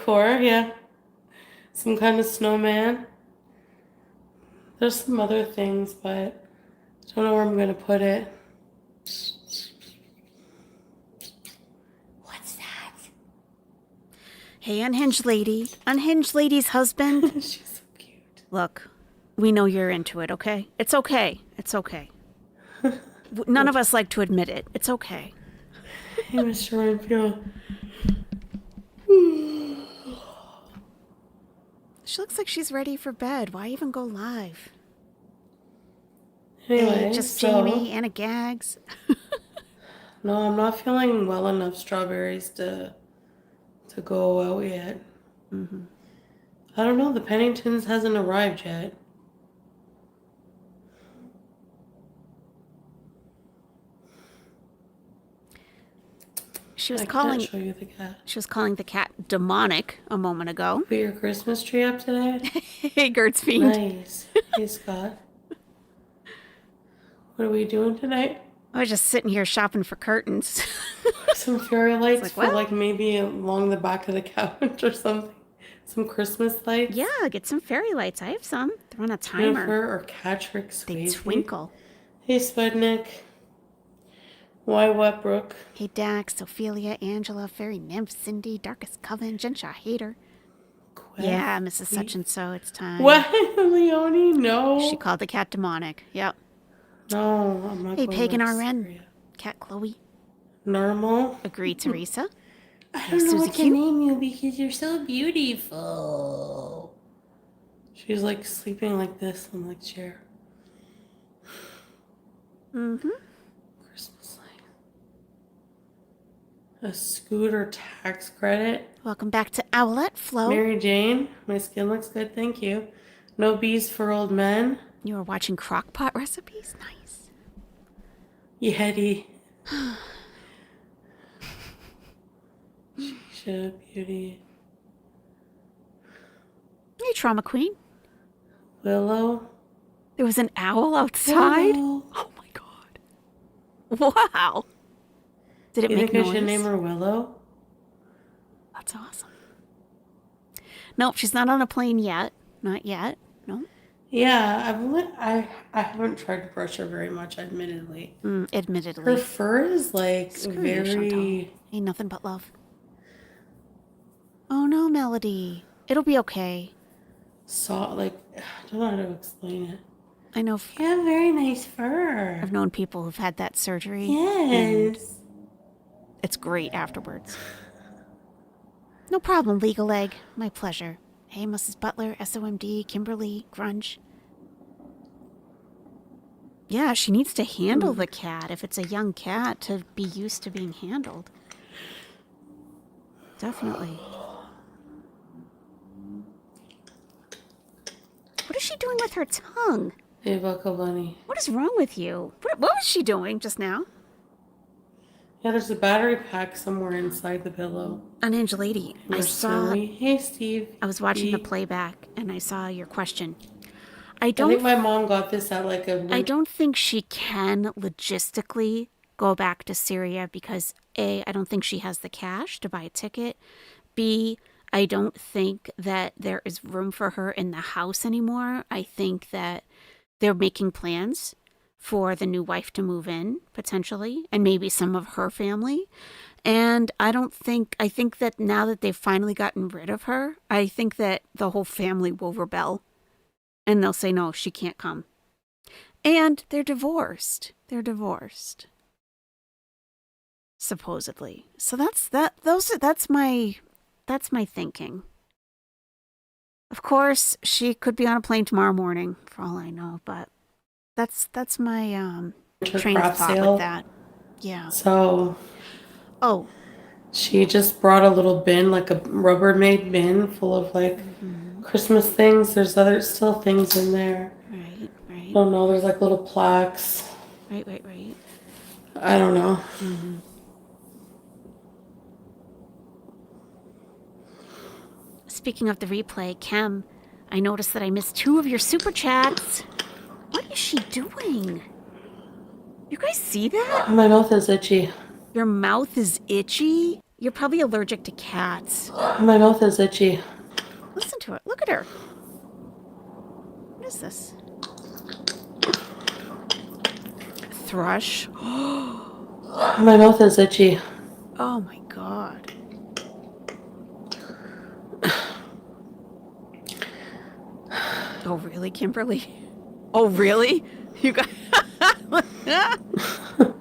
decor, yeah. Some kind of snowman. There's some other things, but I don't know where I'm going to put it. What's that? Hey, unhinged lady. Unhinged lady's husband. She's so cute. Look, we know you're into it, okay? It's okay. It's okay. None of us like to admit it. It's okay. Hey, Mr. Renfield. She looks like she's ready for bed. Why even go live? Anyway, hey, just Jamie, Anna Gags. No, I'm not feeling well enough strawberries to go out yet. Mm-hmm. I don't know. The Penningtons hasn't arrived yet. She was I calling. can't show you the cat. She was calling the cat demonic a moment ago. Put your Christmas tree up today. Hey, Gertzfiend. Nice. Hey, Scott. What are we doing tonight? I was just sitting here shopping for curtains. Some fairy lights like, for well, like maybe along the back of the couch or something. Some Christmas lights. Yeah, get some fairy lights. I have some. They're on a timer. Jennifer or Catrick Swayze. They twinkle. Hey, Spudnik. Why Wetbrook? Hey, Dax, Ophelia, Angela, Fairy Nymph, Cindy, Darkest Coven, Genshaw Hater. Yeah, Mrs. Such and So, it's time. What? Leonie? No. She called the cat demonic. Yep. No, I'm not. Hey, going Pagan to RN. Syria. Cat Chloe. Normal. Agree, Teresa. I don't know what to name you because you're so beautiful. She's like sleeping like this on the chair. Mm-hmm. Christmas light. A scooter tax credit. Welcome back to Owlette, Flo. Mary Jane, my skin looks good, thank you. No bees for old men. You were watching crockpot recipes? Nice. Yeti. Shisha Beauty. Hey, Trauma Queen. Willow. There was an owl outside? Willow. Oh my god. Wow. Did it You make think noise? I should name her Willow? That's awesome. Nope, she's not on a plane yet. Not yet. No. Yeah, I haven't tried to brush her very much, admittedly. Admittedly. Her fur is like Screw very. You, Chantal. Ain't nothing but love. Oh no, Melody. It'll be okay. Like, I don't know how to explain it. I know. You have very nice fur. I've known people who've had that surgery. Yes. It's great afterwards. No problem, Legal Egg. My pleasure. Hey, Mrs. Butler, SOMD, Kimberly, Grunge. Yeah, she needs to handle the cat if it's a young cat to be used to being handled. Definitely. What is she doing with her tongue? Hey, Buckle Bunny. What is wrong with you? What was she doing just now? Yeah, there's a battery pack somewhere inside the pillow. Unhinged Lady, I saw... Hey, Steve. I was watching the playback, and I saw your question. I think my mom got this at like a... I don't think she can logistically go back to Syria because A, I don't think she has the cash to buy a ticket. B, I don't think that there is room for her in the house anymore. I think that they're making plans for the new wife to move in, potentially, and maybe some of her family. And I think that now that they've finally gotten rid of her, I think that the whole family will rebel. And they'll say, no, she can't come. And they're divorced. Supposedly. So that's my thinking. Of course, she could be on a plane tomorrow morning, for all I know, but that's my train of thought with that. Yeah. So oh, she just brought a little bin, like a Rubbermaid bin full of like Christmas things. There's still things in there. Right. I don't know. There's like little plaques. Right. I don't know. Mm-hmm. Speaking of the replay, Kem, I noticed that I missed 2 of your super chats. What is she doing? You guys see that? My mouth is itchy. Your mouth is itchy? You're probably allergic to cats. My mouth is itchy. Listen to it. Look at her. What is this? Thrush. My mouth is itchy. Oh my god. Oh really, Kimberly? Oh really? You got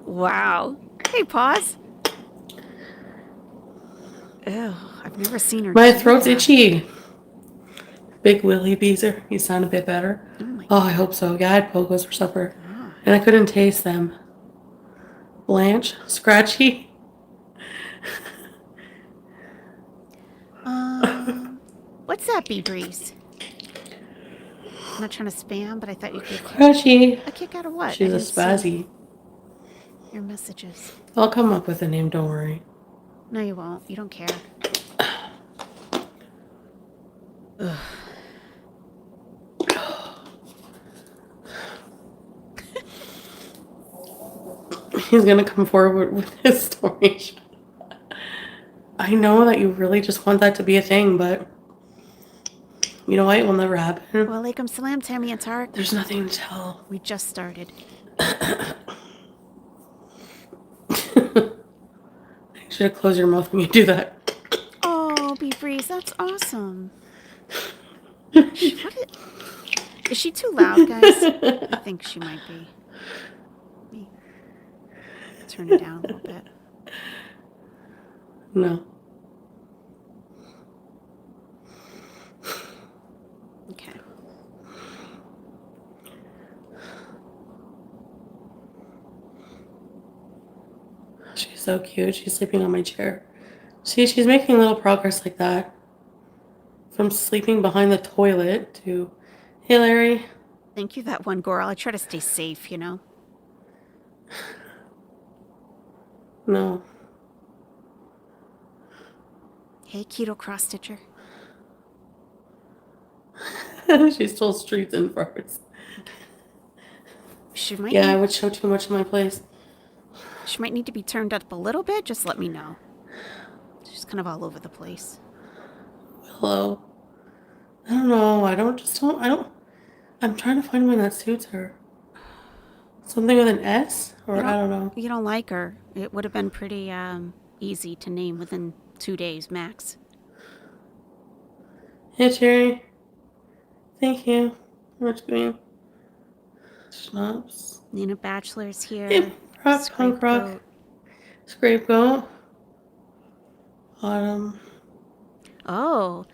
wow. Hey, pause. Ew, I've never seen her My do throat's that. itchy. Big Willie Beezer. You sound a bit better. Oh my Oh, I hope so. Yeah, I had pogos for supper. god. And I couldn't taste them. Blanche? Scratchy? What's that, Bee Breeze? I'm not trying to spam, but I thought you'd get Scratchy. a kick out of what? She's I a didn't see spazzy. your messages. I'll come up with a name, don't worry. No, you won't. You don't care. Ugh. He's gonna come forward with his story. I know that you really just want that to be a thing, but you know what? It will never happen. Well, Alaikum salam, Tammy and Tarek. There's nothing to tell. We just started. You should close your mouth when you do that. Oh, Bee Breeze, that's awesome. Is she too loud, guys? I think she might be. Let me turn it down a little bit. No. Okay. She's so cute. She's sleeping on my chair. See, she's making little progress like that. From sleeping behind the toilet to, hey, Larry. Thank you, that one girl. I try to stay safe, you know? No. Hey, Keto Cross Stitcher. She stole streets and farts. She might Yeah, I would show too much of my place. She might need to be turned up a little bit. Just let me know. She's kind of all over the place. Hello. I don't know. I'm trying to find one that suits her. Something with an S? Or I don't know. You don't like her. It would have been pretty easy to name within 2 days max. Hey, Cherry. Thank you. Rich Queen. Schnapps. Nina Bachelor's here. Hey, Rock, Punk Rock. Scapegoat. Autumn. Oh,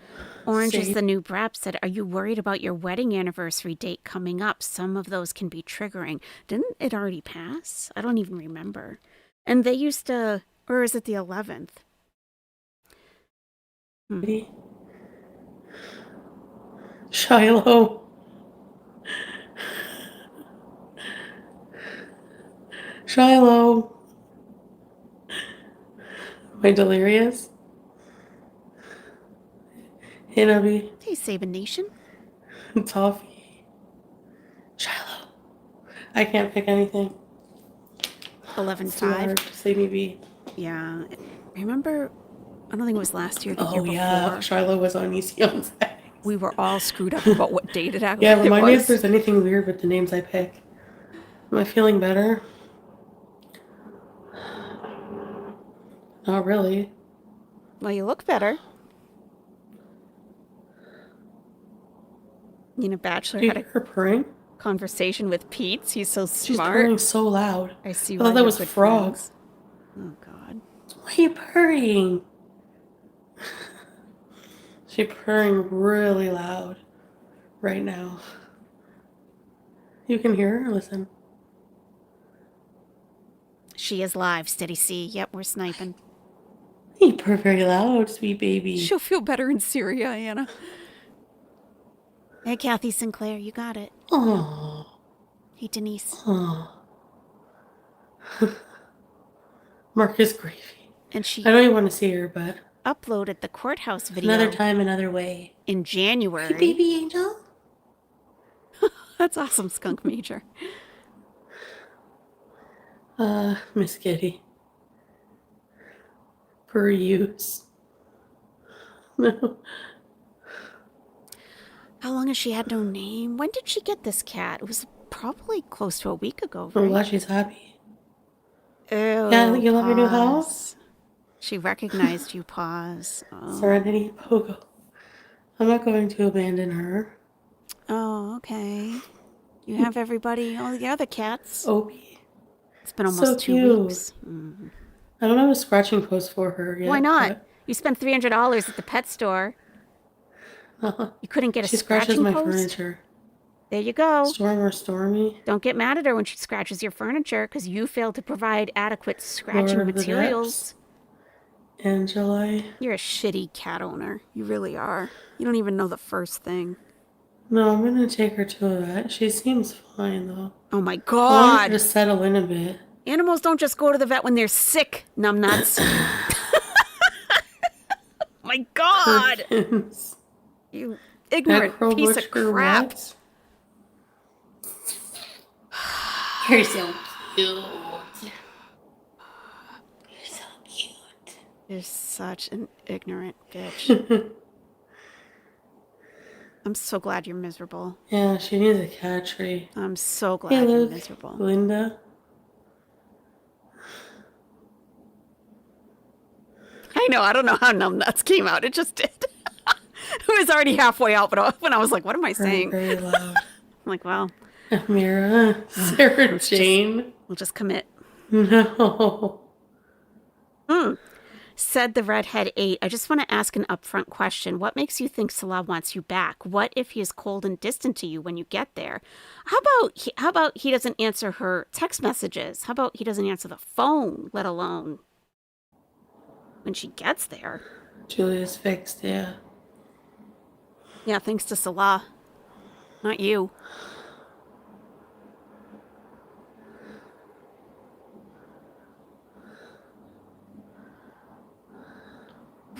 Orange Safe. is the new Brap said, are you worried about your wedding anniversary date coming up? Some of those can be triggering. Didn't it already pass? I don't even remember. And they used to, or is it the 11th? Shiloh. Shiloh. Am I delirious? Hey, Nubby. Hey, Sabin Nation. Toffee. Shiloh. I can't pick anything. 11-5. Say me be. Yeah. Remember, I don't think it was last year, the year before. Yeah, Shiloh was on Easy on Sex. We were all screwed up about what date it actually Yeah, remind me if was. there's anything weird with the names I pick. Am I feeling better? Not really. Well, you look better. Nina Bachelor Do you had hear her purring? conversation with Pete. He's so smart. She's purring so loud. I see. I thought that was a frog. Friends. Oh God. Why are you purring? She's purring really loud right now. You can hear her? Listen. She is live. Steady C. Yep, we're sniping. You purr very loud, sweet baby. She'll feel better in Syria, Anna. Hey, Kathy Sinclair, you got it. Oh. Hey, Denise. Oh. Marcus Gravy. And she I don't even want to see her, but uploaded the courthouse video. Another time, another way. In January. Hey, baby angel. That's awesome, Skunk Major. Miss Kitty. for use. No. How long has she had no name? When did she get this cat? It was probably close to a week ago, I'm right? glad she's happy. Ew, Yeah, you love your new house? She recognized you, pause. Oh. Serenity Pogo. I'm not going to abandon her. Oh, okay. You have everybody, all the other cats. Opie. It's been So almost 2 cute. weeks. I don't have a scratching post for her yet. Why not? But, You spent $300 at the pet store. You couldn't get a she scratches scratching my post? furniture. There you go. Storm or Stormy. Don't get mad at her when she scratches your furniture because you failed to provide adequate scratching Lord of the materials. Depths. Angeli. You're a shitty cat owner. You really are. You don't even know the first thing. No, I'm gonna take her to a vet. She seems fine though. Oh my I want her god. to settle in a bit. Animals don't just go to the vet when they're sick, numbnuts. My god. Perkins. You ignorant Necro piece of Butcher crap. what? You're so cute. You're so cute. You're such an ignorant bitch. I'm so glad you're miserable. Yeah, she needs a cat tree. I'm so glad Hey, you're look, miserable. Linda. I know, I don't know how numbnuts came out. It just did. It was already halfway out, but when I was like, what am I saying? Very loud. I'm like, well, Amira. Sarah Jane. we'll just commit. No. Said the redhead 8. I just want to ask an upfront question. What makes you think Salah wants you back? What if he is cold and distant to you when you get there? How about he doesn't answer her text messages? How about he doesn't answer the phone, let alone when she gets there? Julia's fixed, yeah. Yeah, thanks to Salah. Not you.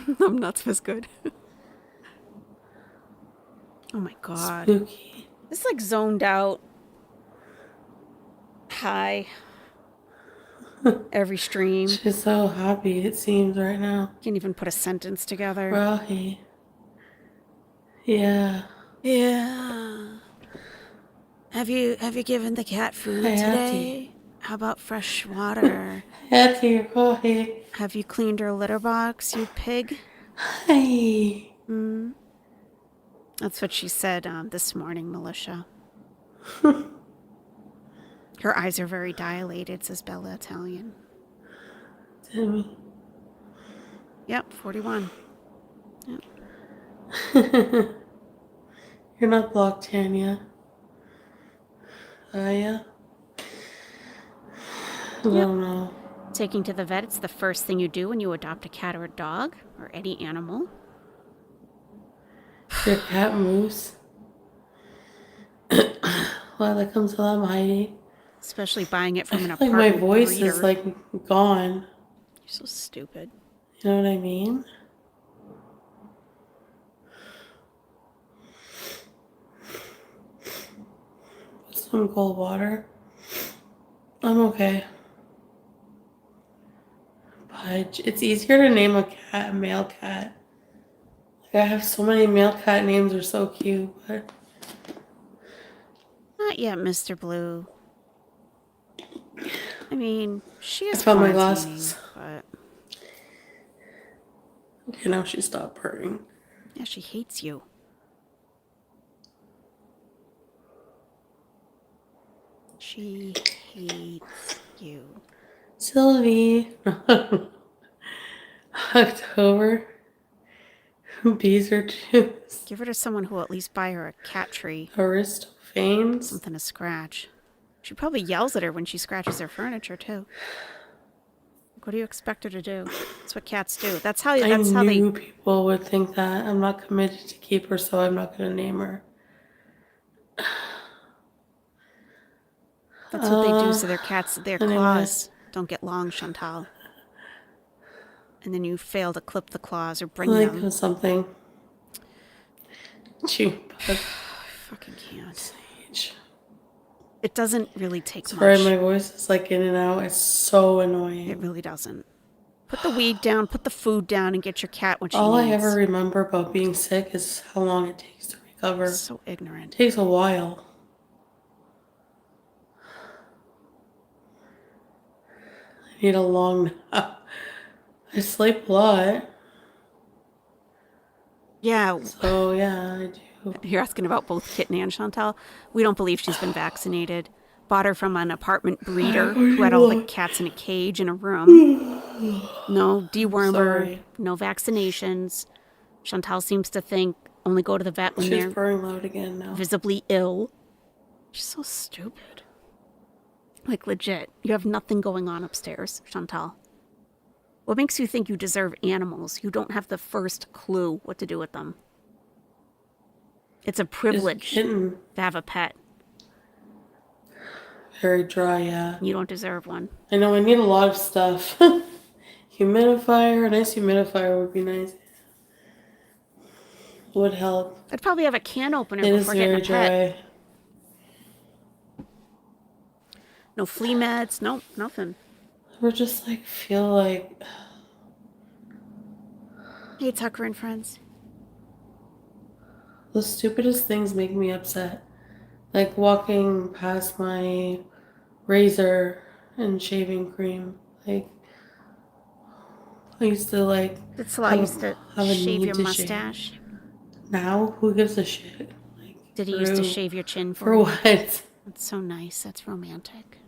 Numbnuts was good. Oh my god. Spooky. It's like zoned out. High. Every stream. She's so happy, it seems, right now. Can't even put a sentence together. Rahi. Yeah. Yeah. Have you given the cat food today? How about fresh water? Hattie, Rahi. Have you cleaned her litter box, you pig? Hi. That's what she said this morning, Militia. Her eyes are very dilated, says Bella Italian. Timmy. Yep, 41. Yep. You're not blocked, Tanya. Are ya? I don't know. Taking to the vet, it's the first thing you do when you adopt a cat or a dog or any animal. Your cat moves. Well, that comes while I'm hiding. Especially buying it from an Like apartment my voice breeder. is like gone. You're so stupid. You know what I mean? Some cold water. I'm okay. But it's easier to name a cat a male cat. Like I have so many male cat names, are so cute, but Not yet, Mr. Blue. I mean, she is I found my quarantining, glasses. but okay, now she stopped purring. yeah, she hates you. She hates you. Sylvie. October. Bees are juice. Give her to someone who will at least buy her a cat tree. Aristophanes. Something to scratch. She probably yells at her when she scratches her furniture, too. What do you expect her to do? That's what cats do. That's how I they... knew people would think that. I'm not committed to keep her, so I'm not going to name her. That's what they do so their cats, their claws don't get long, Chantal. And then you fail to clip the claws or bring them. Like something. Chew. I fucking can't. Sage. It doesn't really take Sorry, much. my voice is like in and out. It's so annoying. It really doesn't. Put the weed down, put the food down, and get your cat what she All needs. I ever remember about being sick is how long it takes to recover. So ignorant. It takes a while. I need a long nap. I sleep a lot. Yeah. So, yeah, I do. You're asking about both Kitten and Chantal. We don't believe she's been vaccinated. Bought her from an apartment breeder who had all the cats in a cage in a room. No dewormer, no vaccinations. Chantal seems to think only go to the vet when She's they're purring loud again now. visibly ill. She's so stupid. Like, legit, you have nothing going on upstairs, Chantal. What makes you think you deserve animals? You don't have the first clue what to do with them. It's a privilege to have a pet. Very dry, yeah. You don't deserve one. I know, I need a lot of stuff. Humidifier, a nice humidifier would be nice. Would help. I'd probably have a can opener It before is getting very a pet. dry. No flea meds, no, nothing. We're just like, feel like... Hey, Tucker and friends. The stupidest things make me upset. Like walking past my razor and shaving cream. Like, I used to like... That's a lot. Used to shave your mustache. Now, who gives a shit? Like, Did he used to shave your chin for you? what? That's so nice. That's romantic.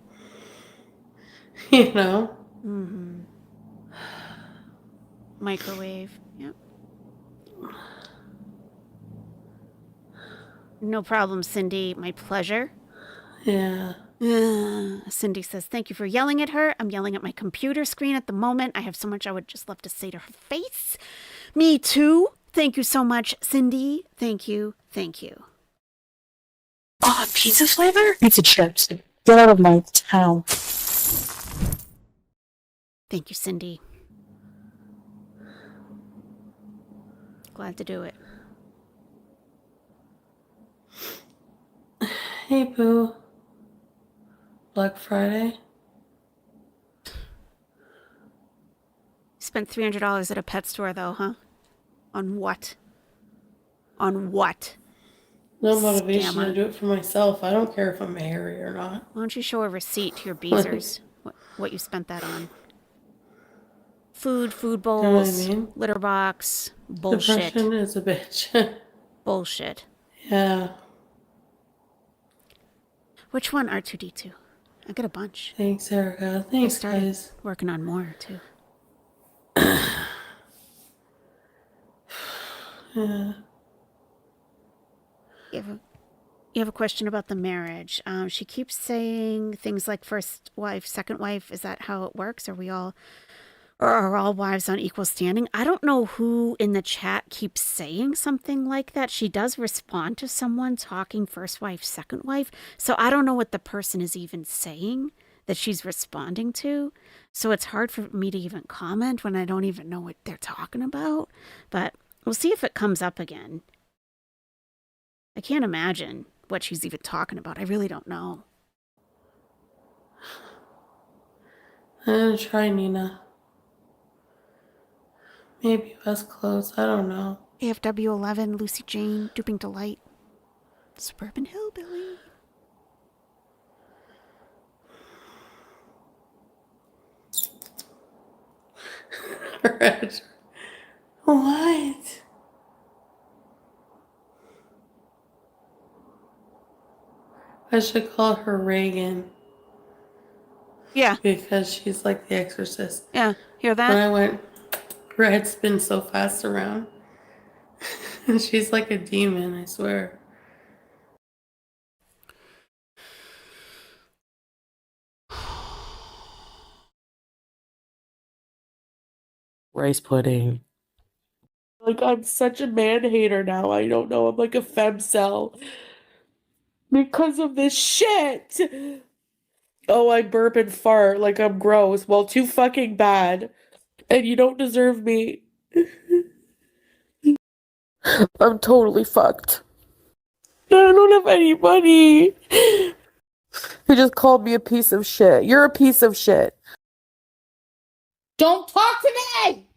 You know? Mm-hmm. Microwave. Yep. No problem, Cindy. My pleasure. Yeah. Cindy says, thank you for yelling at her. I'm yelling at my computer screen at the moment. I have so much I would just love to say to her face. Me too. Thank you so much, Cindy. Thank you. Thank you. Oh, pizza flavor? Pizza chips. Get out of my town. Thank you, Cindy. Glad to do it. Hey, Boo. Black Friday? Spent $300 at a pet store, though, huh? On what? On what? No motivation to do it for myself. I don't care if I'm hairy or not. Why don't you show a receipt to your beezers what you spent that on? Food bowls, You know what I mean? litter box, bullshit. Depression is a bitch. Bullshit. Yeah. Which one, R2D2? I got a bunch. Thanks, Erica. Thanks, guys. Working on more, too. Yeah. You have a question about the marriage. She keeps saying things like first wife, second wife. Is that how it works? Are all wives on equal standing? I don't know who in the chat keeps saying something like that. She does respond to someone talking first wife, second wife. So I don't know what the person is even saying that she's responding to. So it's hard for me to even comment when I don't even know what they're talking about. But we'll see if it comes up again. I can't imagine what she's even talking about. I really don't know. I'm gonna try Nina. Maybe West Close. I don't know. AFW11, Lucy Jane, Duping Delight, Suburban Hillbilly. What? I should call her Reagan. Yeah. Because she's like the exorcist. Yeah. Hear that? When I went, her head spins so fast around. And she's like a demon, I swear. Rice pudding. Like, I'm such a man hater now. I don't know. I'm like a femcel. Because of this shit. Oh, I burp and fart like I'm gross. Well, too fucking bad. And you don't deserve me. I'm totally fucked. I don't have any money. He just called me a piece of shit. You're a piece of shit. Don't talk to me!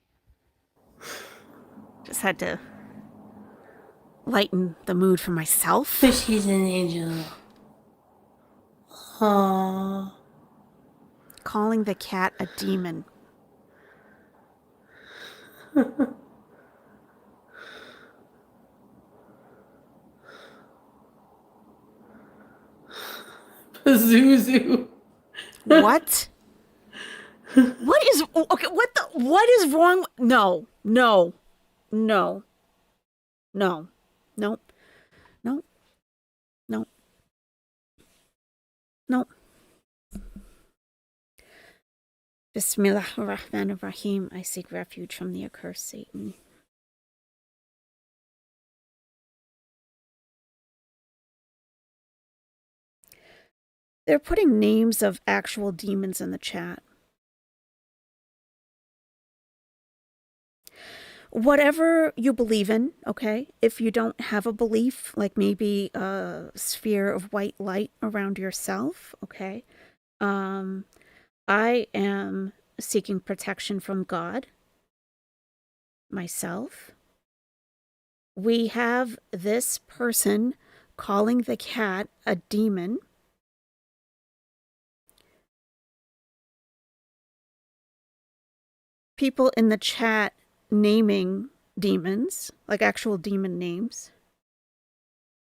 Just had to lighten the mood for myself. But she's an angel. Aww. Calling the cat a demon. Zuzu. What? What is okay? What is wrong? No. Nope. Bismillah ar-Rahman ar-Rahim. I seek refuge from the accursed Satan. They're putting names of actual demons in the chat. Whatever you believe in, okay? If you don't have a belief, like maybe a sphere of white light around yourself, okay? I am seeking protection from God, myself. We have this person calling the cat a demon. People in the chat naming demons, like actual demon names.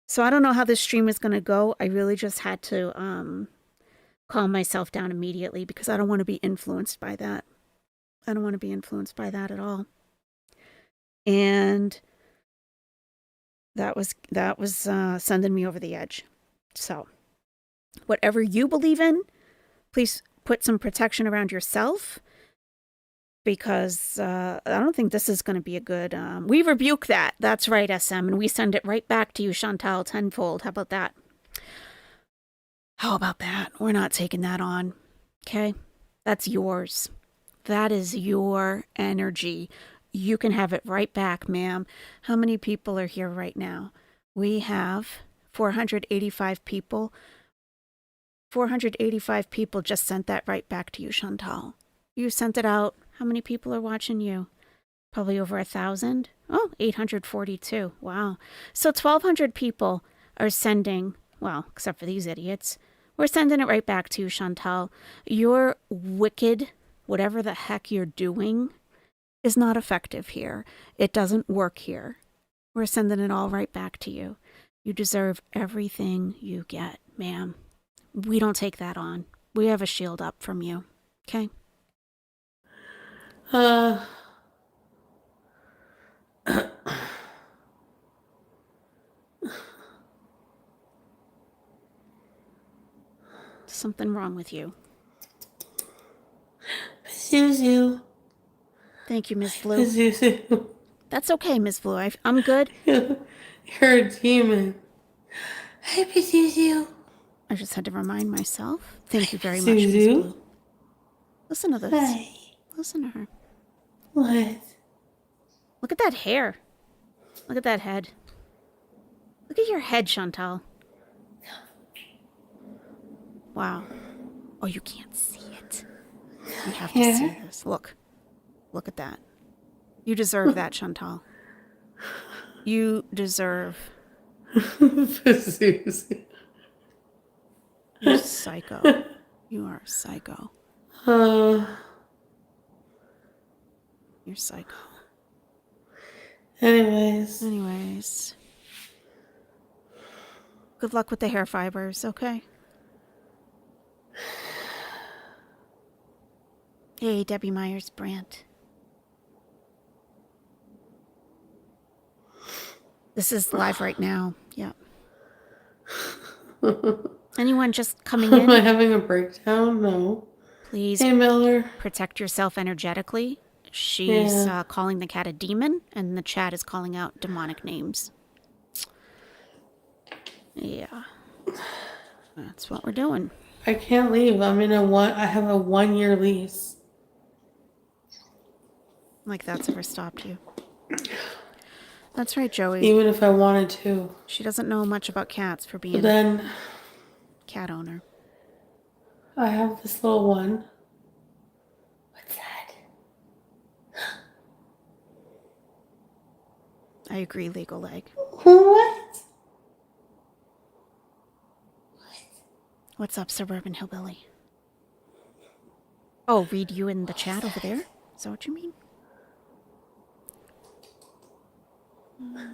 So I don't know how this stream is going to go. I really just had to calm myself down immediately because I don't want to be influenced by that. I don't want to be influenced by that at all. And that was sending me over the edge. So whatever you believe in, please put some protection around yourself. Because I don't think this is going to be a good... we rebuke that. That's right, SM. And we send it right back to you, Chantal, tenfold. How about that? How about that? We're not taking that on. Okay? That's yours. That is your energy. You can have it right back, ma'am. How many people are here right now? We have 485 people. 485 people just sent that right back to you, Chantal. You sent it out. How many people are watching you? Probably over 1,000. Oh, 842. Wow. So 1,200 people are sending, well, except for these idiots. We're sending it right back to you, Chantal. Your wicked, whatever the heck you're doing, is not effective here. It doesn't work here. We're sending it all right back to you. You deserve everything you get, ma'am. We don't take that on. We have a shield up from you. Okay? Something wrong with you. Zuzu. Thank you, Miss Blue. Zuzu. That's okay, Miss Blue. I'm good. You're a demon. Hi, Zuzu. I just had to remind myself. Thank you very much, Zuzu. Miss Blue. Listen to this. Hi. Listen to her. What? Look at that hair. Look at that head. Look at your head, Chantal. Wow. Oh, you can't see it. You have to see this. Look. Look at that. You deserve that, Chantal. You deserve... Zuzu. You're psycho. You are a psycho. You're psycho. Anyways. Good luck with the hair fibers, okay? Hey, Debbie Myers-Brandt. This is live right now. Yep. Anyone just coming in? Am I having a breakdown? No. Please Hey, Miller. protect yourself energetically. She's calling the cat a demon, and the chat is calling out demonic names. Yeah. That's what we're doing. I can't leave. I have a 1-year lease. Like that's ever stopped you. That's right, Joey. Even if I wanted to. She doesn't know much about cats for being Then a cat owner. I have this little one. What's that? I agree, legal leg. What? What's up, Suburban Hillbilly? Oh, read you in the chat over there? Is that what you mean?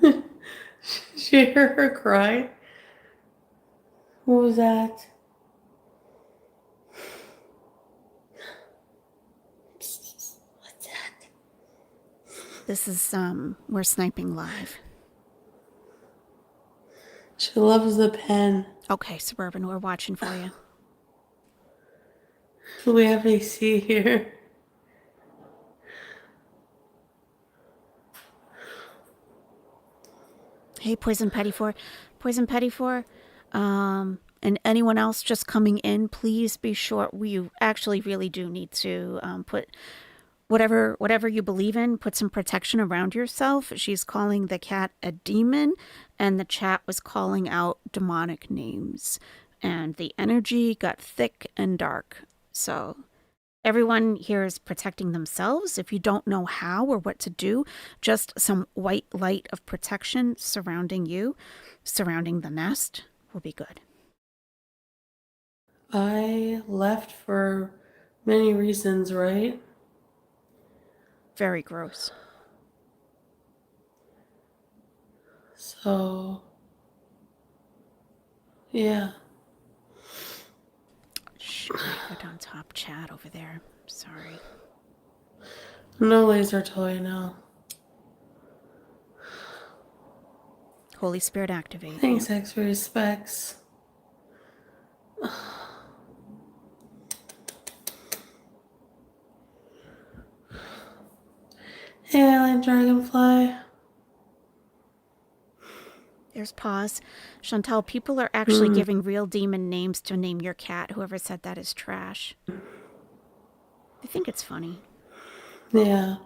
Did you hear her cry? What was that? What's that? This is, we're sniping live. She loves the pen. Okay, Suburban, we're watching for you. We have AC here. Hey, Poison Petty4. Poison Petty4, and anyone else just coming in, please be sure. We actually really do need to put whatever you believe in, put some protection around yourself. She's calling the cat a demon, and the chat was calling out demonic names. And the energy got thick and dark. So everyone here is protecting themselves. If you don't know how or what to do, just some white light of protection surrounding you, surrounding the nest, will be good. I left for many reasons, right? Very gross. So, yeah. Shh, I put on top chat over there. Sorry. No laser toy now. Holy Spirit activate. Thanks, Yeah. X-ray specs. Hey, Alien Dragonfly. There's pause. Chantal, people are actually giving real demon names to name your cat. Whoever said that is trash. I think it's funny. Yeah.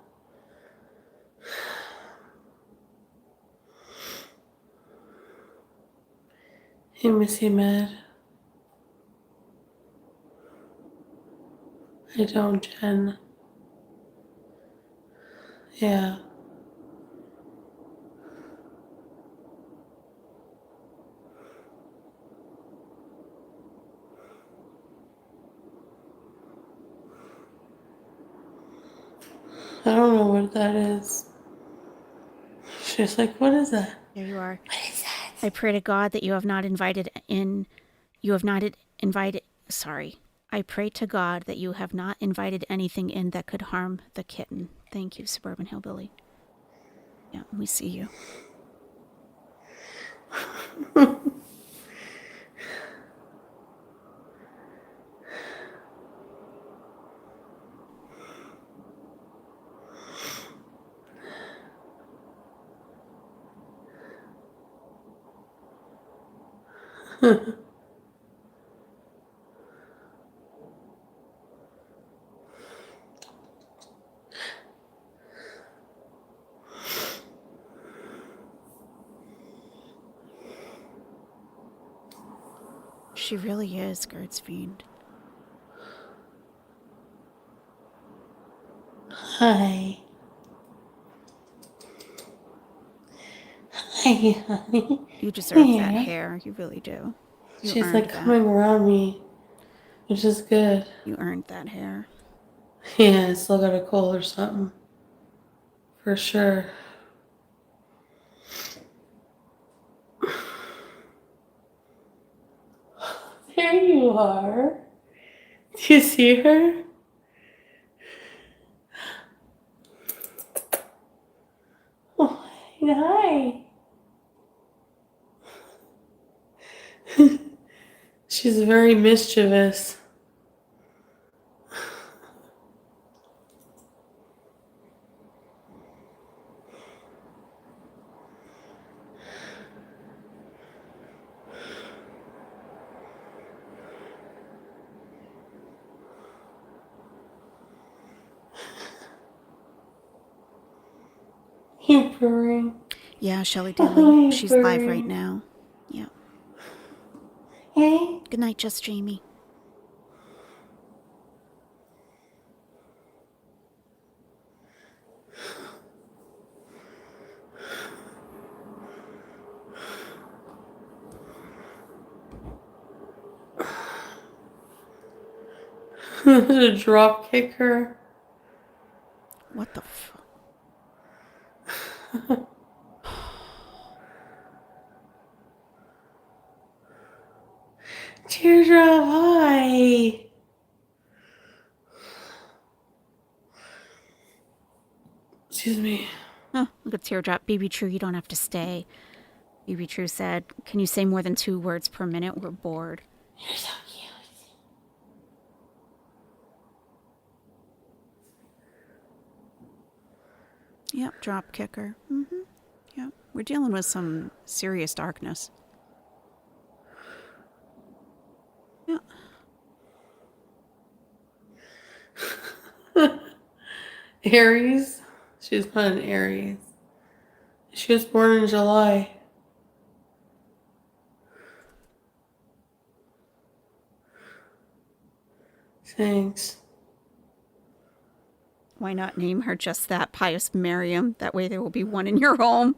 Hey, Missy Med. I don't, Jen. Yeah. I don't know what that is. She's like, what is that? There you are. What is that? I pray to God that you have not invited in. You have not invited. Sorry. I pray to God that you have not invited anything in that could harm the kitten. Thank you, Suburban Hillbilly. Yeah, we see you. She really is Gert's fiend. Hi. Hi, honey. You deserve that Here. hair. You really do. You She's earned like that. coming around me, which is good. You earned that hair. Yeah, I still got a cold or something. For sure. There you are. Do you see her? Oh, hi. She's very mischievous. You purring. Yeah, Shelly Oh, Dilly. you She's live purring. right now. Yeah. Hey. Good night, Just Jamie. To drop kick her. What the fuck? Teardrop, hi. Excuse me. Oh, look at Teardrop. BB True, you don't have to stay. BB True said, can you say more than 2 words per minute? We're bored. You're so cute. Yep, drop kicker. Mm-hmm. Yep. We're dealing with some serious darkness. Yeah. Aries? She's not an Aries. She was born in July. Thanks. Why not name her just that, Pious Miriam? That way there will be one in your home.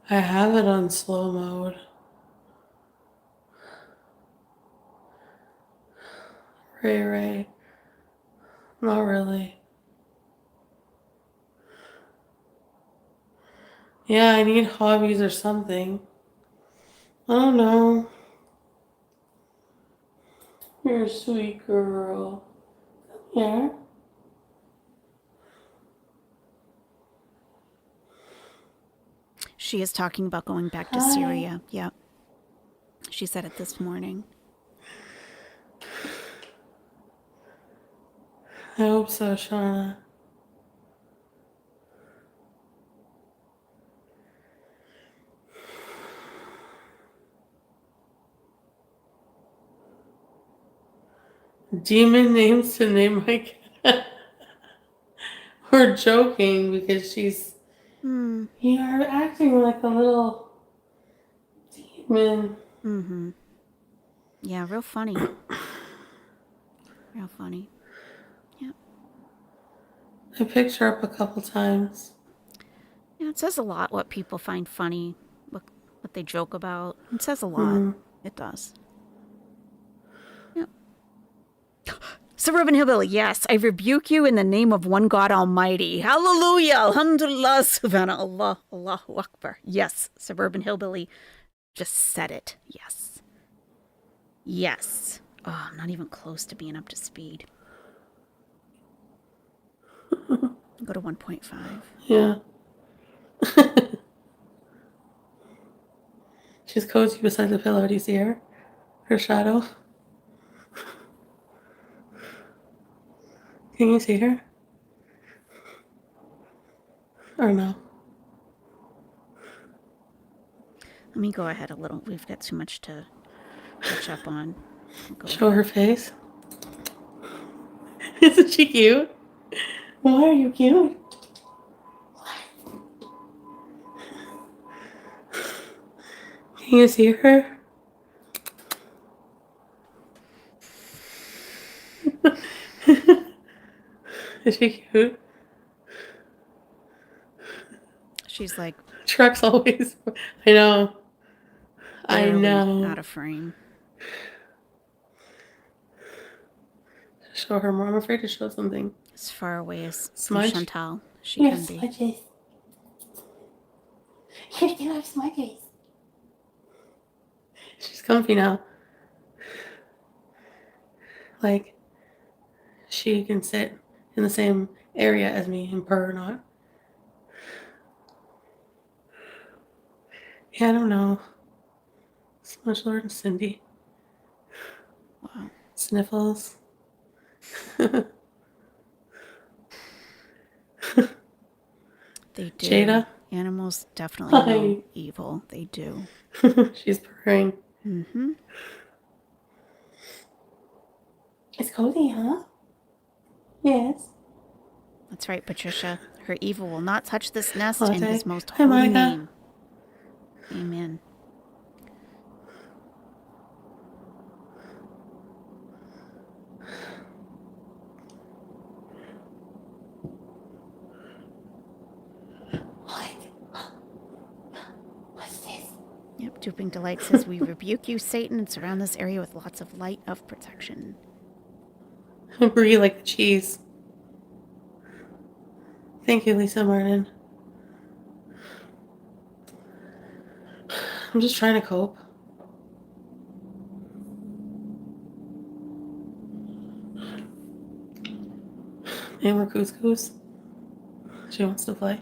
I have it on slow mode. Ray. Not really. Yeah, I need hobbies or something. I don't know. You're a sweet girl. Yeah. She is talking about going back to Syria. Yep. She said it this morning. I hope so, Shauna. Demon names to name my cat. We're joking because she's. You are acting like a little demon. Mm-hmm. Yeah, real funny. Real funny. Yep. I picked her up a couple times. Yeah, it says a lot what people find funny, what they joke about. It says a lot. It does. Yep. Suburban Hillbilly, yes, I rebuke you in the name of one God Almighty. Hallelujah, Alhamdulillah, Subhanallah, Allahu Akbar. Yes, Suburban Hillbilly just said it. Yes. Yes. Oh, I'm not even close to being up to speed. Go to 1.5. Yeah. She's cozy beside the pillow. Do you see her? Her shadow? Can you see her? Or no? Let me go ahead a little. We've got too much to catch up on. Show her face. Isn't she cute? Why are you cute? Can you see her? Is she cute? She's like Truck's always. I know. I know. out of frame. Show her more. I'm afraid to show something. As far away as Smudge? Chantal she can be. Smudges. Here, give her smudges. She's comfy now. Like, she can sit in the same area as me and purr or not. Yeah, I don't know. Smudge Lord and Cindy. Wow. Sniffles. They do. Jada? Animals definitely know evil. They do. She's purring. Mm-hmm. It's cozy, huh? Yes. That's right, Patricia. Her evil will not touch this nest Latte. in his most Hi, holy Monica. name. Amen. What's this? Yep. Duping Delight says, we rebuke you, Satan, and surround this area with lots of light of protection. Brie like the cheese. Thank you, Lisa Martin. I'm just trying to cope. And we're couscous. She wants to play.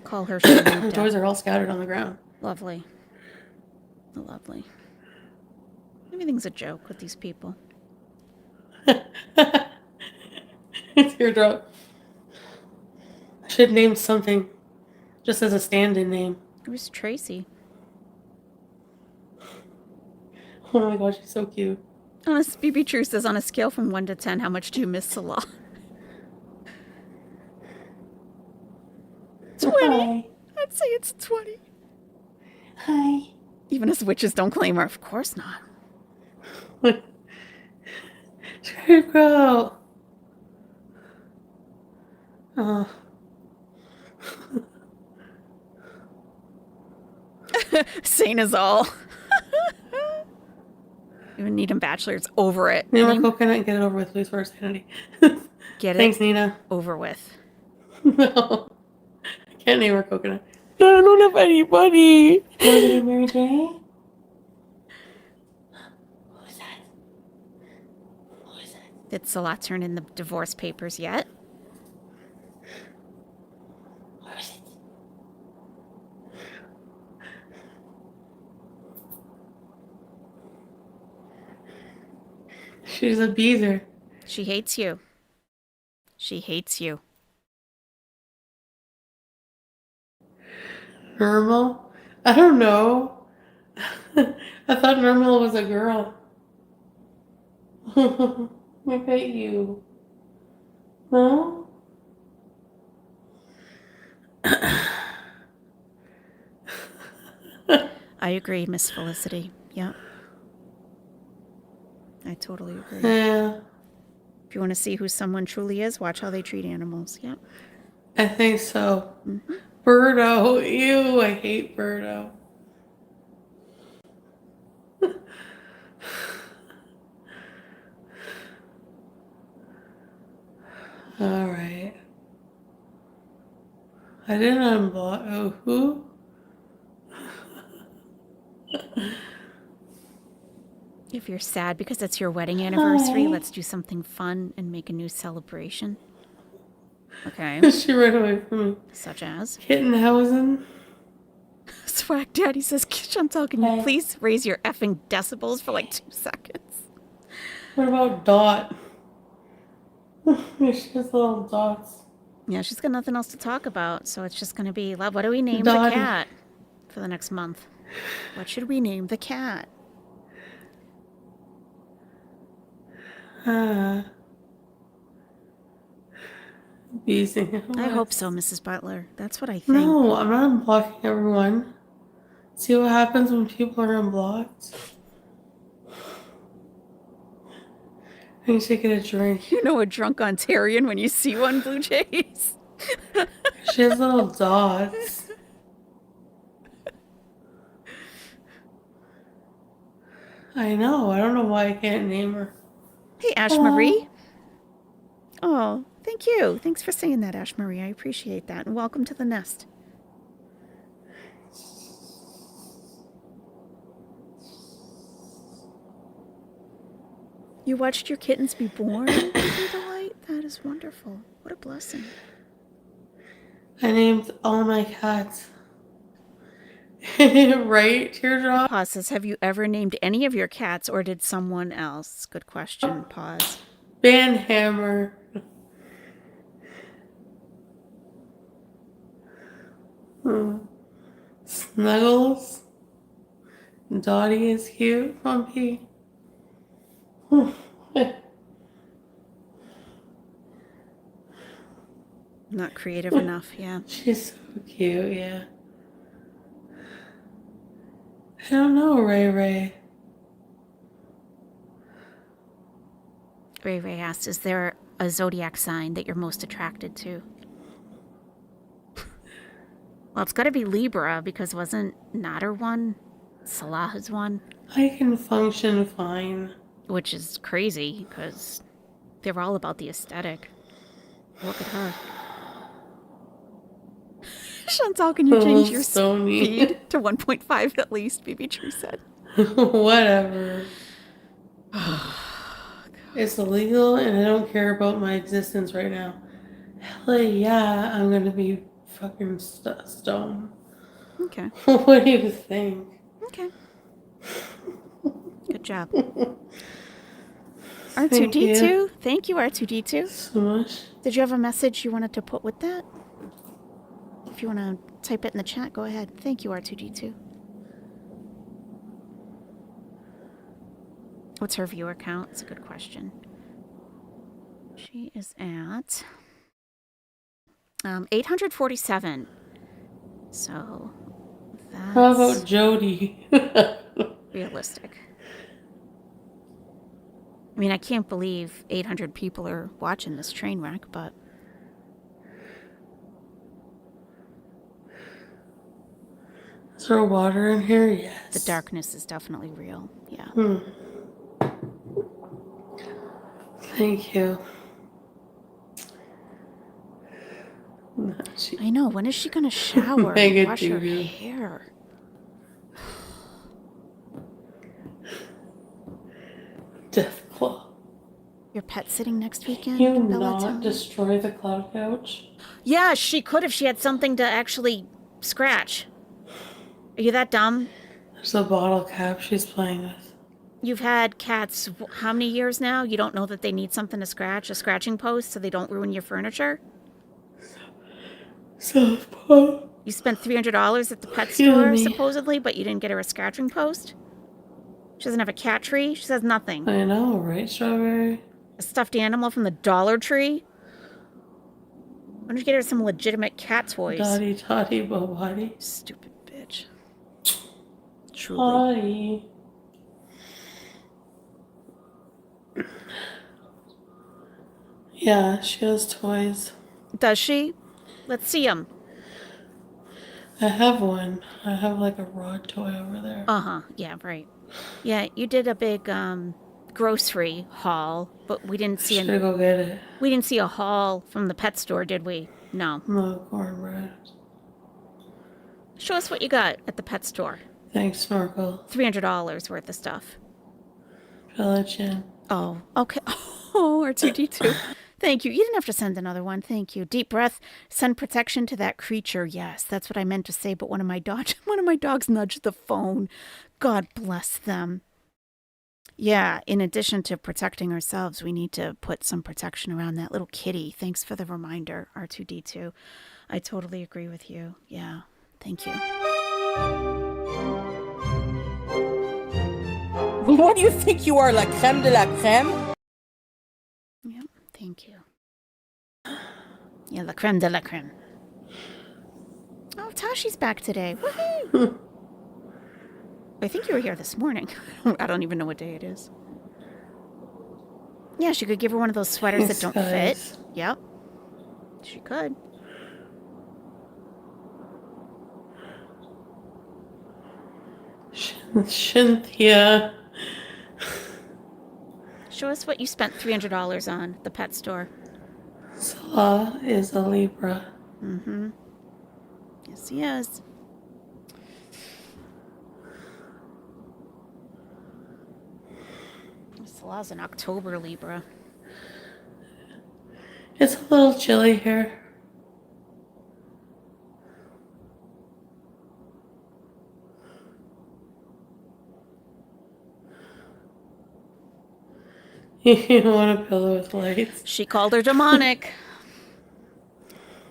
Call her Her Shanita. toys are all scattered on the ground. Lovely. Lovely. Everything's a joke with these people. Teardrop. I should name something just as a stand-in name. Where's Tracy? Oh my gosh, she's so cute. BB True says, on a scale from 1 to 10, how much do you miss Salah? 20. Hi. I'd say it's 20. Hi. Even as witches don't claim her. Of course not. Scarecrow. Oh. Sane is all. Even Needham Bachelor's over it. Name a coconut and get it over with, please, for our sanity. Get it Thanks, Nina. over with. No. I can't name her coconut. No, I don't have anybody. Want to name Mary J? Who's that? Who is that? Did Salah turn in the divorce papers yet? Where is it? She's a beezer. She hates you. She hates you. Normal? I don't know. I thought Normal was a girl. I bet you. No? I agree, Miss Felicity. Yep. I totally agree. Yeah, If you want to see who someone truly is, watch how they treat animals. Yep. I think so. Mm-hmm. Birdo. Ew, I hate Birdo. Alright. I didn't unblock. Oh, who? If you're sad because it's your wedding anniversary, Hi. let's do something fun and make a new celebration. Okay. She ran away from me. Such as? Kittenhausen. Swag Daddy says, Chantal, can you Hey. please raise your effing decibels for like 2 seconds? What about Dot? She has little dots. Yeah, she's got nothing else to talk about, so it's just going to be, what do we name Dottie. the cat for the next month? What should we name the cat? Beezing. I hope so, Mrs. Butler. That's what I think. No, I'm not unblocking everyone. See what happens when people are unblocked? I need to get a drink. You know a drunk Ontarian when you see one, Blue Jays. She has little dots. I know. I don't know why I can't name her. Hey, Ash Marie. Oh, thank you. Thanks for saying that, Ash Marie. I appreciate that. And welcome to the nest. You watched your kittens be born? Delight? That is wonderful. What a blessing. I named all my cats. Right, Teardrop? Pause says, have you ever named any of your cats or did someone else? Good question. Pause. Banhammer. Snuggles. Dottie is cute. Pumpy. Not creative enough, yeah. She's so cute, yeah. I don't know, Ray Ray. Ray Ray asked, is there a zodiac sign that you're most attracted to? Well, it's got to be Libra because wasn't Nader one? Salah's one? I can function fine. Which is crazy because they're all about the aesthetic. Look at her. Chantal, can you change your speed to 1.5 at least? BB True said. Whatever. It's illegal and I don't care about my existence right now. Hell yeah, I'm gonna be fucking stoned. Okay. What do you think? Okay. Good job. R2D2? Thank you, R2D2. So much. Did you have a message you wanted to put with that? If you want to type it in the chat, go ahead. Thank you, R2D2. What's her viewer count? It's a good question. She is at 847. So that's... How about Jody? realistic. I mean, I can't believe 800 people are watching this train wreck, but... Is there water in here? Yes. The darkness is definitely real. Yeah. Thank you. I know. When is she going to shower and wash her hair? Deathclaw. Your pet sitting next weekend? Can you not destroy the cloud couch? Yeah, she could if she had something to actually scratch. Are you that dumb? There's a bottle cap she's playing with. You've had cats how many years now? You don't know that they need something to scratch? A scratching post so they don't ruin your furniture? So, you spent $300 at the pet store, supposedly, but you didn't get her a scratching post? She doesn't have a cat tree? She says nothing. I know, right, Strawberry? A stuffed animal from the Dollar Tree? Why don't you get her some legitimate cat toys? Dotty, totty, bobody. Stupid bitch. Truly. Totty. Yeah, she has toys. Does she? Let's see them. I have one. I have like a rod toy over there. Uh-huh. Yeah, right. Yeah, you did a big grocery haul, but we didn't see go get it. We didn't see a haul from the pet store, did we? No. No cornbread. Show us what you got at the pet store. Thanks, Snorkel. $300 worth of stuff. Village Inn. Oh, okay. Oh, R2D2. Thank you. You didn't have to send another one. Thank you. Deep breath. Send protection to that creature. Yes, that's what I meant to say. But one of my dogs nudged the phone. God bless them. Yeah. In addition to protecting ourselves, we need to put some protection around that little kitty. Thanks for the reminder, R2D2. I totally agree with you. Yeah. Thank you. What do you think you are, la crème de la crème? Yep. Thank you. Yeah, la crème de la crème. Oh, Tashi's back today. Woohoo! I think you were here this morning. I don't even know what day it is. Yeah, she could give her one of those sweaters that don't fit. Yep. She could. Cynthia. Show us what you spent $300 on at the pet store. Salah is a Libra. Mm-hmm. Yes, he is. Salah's an October Libra. It's a little chilly here. You want a pillow with lights? She called her demonic.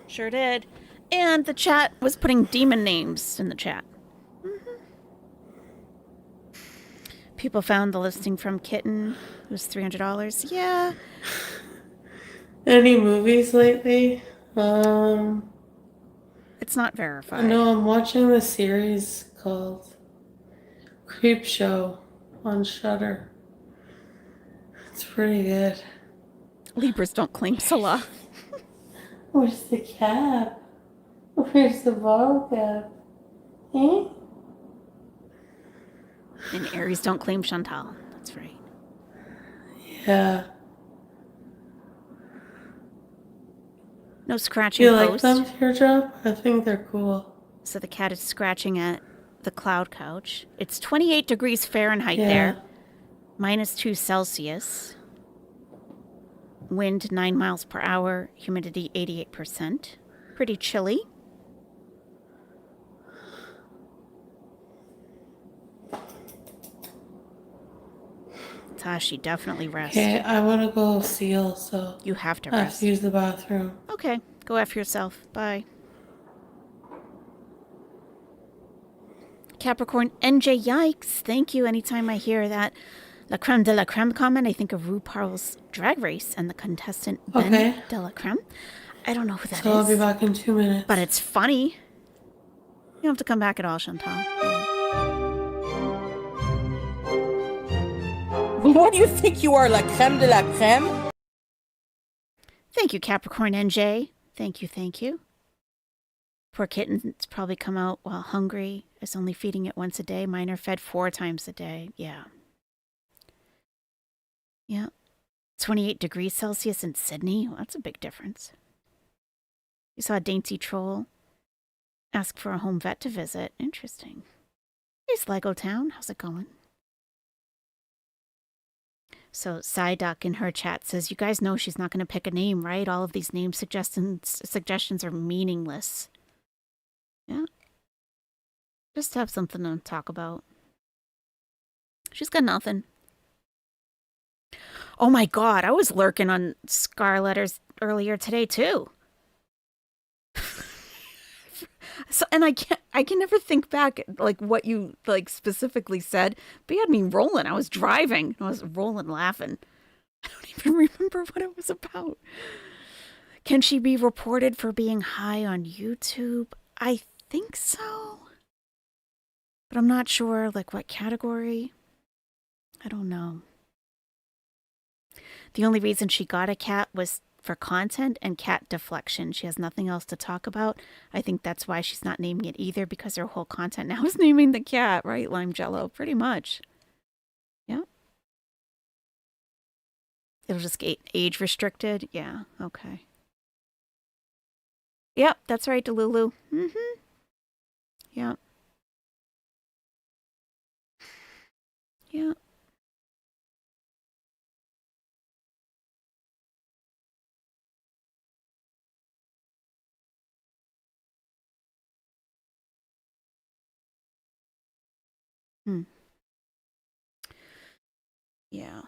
Sure did. And the chat was putting demon names in the chat. Mm-hmm. People found the listing from Kitten. It was $300. Yeah. Any movies lately? It's not verified. No, I'm watching the series called Creep Show on Shudder. It's pretty good. Libras don't claim Salah. Where's the cap? Where's the ball cap? Eh? And Aries don't claim Chantal. That's right. Yeah. No scratching You like post. them, Teardrop? I think they're cool. So the cat is scratching at the cloud couch. It's 28 degrees Fahrenheit Yeah. there. -2 Celsius. Wind 9 miles per hour. Humidity 88%. Pretty chilly. Tashi, definitely rest. Okay, I want to go seal, so You have to I have rest. to use the bathroom. Okay, go after yourself. Bye. Capricorn NJ, yikes. Thank you. Anytime I hear that La Creme de la Creme comment, I think of RuPaul's Drag Race and the contestant Ben Okay. de la Creme. I don't know who that So I'll be is, back in 2 minutes. but it's funny. You don't have to come back at all, Chantal. What do you think you are, la creme de la creme? Thank you, Capricorn NJ. Thank you, thank you. Poor kitten, it's probably come out while hungry. It's only feeding it once a day. Mine are fed 4 times a day. Yeah. Yeah. 28 degrees Celsius in Sydney. Well, that's a big difference. You saw a dainty troll ask for a home vet to visit. Interesting. Hey, Sligo Town. How's it going? So Psyduck in her chat says, you guys know she's not going to pick a name, right? All of these name suggestions are meaningless. Yeah. Just have something to talk about. She's got nothing. Oh my god, I was lurking on Scar Letters earlier today too. So, and I can never think back like what you like specifically said, but you had me rolling. I was driving. I was rolling laughing. I don't even remember what it was about. Can she be reported for being high on YouTube? I think so. But I'm not sure like what category. I don't know. The only reason she got a cat was for content and cat deflection. She has nothing else to talk about. I think that's why she's not naming it either, because her whole content now is naming the cat, right? Lime Jello, pretty much. Yeah. It'll just get age restricted. Yeah, okay. Yep, that's right, Delulu. Mm-hmm. Yep. Yep. Hmm. Yeah.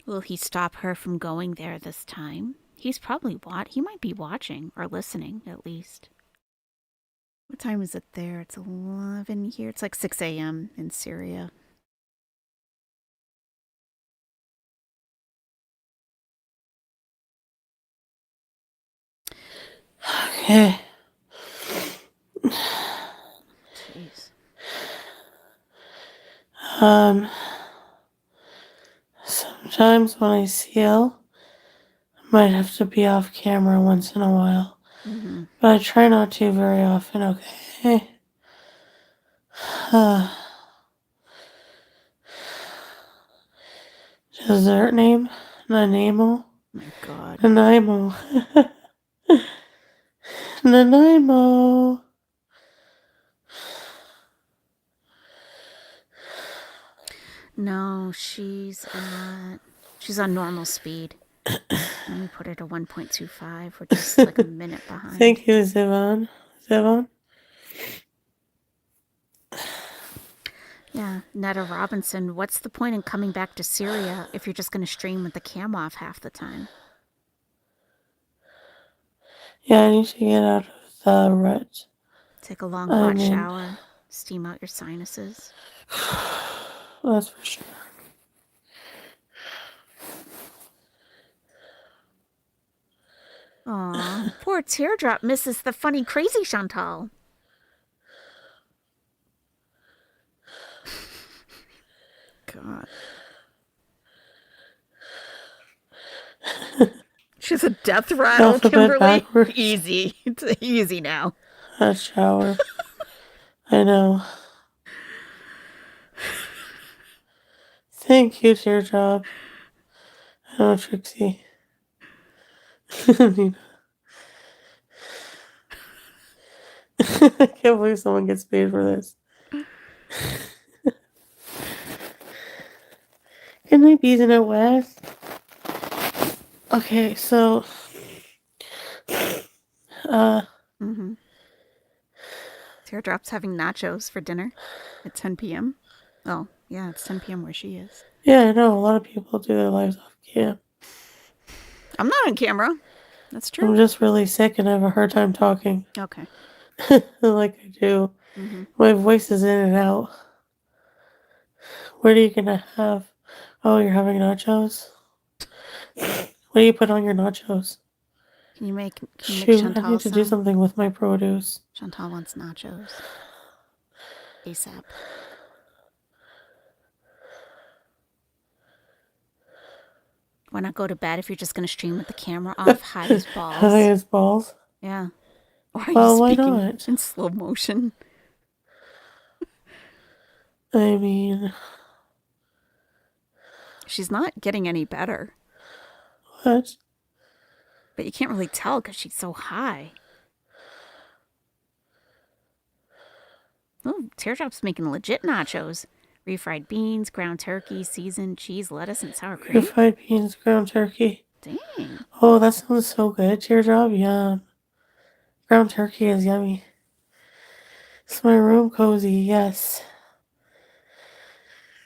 Will he stop her from going there this time? He's probably he might be watching or listening at least. What time is it there? It's 11 here. It's like 6 a.m. in Syria. Okay. Jeez. Sometimes when I seal, I might have to be off camera once in a while. Mm-hmm. But I try not to very often, okay? Dessert name? Nanaimo? My God. Nanaimo. Nanaimo. No, she's on normal speed. Let me put her to 1.25. We're just like a minute behind. Thank you, Zivon. Yeah, Netta Robinson, what's the point in coming back to Syria if you're just going to stream with the cam off half the time? Yeah, I need to get out of the rut. Take a long hot shower, steam out your sinuses. That's for sure. Aw, poor Teardrop misses the funny crazy Chantal. God. She's a death rattle, Alphabet Kimberly. backwards. Easy. It's easy now. Hot shower. I know. Thank you, Teardrop. I know, Trixie. I can't believe someone gets paid for this. Good night, bees in out west. Okay, so Mm-hmm. Teardrop's having nachos for dinner at 10 p.m. Oh, yeah, it's 10 p.m. where she is. yeah, I know a lot of people do their lives off cam. I'm not on camera. That's true. I'm just really sick and I have a hard time talking. Okay. Like I do. Mm-hmm. My voice is in and out. What are you gonna have? Oh, you're having nachos? What do you put on your nachos? Can you make Shoot, Chantal I need to do some? something with my produce. Chantal wants nachos. ASAP. Why not go to bed if you're just going to stream with the camera off? High as balls. High as balls? Yeah. Or are Well, you why speaking not? in slow motion? I mean, She's not getting any better. what? But you can't really tell because she's so high. Oh, Teardrop's making legit nachos. Refried beans, ground turkey, seasoned cheese, lettuce, and sour cream. Refried beans, ground turkey. Dang. Oh, that sounds so good. Teardrop, yum. Ground turkey is yummy. It's my room cozy, yes.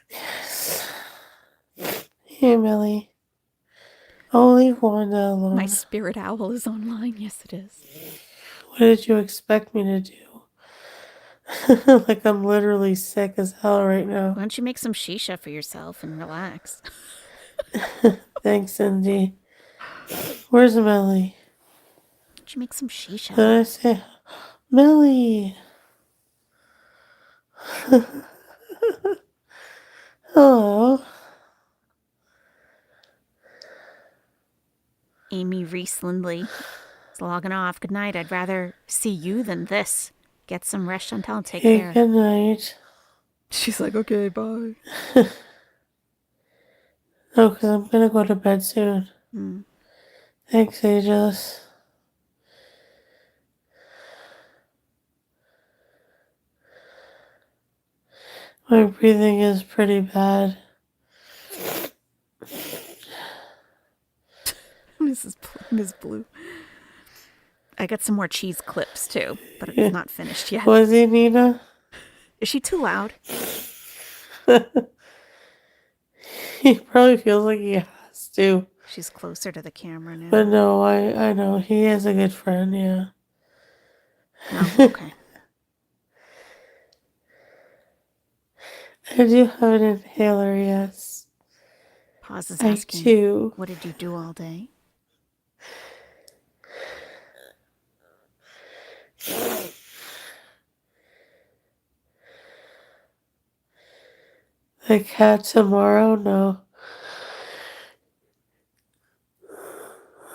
Yes. Hey, Millie. Oh, leave Wanda alone. My spirit owl is online. Yes, it is. What did you expect me to do? Like I'm literally sick as hell right now. Why don't you make some shisha for yourself and relax? Thanks, Cindy. Where's Millie? Why don't you make some shisha? Did I say Millie? Hello. Amy Reese Lindley is logging off. Good night. I'd rather see you than this. Get some rest, Chantal, and take care. Good night. She's like, okay, bye. No, because I'm going to go to bed soon. Thanks, Aegis. My breathing is pretty bad. Ms. Blue. I got some more cheese clips, too, but it's not finished yet. Was he, Nina? Is she too loud? He probably feels like he has to. She's closer to the camera now. But no, I know. He is a good friend, yeah. No? Okay. I do have an inhaler, yes. Pause is I asking, do. what did you do all day? The cat tomorrow? No.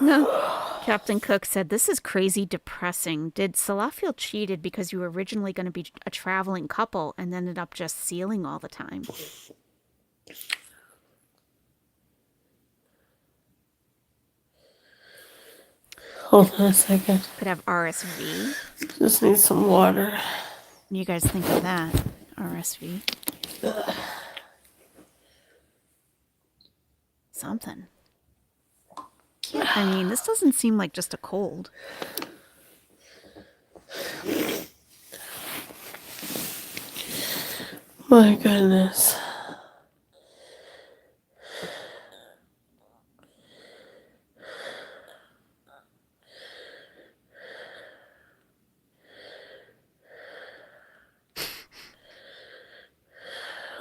No. Captain Cook said, this is crazy depressing. Did Salah feel cheated because you were originally going to be a traveling couple and ended up just sealing all the time? Hold on a second. Could have RSV. Just need some water. What do you guys think of that? RSV. Something. I mean, this doesn't seem like just a cold. My goodness.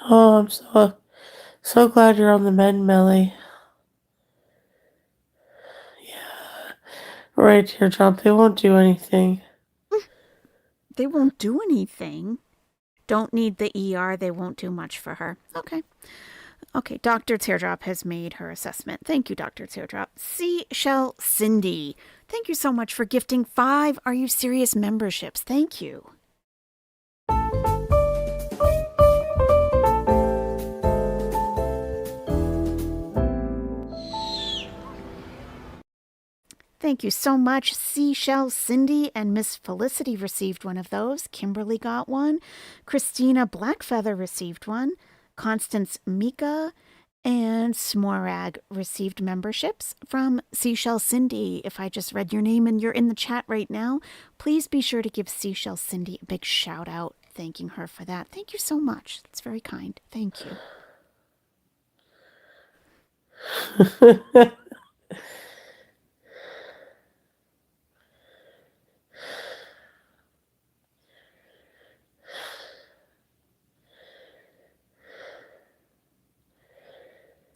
Oh, I'm so glad you're on the mend, Melly. Yeah. Right here, Trump. They won't do anything. They won't do anything. Don't need the ER. They won't do much for her. Okay. Okay, Dr. Teardrop has made her assessment. Thank you, Dr. Teardrop. Seashell Cindy, thank you so much for gifting 5 Are You Serious memberships. Thank you. Thank you so much, Seashell Cindy, and Miss Felicity received one of those. Kimberly got one. Christina Blackfeather received one. Constance Mika and Smorag received memberships from Seashell Cindy. If I just read your name and you're in the chat right now, please be sure to give Seashell Cindy a big shout out, thanking her for that. Thank you so much. That's very kind. Thank you.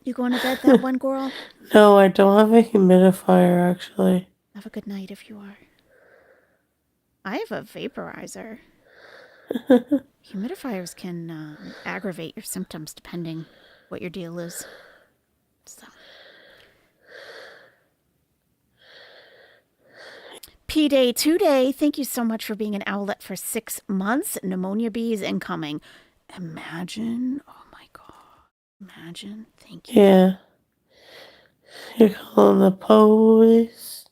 You going to bed, that one girl? No, I don't have a humidifier, actually. Have a good night if you are. I have a vaporizer. Humidifiers can aggravate your symptoms depending what your deal is. So. P-Day 2-Day, thank you so much for being an Owlette for 6 months. Pneumonia bees incoming. Imagine, oh my God. Imagine, thank you. Yeah. You're calling the police?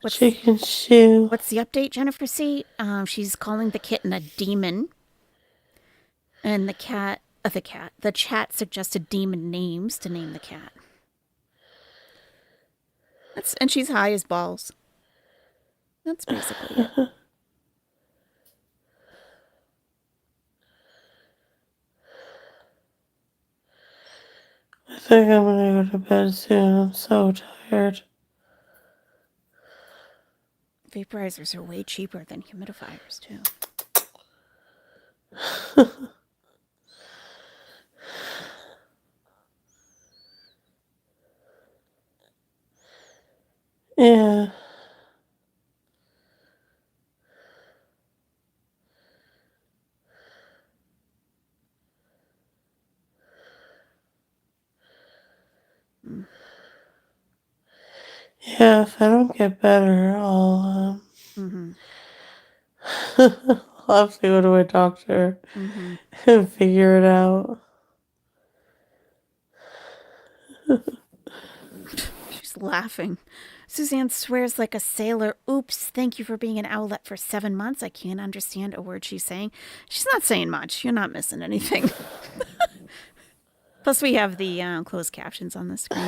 Chicken shoe. What's the update, Jennifer C? She's calling the kitten a demon. And the chat suggested demon names to name the cat. And she's high as balls. That's basically it. I think I'm gonna go to bed soon. I'm so tired. Vaporizers are way cheaper than humidifiers, too. Yeah. Yeah, if I don't get better, I'll I'll have to go to my doctor and figure it out. She's laughing. Suzanne swears like a sailor. Oops, thank you for being an Owlette for 7 months. I can't understand a word she's saying. She's not saying much. You're not missing anything. Plus, we have the closed captions on the screen.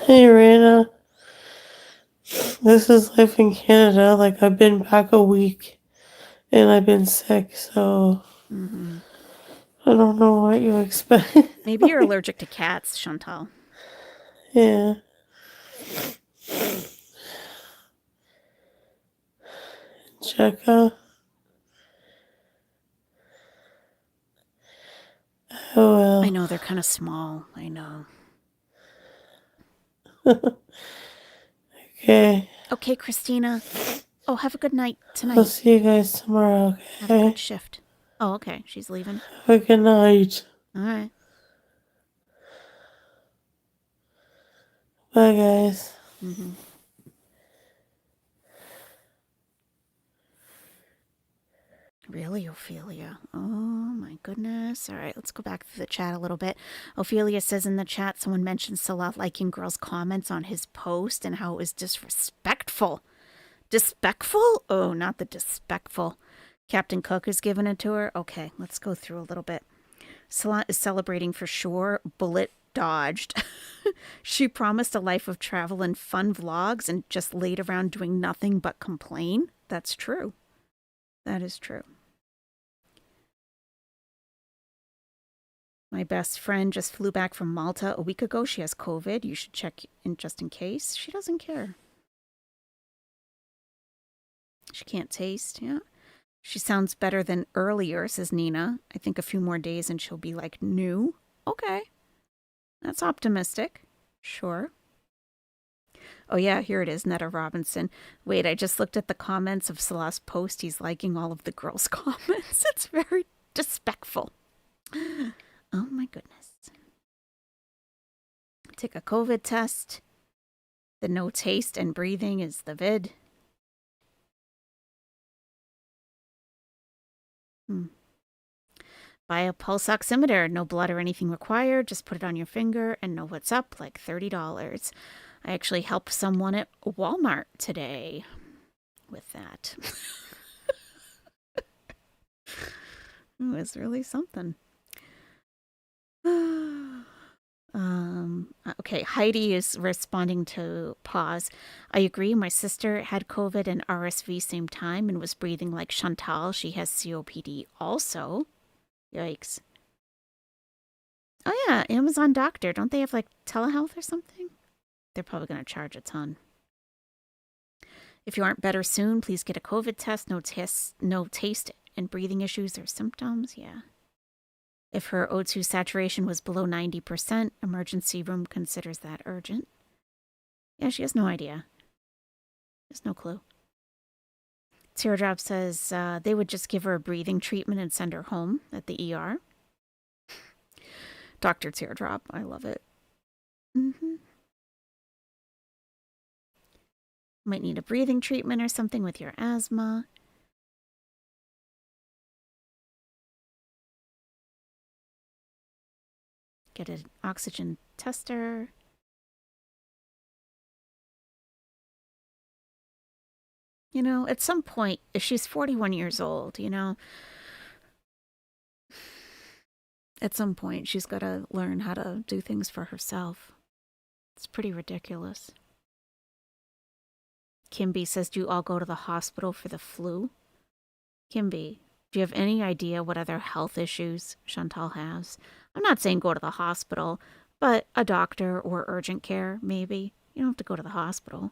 Hey, Raina. This is life in Canada. Like, I've been back a week and I've been sick, so I don't know what you expect. Maybe you're allergic to cats, Chantal. Yeah. Checka. Oh, well. I know, they're kind of small. I know. Okay. Okay, Christina. Oh, have a good night tonight. I'll see you guys tomorrow, okay? Have a good shift. Oh, okay. She's leaving. Have a good night. All right. Bye, guys. Really, Ophelia? Oh, my goodness. All right, let's go back to the chat a little bit. Ophelia says in the chat, someone mentioned Salah liking girls' comments on his post and how it was disrespectful. Disrespectful? Oh, not the disrespectful. Captain Cook has given it to her. Okay, let's go through a little bit. Salah is celebrating for sure. Bullet dodged. She promised a life of travel and fun vlogs and just laid around doing nothing but complain. That's true. That is true. My best friend just flew back from Malta a week ago. She has COVID. You should check in just in case. She doesn't care. She can't taste, yeah. She sounds better than earlier, says Nina. I think a few more days and she'll be like new. Okay. That's optimistic. Sure. Oh, yeah, here it is, Netta Robinson. Wait, I just looked at the comments of Salah's post. He's liking all of the girls' comments. It's very disrespectful. Oh, my goodness. Take a COVID test. The no taste and breathing is the vid. Buy a pulse oximeter. No blood or anything required. Just put it on your finger and know what's up. Like $30. I actually helped someone at Walmart today with that. It was really something. Okay, Heidi is responding to pause. I agree. My sister had COVID and RSV same time and was breathing like Chantal. She has COPD also. Yikes. Oh yeah, Amazon Doctor. Don't they have like telehealth or something? They're probably going to charge a ton. If you aren't better soon, please get a COVID test. No taste and breathing issues or symptoms. Yeah. If her O2 saturation was below 90%, emergency room considers that urgent. Yeah, she has no idea. There's no clue. Teardrop says they would just give her a breathing treatment and send her home at the ER. Dr. Teardrop, I love it. Might need a breathing treatment or something with your asthma. Get an oxygen tester. You know, at some point, if she's 41 years old, you know, at some point she's got to learn how to do things for herself. It's pretty ridiculous. Kimby says, do you all go to the hospital for the flu? Kimby, do you have any idea what other health issues Chantal has? I'm not saying go to the hospital, but a doctor or urgent care, maybe. You don't have to go to the hospital.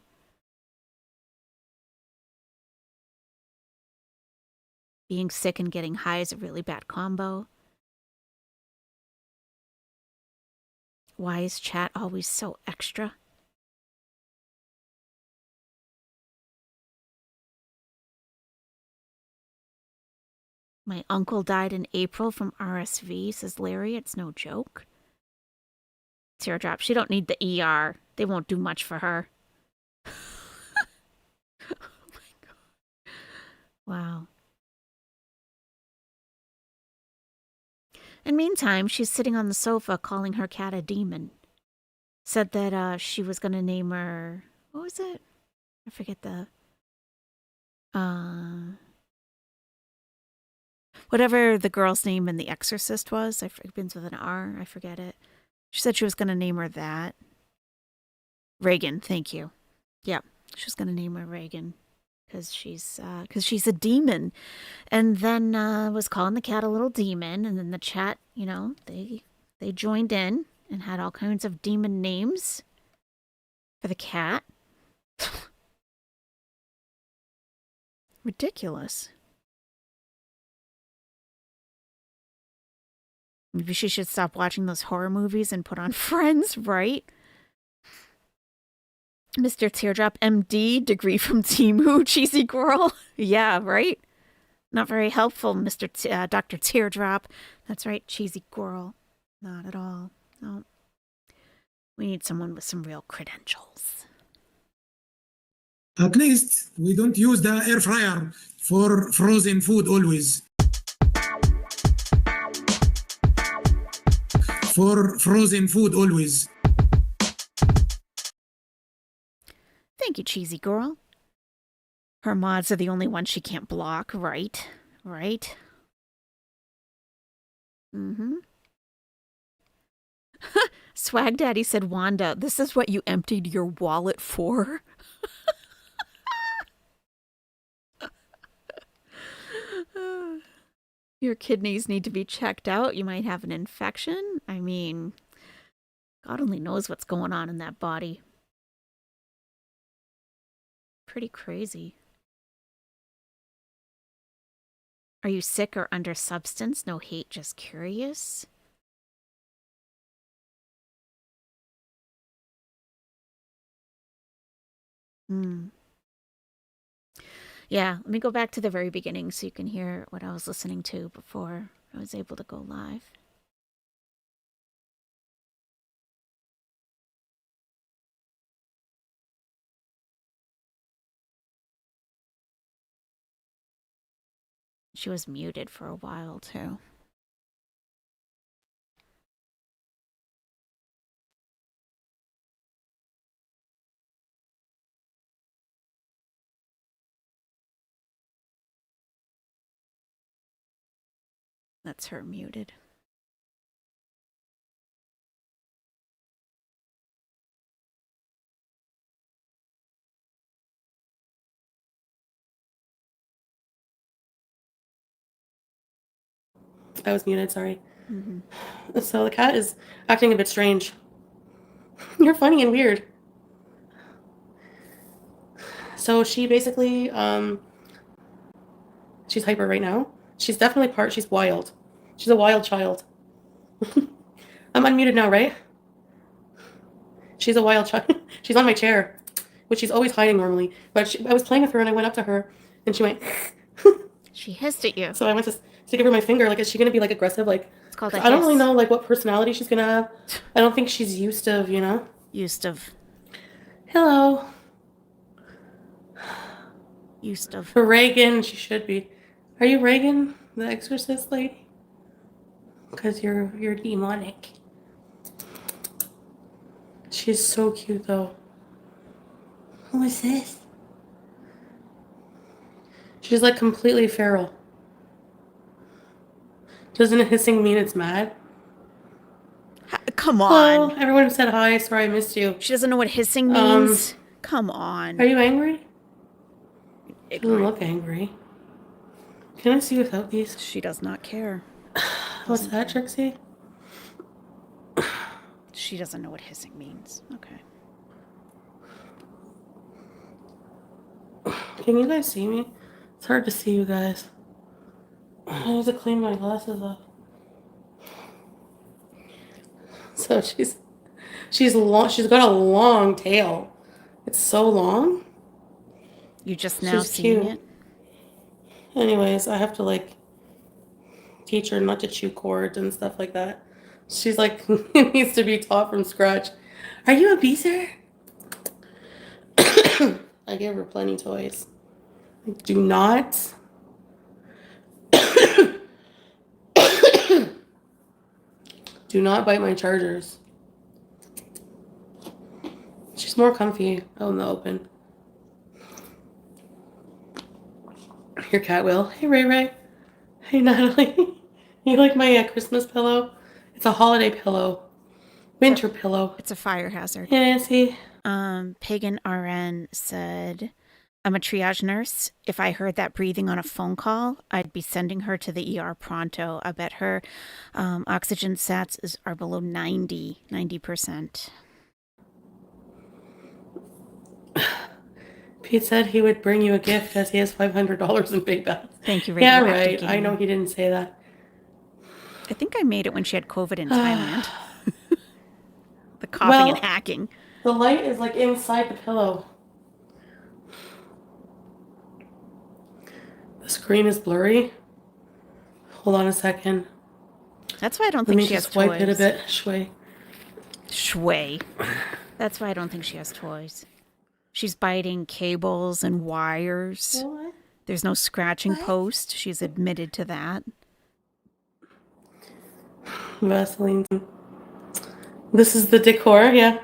Being sick and getting high is a really bad combo. Why is chat always so extra? My uncle died in April from RSV, says Larry. It's no joke. Teardrop, she don't need the ER. They won't do much for her. Oh my God. Wow. And meantime, she's sitting on the sofa calling her cat a demon. Said that she was going to name her... What was it? I forget the... Whatever the girl's name in The Exorcist was. It begins with an R. I forget it. She said she was going to name her that. Reagan, thank you. Yep, she was going to name her Reagan. Because she's a demon. And then was calling the cat a little demon. And then the chat, you know, they joined in and had all kinds of demon names for the cat. Ridiculous. Maybe she should stop watching those horror movies and put on Friends, right? Mr. Teardrop, MD, degree from Timu, cheesy girl. Yeah, right? Not very helpful, Dr. Teardrop. That's right, cheesy girl. Not at all. No. We need someone with some real credentials. At least we don't use the air fryer for frozen food always. For frozen food always. Thank you, cheesy girl. Her mods are the only ones she can't block, right? Right? Mm-hmm. Swag Daddy said, Wanda, this is what you emptied your wallet for? Your kidneys need to be checked out. You might have an infection. I mean, God only knows what's going on in that body. Pretty crazy. Are you sick or under substance? No hate, just curious. Yeah, let me go back to the very beginning so you can hear what I was listening to before I was able to go live. She was muted for a while, too. That's her muted. I was muted, sorry. Mm-hmm. So the cat is acting a bit strange. You're funny and weird. So she basically, she's hyper right now. She's definitely she's wild. She's a wild child. I'm unmuted now, right? She's a wild child. She's on my chair, which she's always hiding normally. But I was playing with her and I went up to her and she went. She hissed at you. So I went to give her my finger. Like, is she gonna be like aggressive? Like, it's called I don't really know like what personality she's gonna have. I don't think she's used to, you know. Used of. Hello. Used of. Reagan, she should be. Are you Reagan, the exorcist lady? Because you're demonic. She's so cute though. Who is this? She's like completely feral. Doesn't hissing mean it's mad? Come on. Hello, everyone said hi. Sorry I missed you. She doesn't know what hissing means. Come on. Are you angry? Ignorant. Doesn't look angry. Can I see without these? She does not care. What's that, Trixie? She doesn't know what hissing means. Okay. Can you guys see me? It's hard to see you guys. I need to clean my glasses off. So she's long. She's got a long tail. It's so long. You just now seeing it? Anyways, I have to like teach her not to chew cords and stuff like that. She's like, it needs to be taught from scratch. Are you a beezer? I gave her plenty toys. Do not. Do not bite my chargers. She's more comfy out in the open. Your cat will. Hey, Ray Ray. Hey, Natalie. You like my Christmas pillow? It's a holiday pillow. Winter pillow. It's a fire hazard. Hey, Nancy. Pagan RN said, I'm a triage nurse. If I heard that breathing on a phone call, I'd be sending her to the ER pronto. I bet her oxygen sats are below 90%. Pete said he would bring you a gift as he has $500 in PayPal. Thank you, Yeah, right. I know he didn't say that. I think I made it when she had COVID in Thailand. The coughing and hacking. The light is like inside the pillow. The screen is blurry. Hold on a second. That's why I don't think she has toys. Let me just wipe it a bit. Shway. That's why I don't think she has toys. She's biting cables and wires. What? There's no scratching post. She's admitted to that. Vaseline. This is the decor, yeah.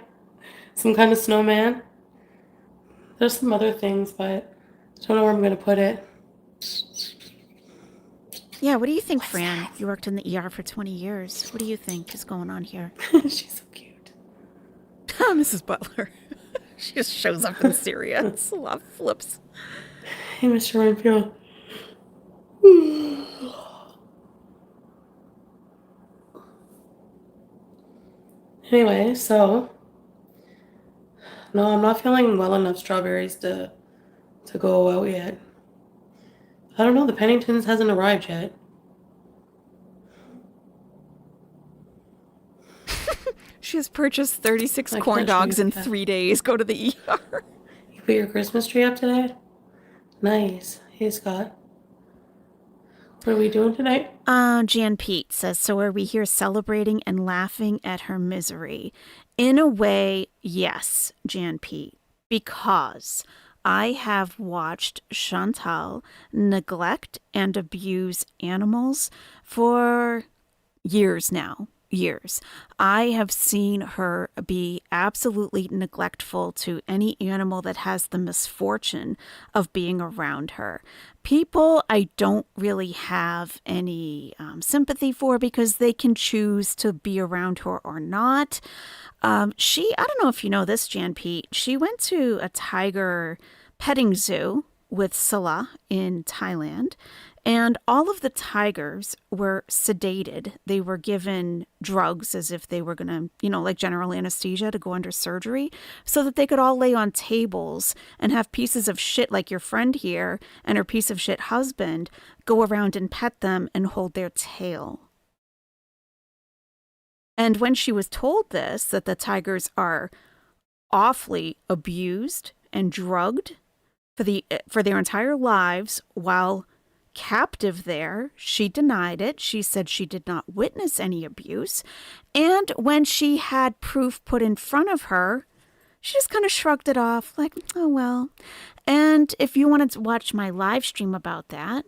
Some kind of snowman. There's some other things, but I don't know where I'm going to put it. Yeah, what do you think, Fran? You worked in the ER for 20 years. What do you think is going on here? She's so cute. Mrs. Butler. She just shows up in Syria. It's a lot of flips. Hey, Mr. Renfield. Anyway, so no, I'm not feeling well enough strawberries to go out yet. I don't know, the Penningtons hasn't arrived yet. She has purchased 36 corn dogs in 3 days. Go to the ER. Put your Christmas tree up today? Nice. Hey, Scott. What are we doing tonight? Jan Pete says, so are we here celebrating and laughing at her misery? In a way, yes, Jan Pete, because I have watched Chantal neglect and abuse animals for years now. Years. I have seen her be absolutely neglectful to any animal that has the misfortune of being around her. People I don't really have any sympathy for because they can choose to be around her or not. I don't know if you know this, Jan Pete, she went to a tiger petting zoo with Salah in Thailand. And all of the tigers were sedated. They were given drugs as if they were going to, like general anesthesia to go under surgery so that they could all lay on tables and have pieces of shit like your friend here and her piece of shit husband go around and pet them and hold their tail. And when she was told this, that the tigers are awfully abused and drugged for their entire lives while captive there, she denied it. She said she did not witness any abuse. And when she had proof put in front of her, she just kind of shrugged it off like, oh, well. And if you wanted to watch my live stream about that,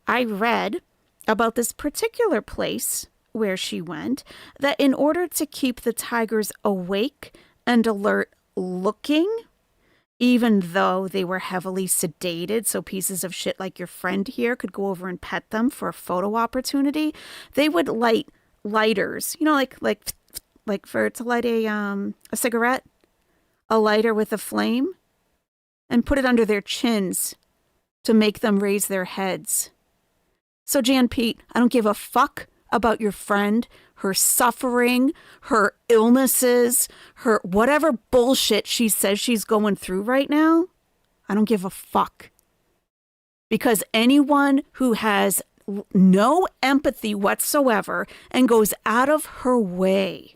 I read about this particular place where she went, that in order to keep the tigers awake and alert looking, even though they were heavily sedated, so pieces of shit like your friend here could go over and pet them for a photo opportunity, they would light lighters, like for to light a cigarette, a lighter with a flame, and put it under their chins to make them raise their heads. So Jan Pete, I don't give a fuck about your friend, her suffering, her illnesses, her whatever bullshit she says she's going through right now. I don't give a fuck. Because anyone who has no empathy whatsoever and goes out of her way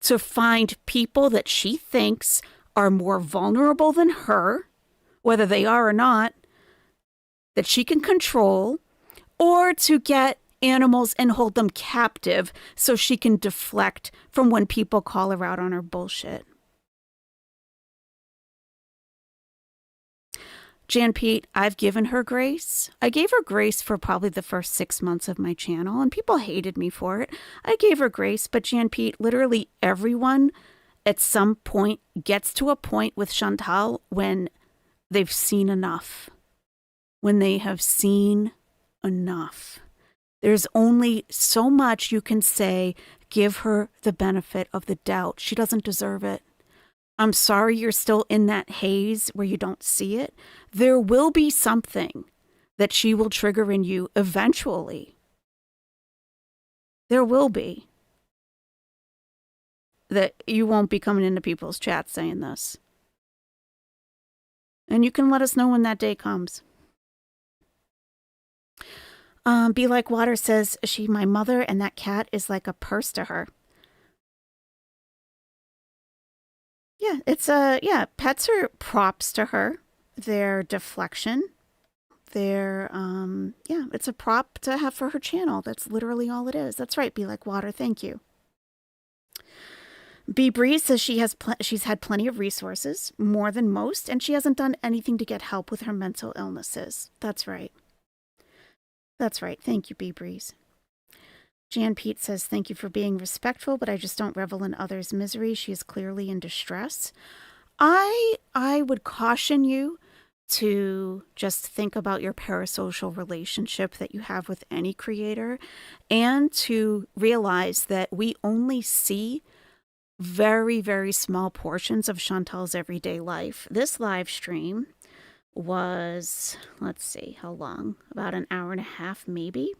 to find people that she thinks are more vulnerable than her, whether they are or not, that she can control, or to get animals and hold them captive so she can deflect from when people call her out on her bullshit. Jan Pete, I've given her grace. I gave her grace for probably the first 6 months of my channel, and people hated me for it. I gave her grace, but Jan Pete, literally everyone at some point gets to a point with Chantal when they've seen enough. When they have seen enough. There's only so much you can say, give her the benefit of the doubt. She doesn't deserve it. I'm sorry you're still in that haze where you don't see it. There will be something that she will trigger in you eventually. There will be. That you won't be coming into people's chats saying this. And you can let us know when that day comes. Be Like Water says, my mother and that cat is like a purse to her. Yeah, pets are props to her. They're deflection. It's a prop to have for her channel. That's literally all it is. That's right, Be Like Water. Thank you. B Breeze says she's had plenty of resources, more than most, and she hasn't done anything to get help with her mental illnesses. That's right. That's right. Thank you, B Breeze. Jan Pete says, thank you for being respectful, but I just don't revel in others' misery. She is clearly in distress. I would caution you to just think about your parasocial relationship that you have with any creator, and to realize that we only see very, very small portions of Chantal's everyday life. This live stream was, let's see, how long? About an hour and a half, maybe.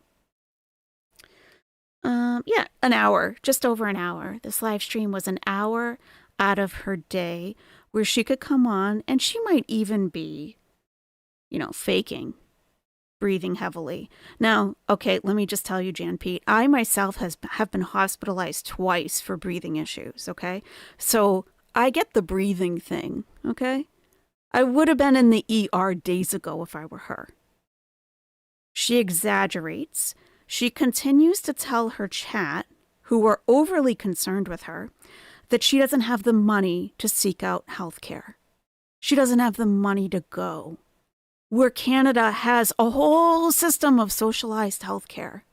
An hour, just over an hour. This live stream was an hour out of her day where she could come on, and she might even be, faking, breathing heavily. Now, okay, let me just tell you, Jan Pete, I myself have been hospitalized twice for breathing issues, okay? So I get the breathing thing, okay? I would have been in the ER days ago if I were her. She exaggerates. She continues to tell her chat, who are overly concerned with her, that she doesn't have the money to seek out health care. She doesn't have the money to go. Where Canada has a whole system of socialized health care.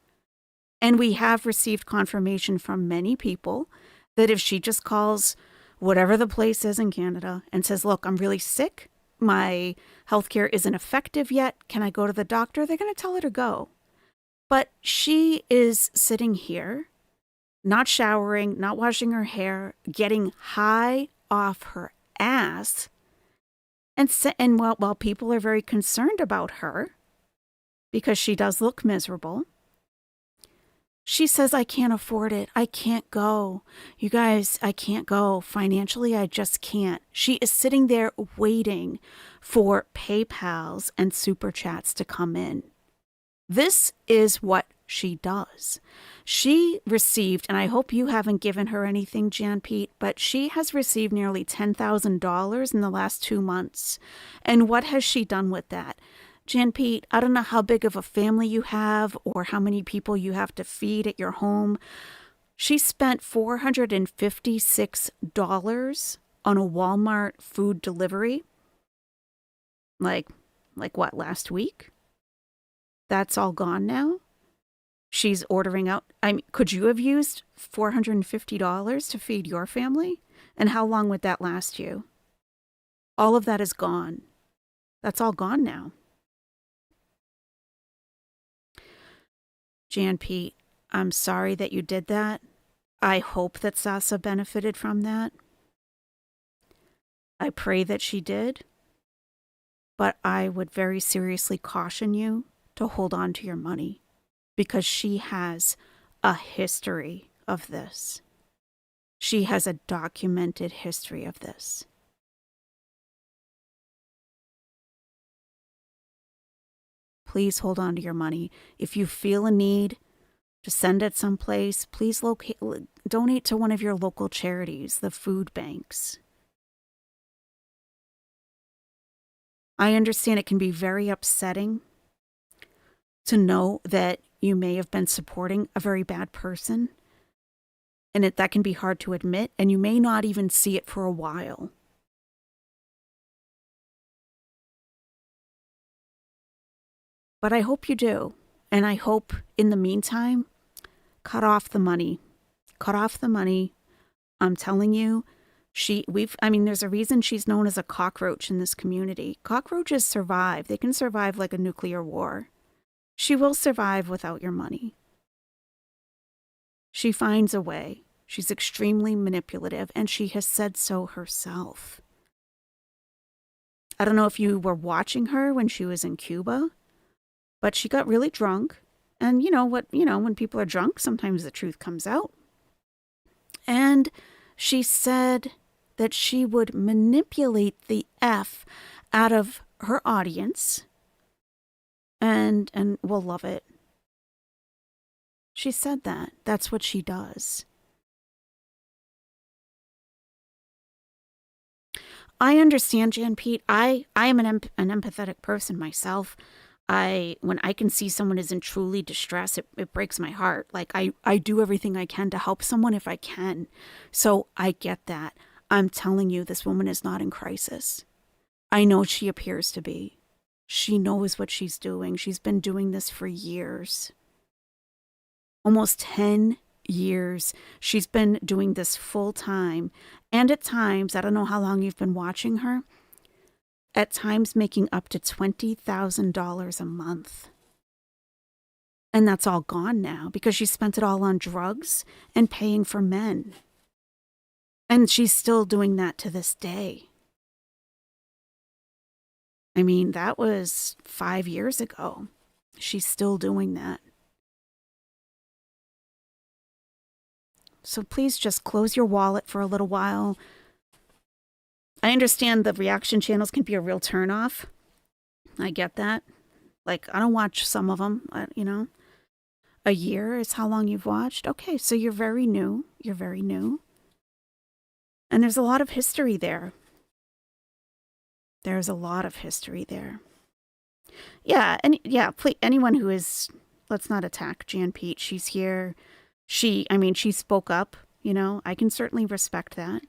And we have received confirmation from many people that if she just calls whatever the place is in Canada and says, look, I'm really sick, my healthcare isn't effective yet, can I go to the doctor? They're going to tell her to go. But she is sitting here, not showering, not washing her hair, getting high off her ass. And while people are very concerned about her, because she does look miserable, she says, I can't afford it. I can't go. You guys, I can't go. Financially, I just can't. She is sitting there waiting for PayPals and Super Chats to come in. This is what she does. She received, and I hope you haven't given her anything, Jan Pete, but she has received nearly $10,000 in the last 2 months. And what has she done with that? Jan Pete, I don't know how big of a family you have or how many people you have to feed at your home. She spent $456 on a Walmart food delivery. Like what, last week? That's all gone now? She's ordering out. I mean, could you have used $450 to feed your family? And how long would that last you? All of that is gone. That's all gone now. Jan Pete, I'm sorry that you did that. I hope that Sasa benefited from that. I pray that she did. But I would very seriously caution you to hold on to your money because she has a history of this. She has a documented history of this. Please hold on to your money. If you feel a need to send it someplace, please donate to one of your local charities, the food banks. I understand it can be very upsetting to know that you may have been supporting a very bad person, and that can be hard to admit, and you may not even see it for a while. But I hope you do. And I hope in the meantime, cut off the money. Cut off the money. I'm telling you, there's a reason she's known as a cockroach in this community. Cockroaches survive. They can survive like a nuclear war. She will survive without your money. She finds a way. She's extremely manipulative, and she has said so herself. I don't know if you were watching her when she was in Cuba, but she got really drunk. And when people are drunk, sometimes the truth comes out. And she said that she would manipulate the F out of her audience and will love it. She said that. That's what she does. I understand, Jan Pete. I am an empathetic person myself. When I can see someone is in truly distress, it breaks my heart. Like I do everything I can to help someone if I can. So I get that. I'm telling you, this woman is not in crisis. I know she appears to be. She knows what she's doing. She's been doing this for years. Almost 10 years. She's been doing this full time. And at times, I don't know how long you've been watching her, at times making up to $20,000 a month. And that's all gone now because she spent it all on drugs and paying for men. And she's still doing that to this day. I mean, that was 5 years ago. She's still doing that. So please just close your wallet for a little while. I understand the reaction channels can be a real turnoff. I get that. Like, I don't watch some of them, A year is how long you've watched? Okay, so you're very new. You're very new. And there's a lot of history there. There's a lot of history there. Yeah, and yeah, please, anyone who is, let's not attack Jan Pete. She's here. She spoke up, I can certainly respect that.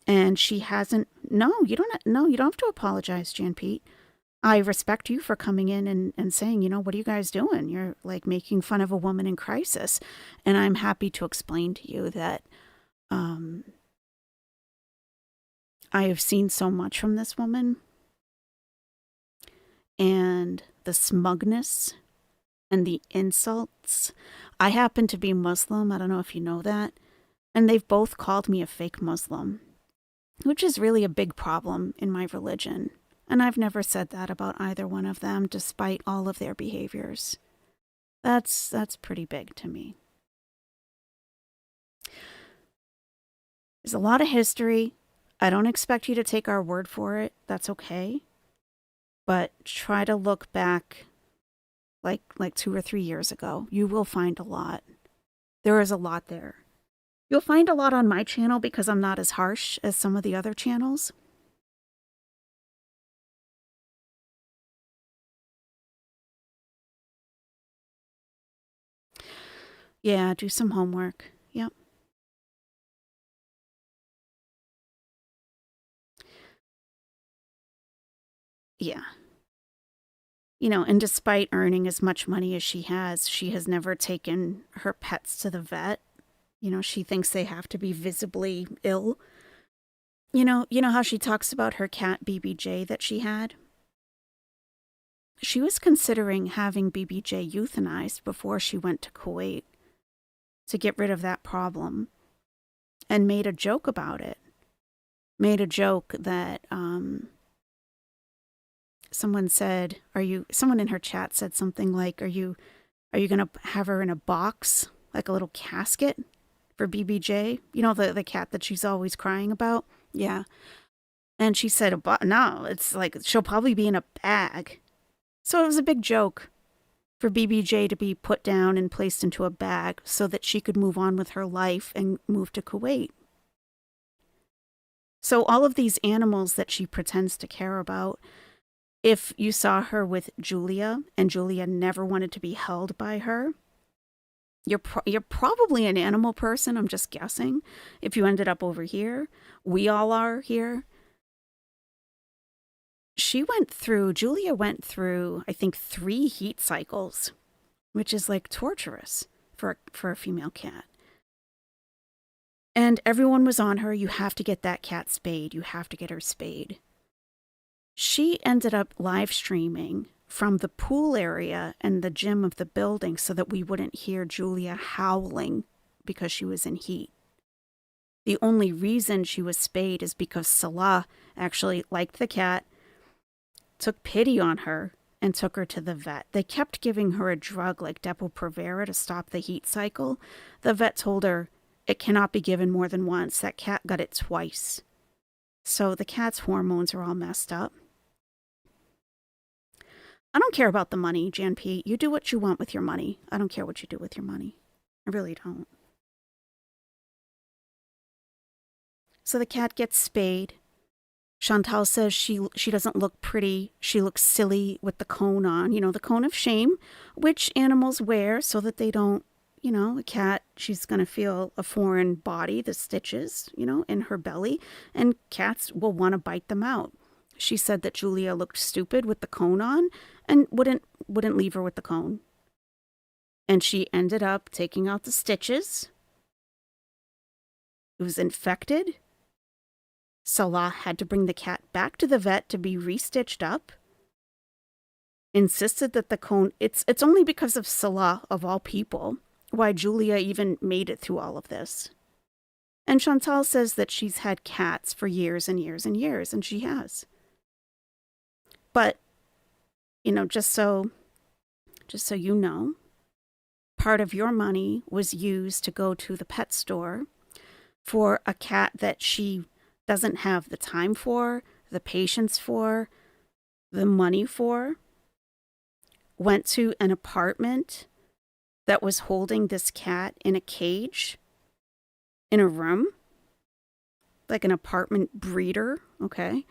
And she hasn't, no, you don't have to apologize, Jan Pete. I respect you for coming in and saying, what are you guys doing? You're like making fun of a woman in crisis. And I'm happy to explain to you that I have seen so much from this woman. And the smugness and the insults. I happen to be Muslim. I don't know if you know that. And they've both called me a fake Muslim, which is really a big problem in my religion. And I've never said that about either one of them, despite all of their behaviors. That's pretty big to me. There's a lot of history. I don't expect you to take our word for it. That's okay. But try to look back like 2 or 3 years ago. You will find a lot. There is a lot there. You'll find a lot on my channel because I'm not as harsh as some of the other channels. Yeah, do some homework. Yep. Yeah. And despite earning as much money as she has never taken her pets to the vet. She thinks they have to be visibly ill. You know how she talks about her cat BBJ that she had? She was considering having BBJ euthanized before she went to Kuwait to get rid of that problem, and made a joke about it. Made a joke that someone in her chat said something like, are you going to have her in a box, like a little casket for BBJ? The cat that she's always crying about? Yeah. And she said, no, it's like she'll probably be in a bag. So it was a big joke for BBJ to be put down and placed into a bag so that she could move on with her life and move to Kuwait. So all of these animals that she pretends to care about, if you saw her with Julia and Julia never wanted to be held by her, you're probably an animal person, I'm just guessing. If you ended up over here, we all are here. Julia went through, I think, 3 heat cycles, which is like torturous for a female cat. And everyone was on her, you have to get that cat spayed, you have to get her spayed. She ended up live streaming from the pool area and the gym of the building so that we wouldn't hear Julia howling because she was in heat. The only reason she was spayed is because Salah actually liked the cat, took pity on her, and took her to the vet. They kept giving her a drug like Depo-Provera to stop the heat cycle. The vet told her it cannot be given more than once. That cat got it twice. So the cat's hormones are all messed up. I don't care about the money, Jan P. You do what you want with your money. I don't care what you do with your money. I really don't. So the cat gets spayed. Chantal says she doesn't look pretty. She looks silly with the cone on. The cone of shame, which animals wear so that they don't, a cat, she's going to feel a foreign body, the stitches, in her belly, and cats will want to bite them out. She said that Julia looked stupid with the cone on and wouldn't leave her with the cone. And she ended up taking out the stitches. It was infected. Salah had to bring the cat back to the vet to be restitched up. Insisted that the cone, it's only because of Salah, of all people, why Julia even made it through all of this. And Chantal says that she's had cats for years and years and years, and she has. But, just so you know, part of your money was used to go to the pet store for a cat that she doesn't have the time for, the patience for, the money for. Went to an apartment that was holding this cat in a cage, in a room, like an apartment breeder, okay?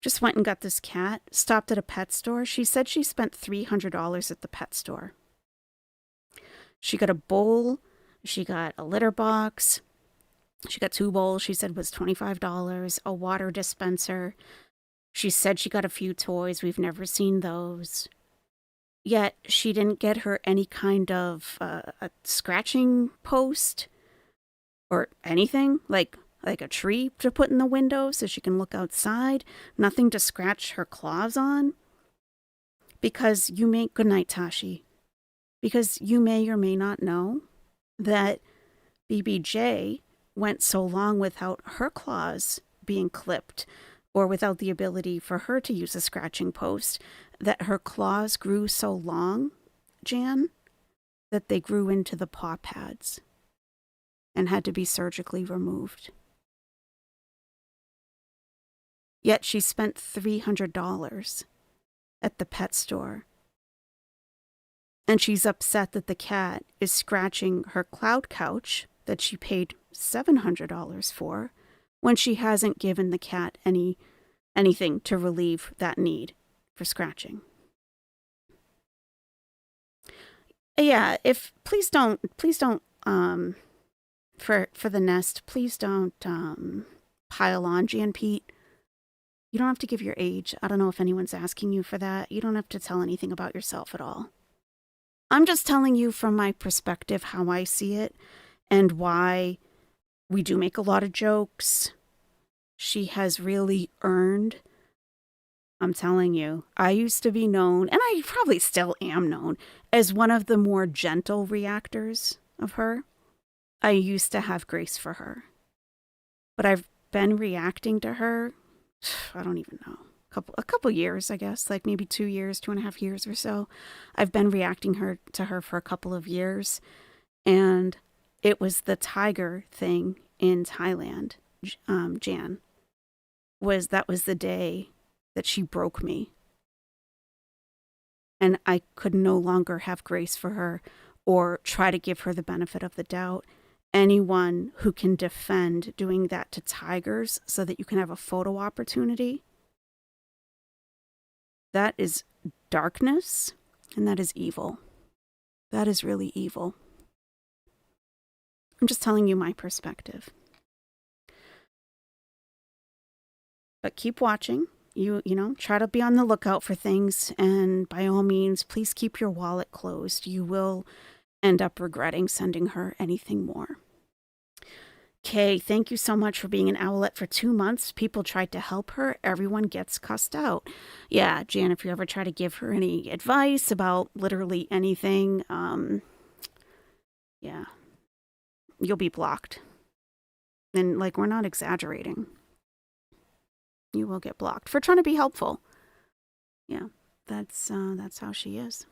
Just went and got this cat, stopped at a pet store. She said she spent $300 at the pet store. She got a bowl, she got a litter box, she got 2 bowls, she said was $25, a water dispenser. She said she got a few toys, we've never seen those. Yet she didn't get her any kind of a scratching post or anything, like a tree to put in the window so she can look outside, nothing to scratch her claws on. Because you may, good night, Tashi, because you may or may not know that BBJ went so long without her claws being clipped or without the ability for her to use a scratching post, that her claws grew so long, Jan, that they grew into the paw pads and had to be surgically removed. Yet she spent $300 at the pet store. And she's upset that the cat is scratching her cloud couch that she paid $700 for when she hasn't given the cat anything to relieve that need for scratching. Yeah, please don't for the nest, please don't pile on, Jan Pete. You don't have to give your age. I don't know if anyone's asking you for that. You don't have to tell anything about yourself at all. I'm just telling you from my perspective how I see it and why we do make a lot of jokes. She has really earned, I'm telling you, I used to be known, and I probably still am known, as one of the more gentle reactors of her. I used to have grace for her. But I've been reacting to her, I don't even know, a couple years, I guess, like maybe 2 years, 2.5 years or so. I've been reacting to her for a couple of years. And it was the tiger thing in Thailand, Jan. That was the day that she broke me. And I could no longer have grace for her or try to give her the benefit of the doubt. Anyone who can defend doing that to tigers so that you can have a photo opportunity, that is darkness and that is evil. That is really evil. I'm just telling you my perspective. But keep watching. You know, try to be on the lookout for things. And by all means, please keep your wallet closed. You will end up regretting sending her anything more. Okay, thank you so much for being an Owlette for 2 months. People tried to help her. Everyone gets cussed out. Yeah, Jan, if you ever try to give her any advice about literally anything, yeah, you'll be blocked. And like, we're not exaggerating. You will get blocked for trying to be helpful. Yeah, that's how she is.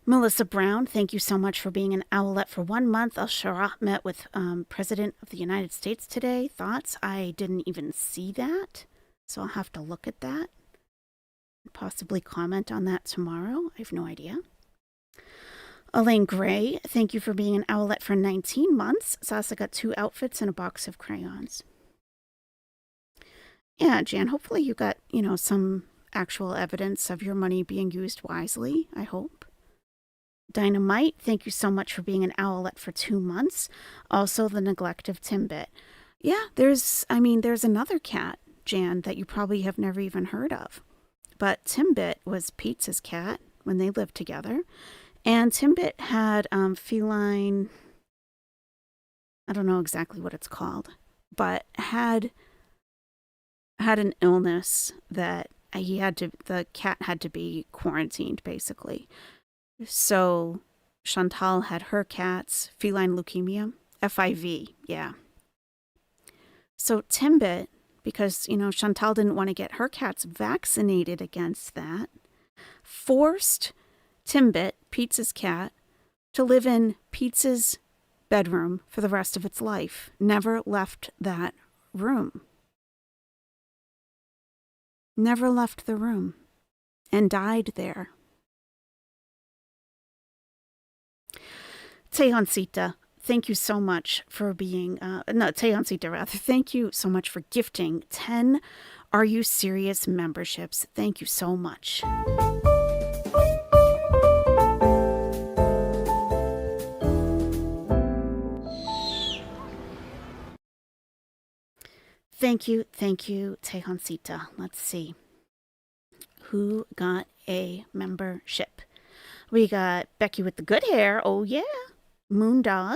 Melissa Brown, thank you so much for being an Owlette for 1 month. Al-Shara met with President of the United States today. Thoughts? I didn't even see that, so I'll have to look at that and possibly comment on that tomorrow. I have no idea. Elaine Gray, thank you for being an Owlette for 19 months. Sasa got 2 outfits and a box of crayons. Yeah, Jan, hopefully you got, some actual evidence of your money being used wisely, I hope. Dynamite, thank you so much for being an Owlette for 2 months. Also, the neglect of Timbit. Yeah, there's another cat, Jan, that you probably have never even heard of. But Timbit was Pete's cat when they lived together. And Timbit had feline, I don't know exactly what it's called, but had an illness that the cat had to be quarantined, basically. So Chantal had her cats, feline leukemia, FIV, yeah. So Timbit, because, Chantal didn't want to get her cats vaccinated against that, forced Timbit, Pete's cat, to live in Pete's bedroom for the rest of its life. Never left that room. Never left the room and died there. Tejancita, thank you so much for being, Tejancita rather, thank you so much for gifting 10 Are You Serious memberships. Thank you so much. Thank you, Tejoncita. Let's see. Who got a membership? We got Becky with the good hair. Oh, yeah. Moondog.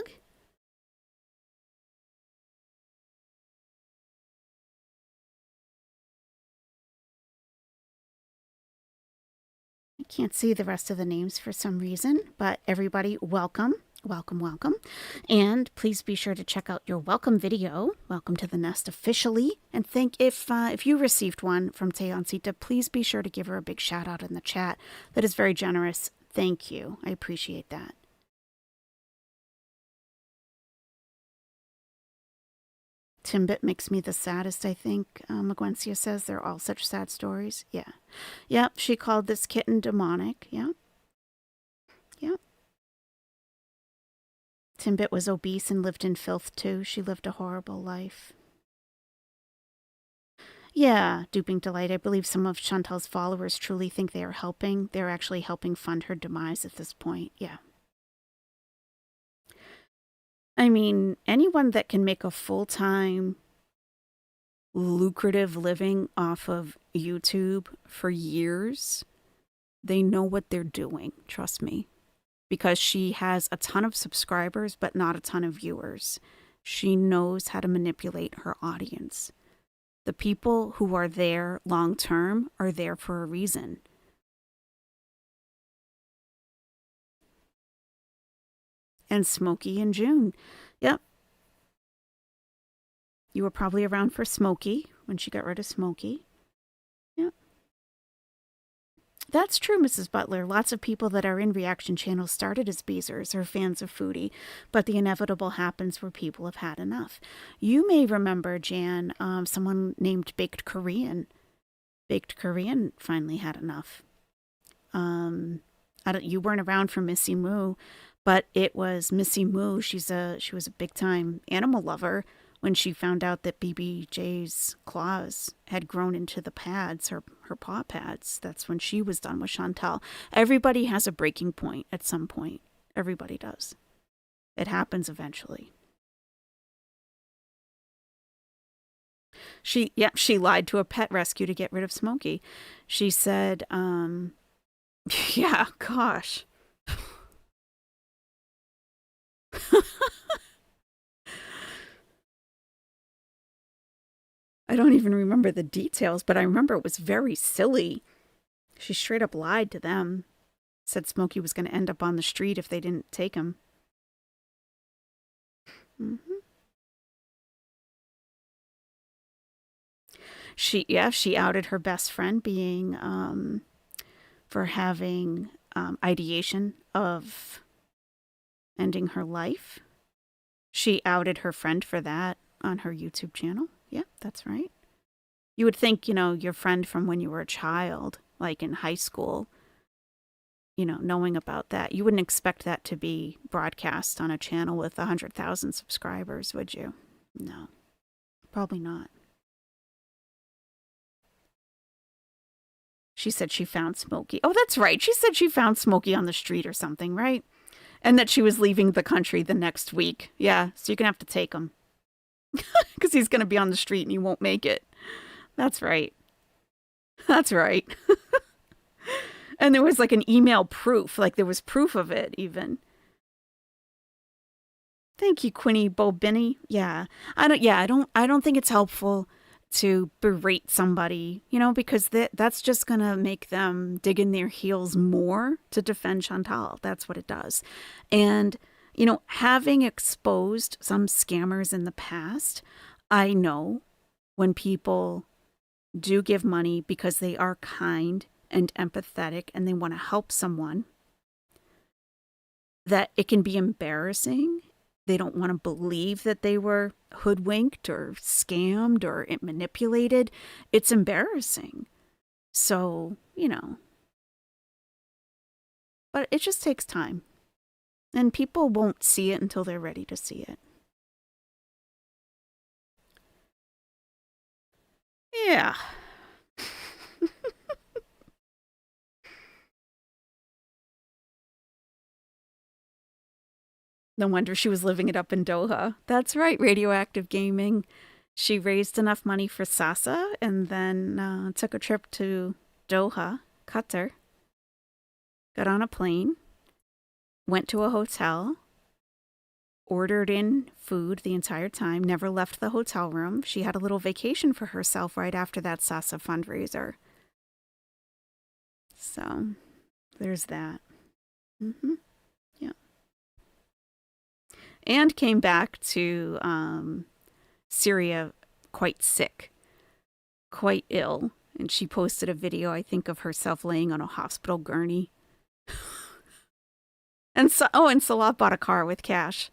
I can't see the rest of the names for some reason, but everybody, welcome. Welcome. And please be sure to check out your welcome video. Welcome to the nest officially. And if you received one from Tejoncita, please be sure to give her a big shout out in the chat. That is very generous. Thank you. I appreciate that. Timbit makes me the saddest, I think. Magwencia says they're all such sad stories. Yeah. Yep, she called this kitten demonic. Yeah. Yep. Timbit was obese and lived in filth too. She lived a horrible life. Yeah, Duping Delight. I believe some of Chantal's followers truly think they are helping. They're actually helping fund her demise at this point. Yeah. I mean, anyone that can make a full-time lucrative living off of YouTube for years, they know what they're doing, trust me. Because she has a ton of subscribers, but not a ton of viewers. She knows how to manipulate her audience. The people who are there long term are there for a reason. And Smokey and June. Yep. You were probably around for Smokey when she got rid of Smokey. Yep. That's true, Mrs. Butler. Lots of people that are in reaction channels started as Beezers or fans of Foodie, but the inevitable happens where people have had enough. You may remember, Jan, someone named Baked Korean. Baked Korean finally had enough. You weren't around for Missy Moo, but it was Missy Moo. She was a big time animal lover. When she found out that BBJ's claws had grown into the pads, her paw pads, that's when she was done with Chantal. Everybody has a breaking point at some point. Everybody does. It happens eventually. She lied to a pet rescue to get rid of Smokey. She said, yeah, gosh. I don't even remember the details, but I remember it was very silly. She straight up lied to them. Said Smokey was going to end up on the street if they didn't take him. She outed her best friend being, for having ideation of ending her life. She outed her friend for that on her YouTube channel. Yeah, that's right. You would think, your friend from when you were a child, like in high school, knowing about that, you wouldn't expect that to be broadcast on a channel with 100,000 subscribers, would you? No, probably not. She said she found Smokey. Oh, that's right. She said she found Smokey on the street or something, right? And that she was leaving the country the next week. Yeah, so you're going to have to take him. Because he's going to be on the street and he won't make it. That's right. That's right. And there was like an email proof. Like there was proof of it even. Thank you, Quinny Bobini. Yeah. I don't think it's helpful to berate somebody, because that's just going to make them dig in their heels more to defend Chantal. That's what it does. And having exposed some scammers in the past, I know when people do give money because they are kind and empathetic and they want to help someone, that it can be embarrassing. They don't want to believe that they were hoodwinked or scammed or manipulated. It's embarrassing. So, but it just takes time. And people won't see it until they're ready to see it. Yeah. No wonder she was living it up in Doha. That's right, Radioactive Gaming. She raised enough money for Sasa and then took a trip to Doha, Qatar, got on a plane, went to a hotel, ordered in food the entire time, never left the hotel room. She had a little vacation for herself right after that Sasa fundraiser. So there's that. Yeah. And came back to Syria quite sick, quite ill. And she posted a video, I think, of herself laying on a hospital gurney. And Salah bought a car with cash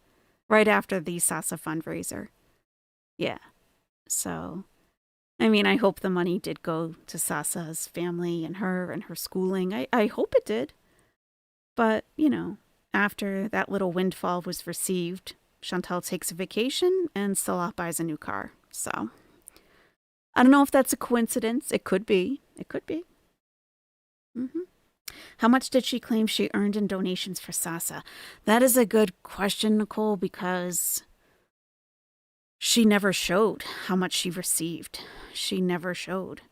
right after the Sasa fundraiser. Yeah. So, I mean, I hope the money did go to Sasa's family and her schooling. I hope it did. But, you know, after that little windfall was received, Chantal takes a vacation and Salah buys a new car. So, I don't know if that's a coincidence. It could be. It could be. How much did she claim she earned in donations for Sasa? That is a good question, Nicole, because she never showed how much she received. She never showed.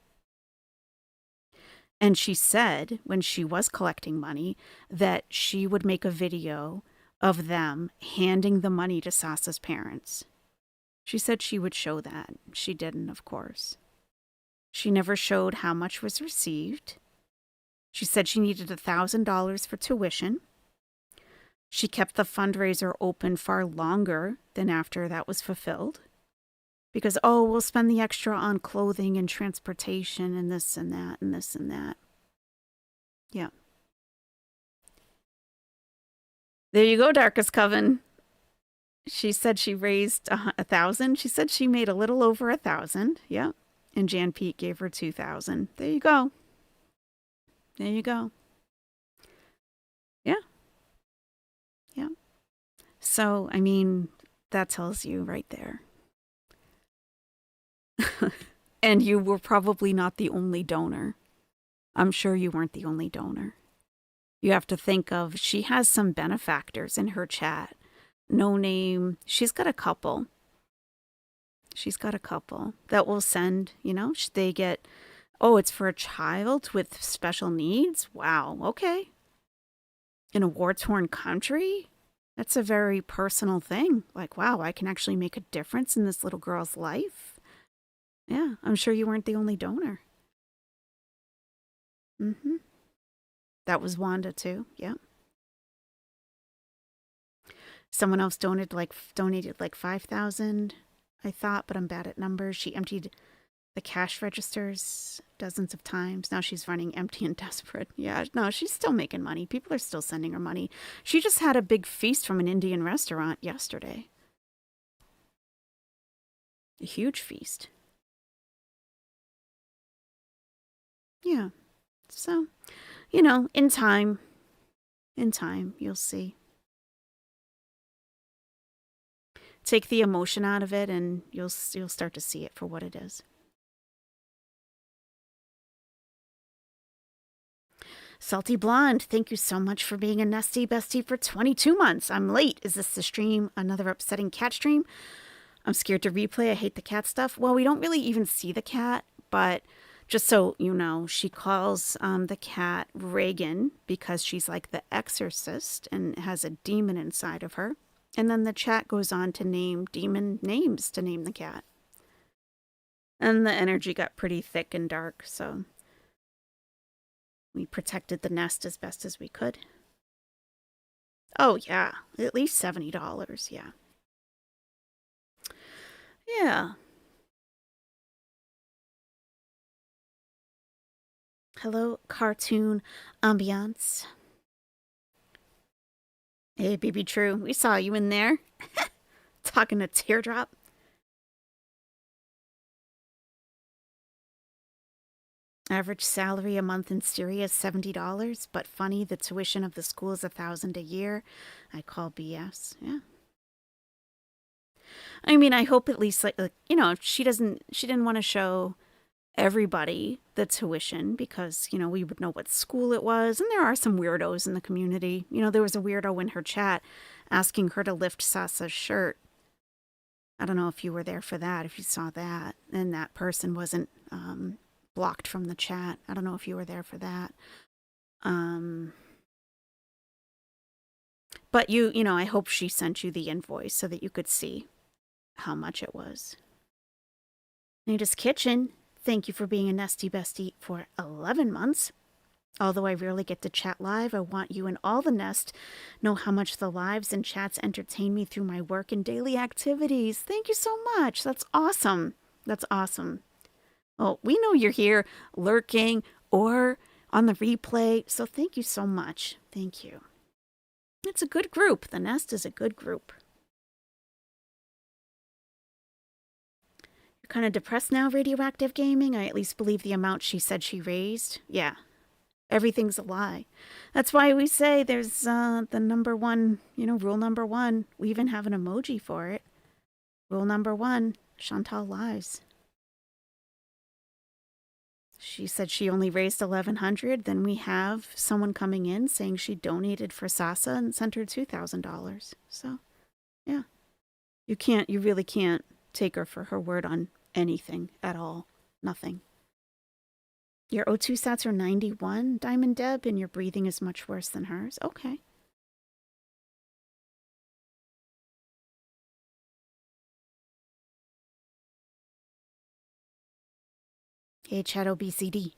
And she said when she was collecting money that she would make a video of them handing the money to Sasa's parents. She said she would show that. She didn't, of course. She never showed how much was received. She said she needed $1,000 for tuition. She kept the fundraiser open far longer than after that was fulfilled. Because, we'll spend the extra on clothing and transportation and this and that and this and that. Yeah. There you go, Darkest Coven. She said she raised 1,000. She said she made a little over 1,000. Yeah. And Jan Pete gave her 2,000. There you go. There you go. Yeah. Yeah. So, I mean, that tells you right there. And you were probably not the only donor. I'm sure you weren't the only donor. You have to think of, she has some benefactors in her chat. No name. She's got a couple. She's got a couple that will send, you know, they get, it's for a child with special needs? Wow, okay. In a war-torn country? That's a very personal thing. Like, wow, I can actually make a difference in this little girl's life. Yeah, I'm sure you weren't the only donor. That was Wanda too, yeah. Someone else donated like 5,000, I thought, but I'm bad at numbers. She emptied the cash registers dozens of times. Now she's running empty and desperate. Yeah, no, she's still making money. People are still sending her money. She just had a big feast from an Indian restaurant yesterday. A huge feast. Yeah. So, you know, in time, you'll see. Take the emotion out of it and you'll start to see it for what it is. Salty Blonde, thank you so much for being a Nestie Bestie for 22 months. I'm late. Is this the stream? Another upsetting cat stream? I'm scared to replay. I hate the cat stuff. Well, we don't really even see the cat, but just so you know, she calls the cat Reagan because she's like the exorcist and has a demon inside of her. And then the chat goes on to name demon names to name the cat. And the energy got pretty thick and dark, so we protected the nest as best as we could. Oh, yeah. At least $70, yeah. Yeah. Hello, cartoon ambiance. Hey, BB True, we saw you in there. Talking to Teardrop. Average salary a month in Syria is $70, but funny, the tuition of the school is $1,000 a year. I call BS. Yeah. I mean, I hope at least, like you know, she didn't want to show everybody the tuition because, you know, we would know what school it was. And there are some weirdos in the community. You know, there was a weirdo in her chat asking her to lift Sasa's shirt. I don't know if you were there for that, if you saw that, and that person wasn't blocked from the chat. I don't know if you were there for that. But you know, I hope she sent you the invoice so that you could see how much it was. Nada's Kitchen, thank you for being a Nestie Bestie for 11 months. Although I rarely get to chat live, I want you and all the Nest know how much the lives and chats entertain me through my work and daily activities. Thank you so much. That's awesome. That's awesome. Well, we know you're here lurking or on the replay, so thank you so much. Thank you. It's a good group. The Nest is a good group. You're kind of depressed now, Radioactive Gaming? I at least believe the amount she said she raised. Yeah. Everything's a lie. That's why we say there's the number one, rule number one. We even have an emoji for it. Rule number one, Chantal lies. She said she only raised $1,100. Then we have someone coming in saying she donated for Sasa and sent her $2,000. So, yeah. You really can't take her for her word on anything at all. Nothing. Your O2 stats are 91, Diamond Deb, and your breathing is much worse than hers. Okay. Hey, Shadow BCD.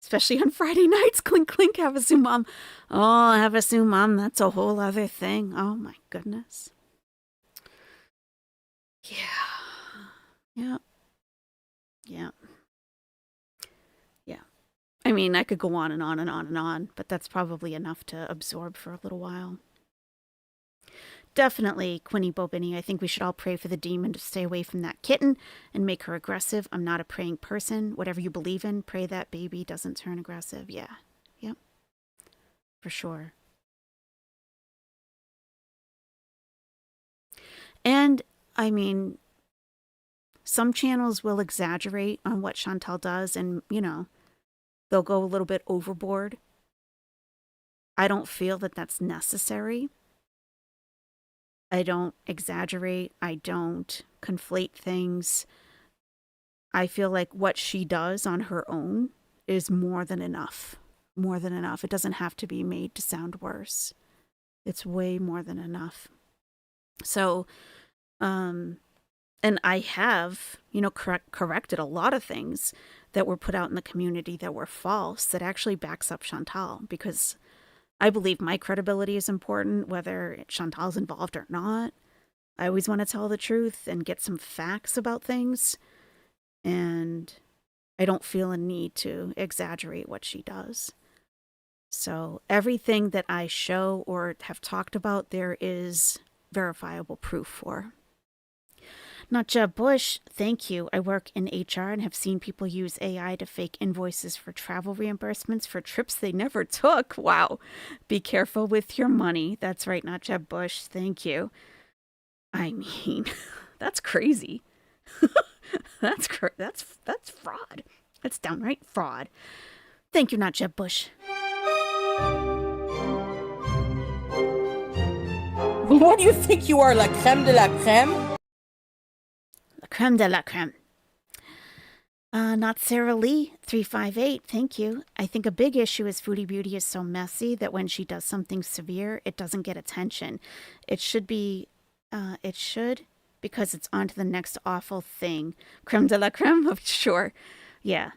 Especially on Friday nights. Clink, clink, have a Zoom mom. Oh, have a Zoom mom. That's a whole other thing. Oh, my goodness. Yeah. Yeah. Yeah. Yeah. I mean, I could go on and on and on and on, but that's probably enough to absorb for a little while. Definitely, Quinny Bobini, I think we should all pray for the demon to stay away from that kitten and make her aggressive. I'm not a praying person. Whatever you believe in, pray that baby doesn't turn aggressive. Yeah. Yep. For sure. And, I mean, some channels will exaggerate on what Chantal does and, they'll go a little bit overboard. I don't feel that that's necessary. I don't exaggerate. I don't conflate things. I feel like what she does on her own is more than enough. More than enough. It doesn't have to be made to sound worse. It's way more than enough. So, and I have, corrected a lot of things that were put out in the community that were false that actually backs up Chantal, because I believe my credibility is important, whether Chantal's involved or not. I always want to tell the truth and get some facts about things. And I don't feel a need to exaggerate what she does. So everything that I show or have talked about, there is verifiable proof for. Not Jeb Bush, thank you. I work in HR and have seen people use AI to fake invoices for travel reimbursements for trips they never took. Wow. Be careful with your money. That's right, not Jeb Bush. Thank you. I mean, that's crazy. That's fraud. That's downright fraud. Thank you, not Jeb Bush. What do you think you are, la crème de la crème? La crème de la crème. Not Sarah Lee, 358, thank you. I think a big issue is Foodie Beauty is so messy that when she does something severe, it doesn't get attention. It should, because it's on to the next awful thing. Crème de la crème, sure. Yeah.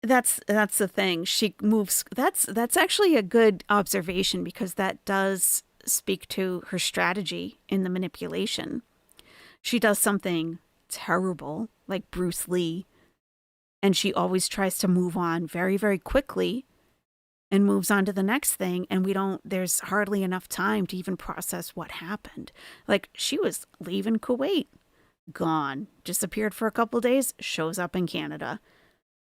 That's the thing. She moves. That's actually a good observation, because that does speak to her strategy in the manipulation. She does something terrible, like Bruce Lee, and she always tries to move on very, very quickly and moves on to the next thing. And there's hardly enough time to even process what happened. Like, she was leaving Kuwait, gone, disappeared for a couple days, shows up in Canada.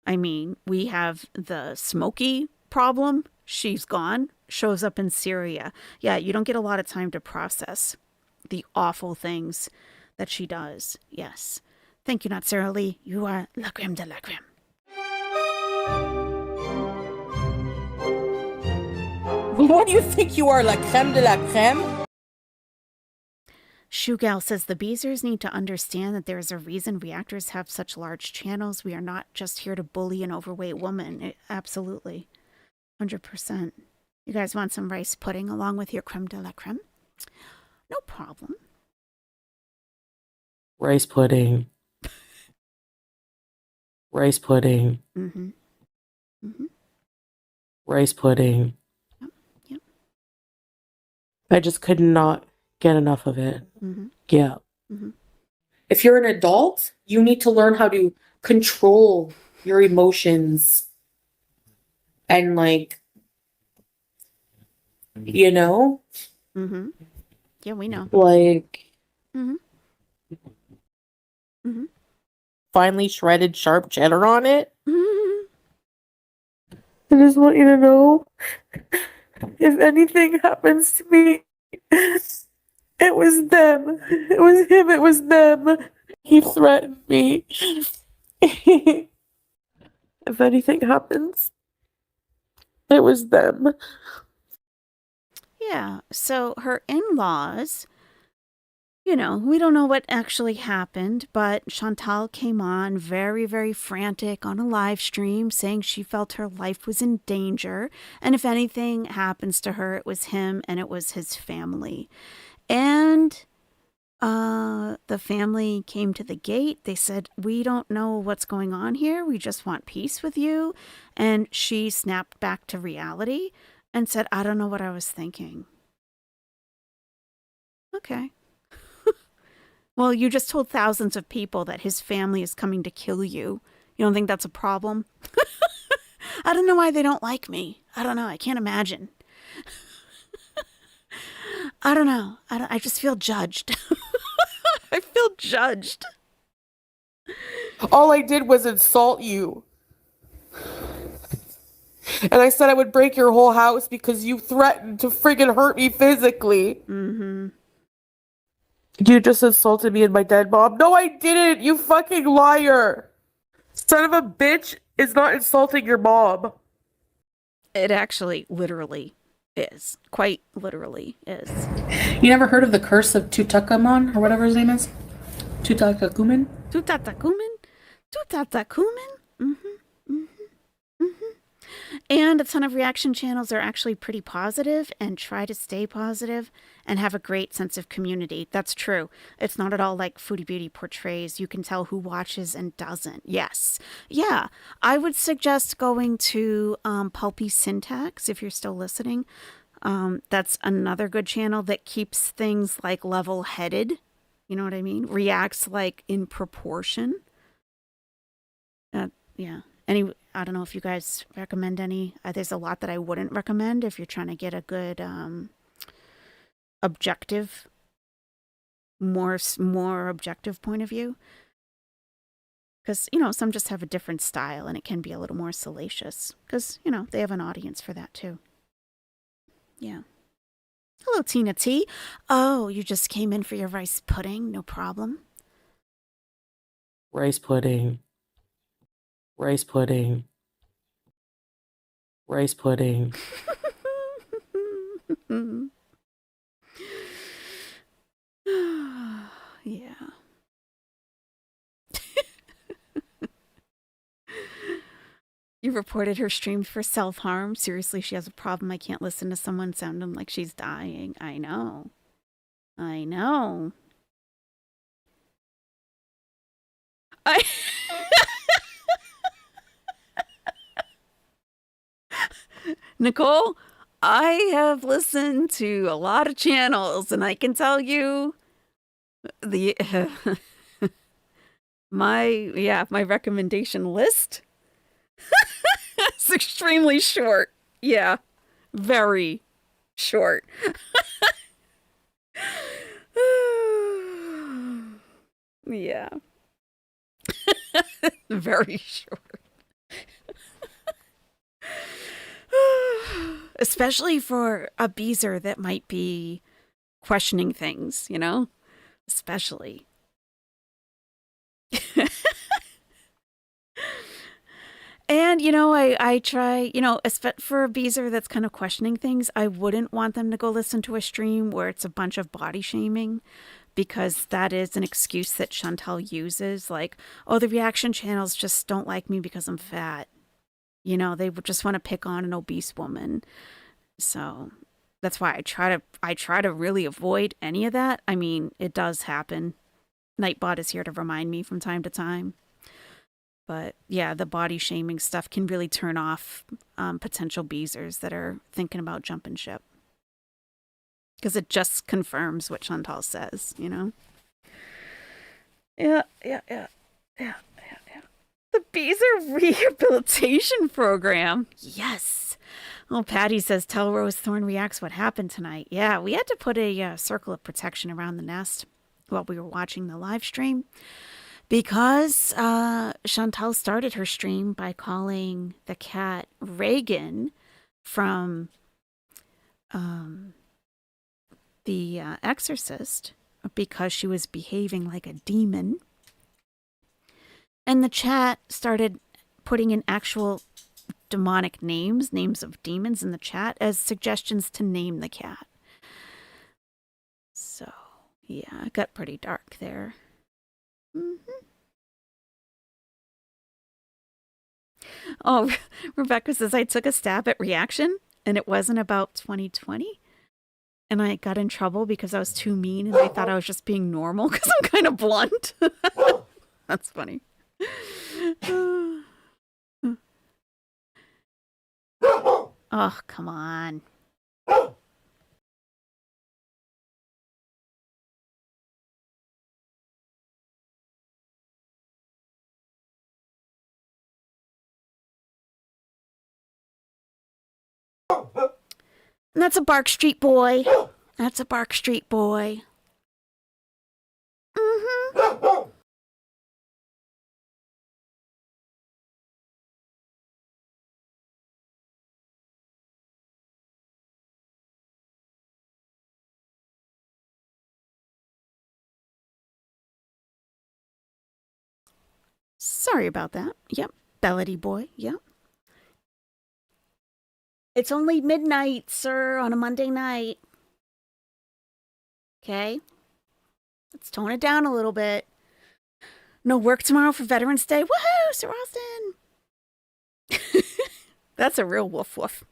I mean, we have the Smokey problem. She's gone, shows up in Syria. Yeah, you don't get a lot of time to process the awful things that she does. Yes. Thank you, not Sarah Lee. You are la crème de la crème. What do you think you are, la creme de la creme? Shugal says the Beezers need to understand that there is a reason reactors have such large channels. We are not just here to bully an overweight woman. Absolutely. 100%. You guys want some rice pudding along with your creme de la creme? No problem. Rice pudding. Rice pudding. Mm-hmm. Mm-hmm. Rice pudding. Yep. Yep. I just could not get enough of it. Mm-hmm. Yeah. Mm-hmm. If you're an adult, you need to learn how to control your emotions and, like, you know? Mm-hmm. Yeah, we know. Like, Mm-hmm. Mm-hmm. finely shredded sharp cheddar on it. Mm-hmm. I just want you to know, if anything happens to me, it was them. It was him. It was them. He threatened me. If anything happens, it was them. Yeah, so her in-laws, you know, we don't know what actually happened, but Chantal came on very, very frantic on a live stream saying she felt her life was in danger. And if anything happens to her, it was him and it was his family. And the family came to the gate. They said, "We don't know what's going on here. We just want peace with you." And she snapped back to reality and said, "I don't know what I was thinking." Okay. Well, you just told thousands of people that his family is coming to kill you. You don't think that's a problem? I don't know why they don't like me. I don't know. I can't imagine. I don't know. I just feel judged. I feel judged. All I did was insult you. And I said I would break your whole house because you threatened to friggin' hurt me physically. Mm-hmm. You just insulted me and my dead mom. No, I didn't, you fucking liar. Son of a bitch is not insulting your mom. It actually literally is. Quite literally is. You never heard of the curse of Tutankhamun, or whatever his name is? Tutankhamun? Tutankhamun? Tutankhamun? Mm-hmm. Mm-hmm. Mm-hmm. And a ton of reaction channels are actually pretty positive and try to stay positive and have a great sense of community. That's true. It's not at all like Foodie Beauty portrays. You can tell who watches and doesn't. Yes. Yeah. I would suggest going to Pulpy Syntax if you're still listening. That's another good channel that keeps things like level-headed. You know what I mean? Reacts like in proportion. Yeah. I don't know if you guys recommend any. There's a lot that I wouldn't recommend if you're trying to get a good objective, more objective point of view. Because, you know, some just have a different style and it can be a little more salacious. Because, you know, they have an audience for that too. Yeah. Hello, Tina T. Oh, you just came in for your rice pudding? No problem. Rice pudding. Rice pudding. Rice pudding. Yeah. You reported her stream for self-harm. Seriously, she has a problem. I can't listen to someone sounding like she's dying. I know. I know. Nicole, I have listened to a lot of channels, and I can tell you the my recommendation list is extremely short. Yeah, very short. Yeah. Very short. Especially for a Beezer that might be questioning things, you know? Especially. And And, I try, for a Beezer that's kind of questioning things, I wouldn't want them to go listen to a stream where it's a bunch of body shaming, because that is an excuse that Chantal uses. Like, oh, the reaction channels just don't like me because I'm fat. They would just want to pick on an obese woman. So that's why I try to really avoid any of that. I mean, it does happen. Nightbot is here to remind me from time to time. But yeah, the body shaming stuff can really turn off potential Beezers that are thinking about jumping ship. Because it just confirms what Chantal says, Yeah. The Beezer rehabilitation program. Yes. Well, Patty says, tell Rose Thorne reacts what happened tonight. Yeah, we had to put a circle of protection around the nest while we were watching the live stream, because Chantal started her stream by calling the cat Reagan from The Exorcist, because she was behaving like a demon. And the chat started putting in actual demonic names of demons in the chat as suggestions to name the cat. So, yeah, it got pretty dark there. Oh, Rebecca says, I took a stab at reaction and it wasn't about 2020. And I got in trouble because I was too mean and they thought I was just being normal because I'm kind of blunt. That's funny. Oh, come on. And that's a Bark Street boy. That's a Bark Street boy. Mm-hmm. Sorry about that. Yep. Bellity boy. Yep. It's only midnight, sir, on a Monday night. Okay? Let's tone it down a little bit. No work tomorrow for Veterans Day. Woohoo, Sir Austin! That's a real woof woof.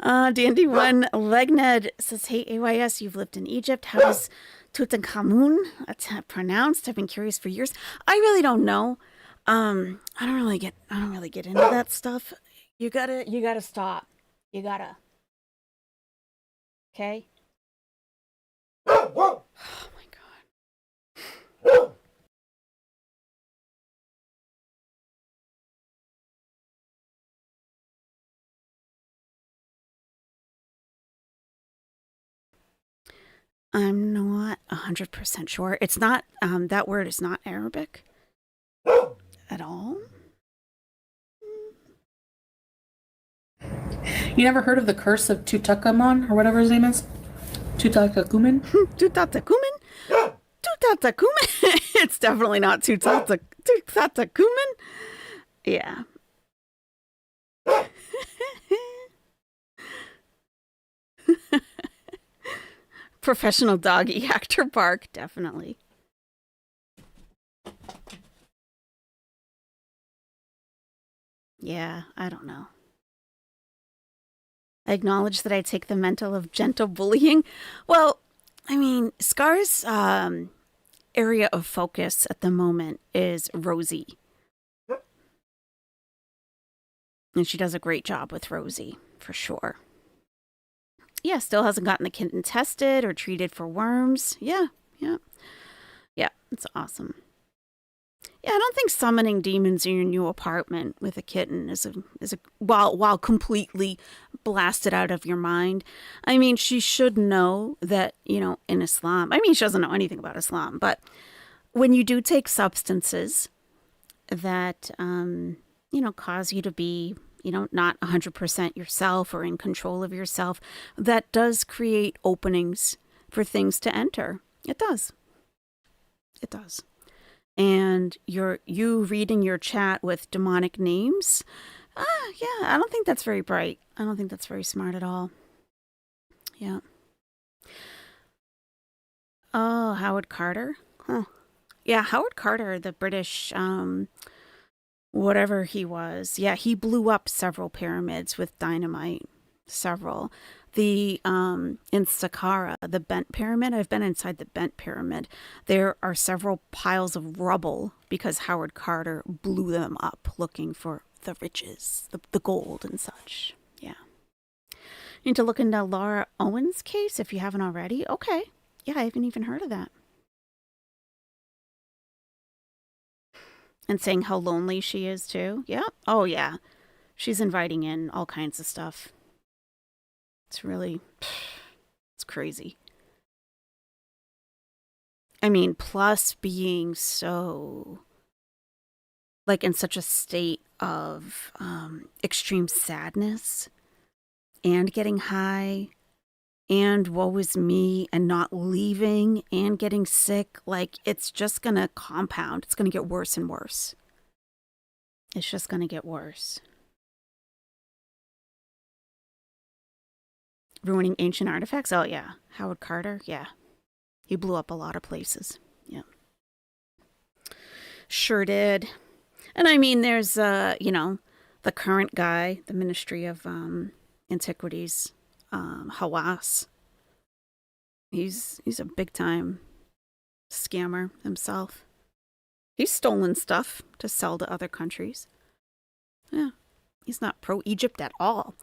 Dandy1 Legned says, hey, AYS, you've lived in Egypt. How is Tutankhamun pronounced? I've been curious for years. I really don't know. I don't really get into that stuff. You gotta stop. You gotta. Okay? Oh my god. I'm not 100% sure. It's not, that word is not Arabic at all. You never heard of the curse of Tutankhamun or whatever his name is? Tutankhamun? Tutankhamun? Tutankhamun? It's definitely not Tutankhamun. Yeah. Professional doggy actor bark, definitely. Yeah, I don't know. I acknowledge that I take the mental of gentle bullying. Well, I mean, Scar's area of focus at the moment is Rosie. And she does a great job with Rosie, for sure. Yeah, still hasn't gotten the kitten tested or treated for worms. Yeah, it's awesome. Yeah, I don't think summoning demons in your new apartment with a kitten is a while completely blasted out of your mind. I mean, she should know that, in Islam, I mean, she doesn't know anything about Islam, but when you do take substances that, cause you to be, not 100% yourself or in control of yourself, that does create openings for things to enter. It does. It does. And you reading your chat with demonic names Yeah, I don't think that's very bright. I don't think that's very smart at all. Yeah. Oh, Howard Carter? Huh. Yeah, Howard Carter, the British, whatever he was. Yeah, he blew up several pyramids with dynamite. Several. The, in Saqqara, the Bent Pyramid, I've been inside the Bent Pyramid. There are several piles of rubble because Howard Carter blew them up looking for the riches, the gold and such. Yeah. Need to look into Laura Owen's case if you haven't already. Okay. Yeah, I haven't even heard of that. And saying how lonely she is too. Yeah. Oh, yeah. She's inviting in all kinds of stuff. It's really, it's crazy. I mean, plus being so, like, in such a state of extreme sadness and getting high and woe is me and not leaving and getting sick. Like, it's just going to compound. It's going to get worse and worse. It's just going to get worse. Ruining ancient artifacts? Oh, yeah. Howard Carter? Yeah. He blew up a lot of places. Yeah. Sure did. And I mean, there's, the current guy, the Ministry of Antiquities, Hawass. He's a big time scammer himself. He's stolen stuff to sell to other countries. Yeah. He's not pro-Egypt at all.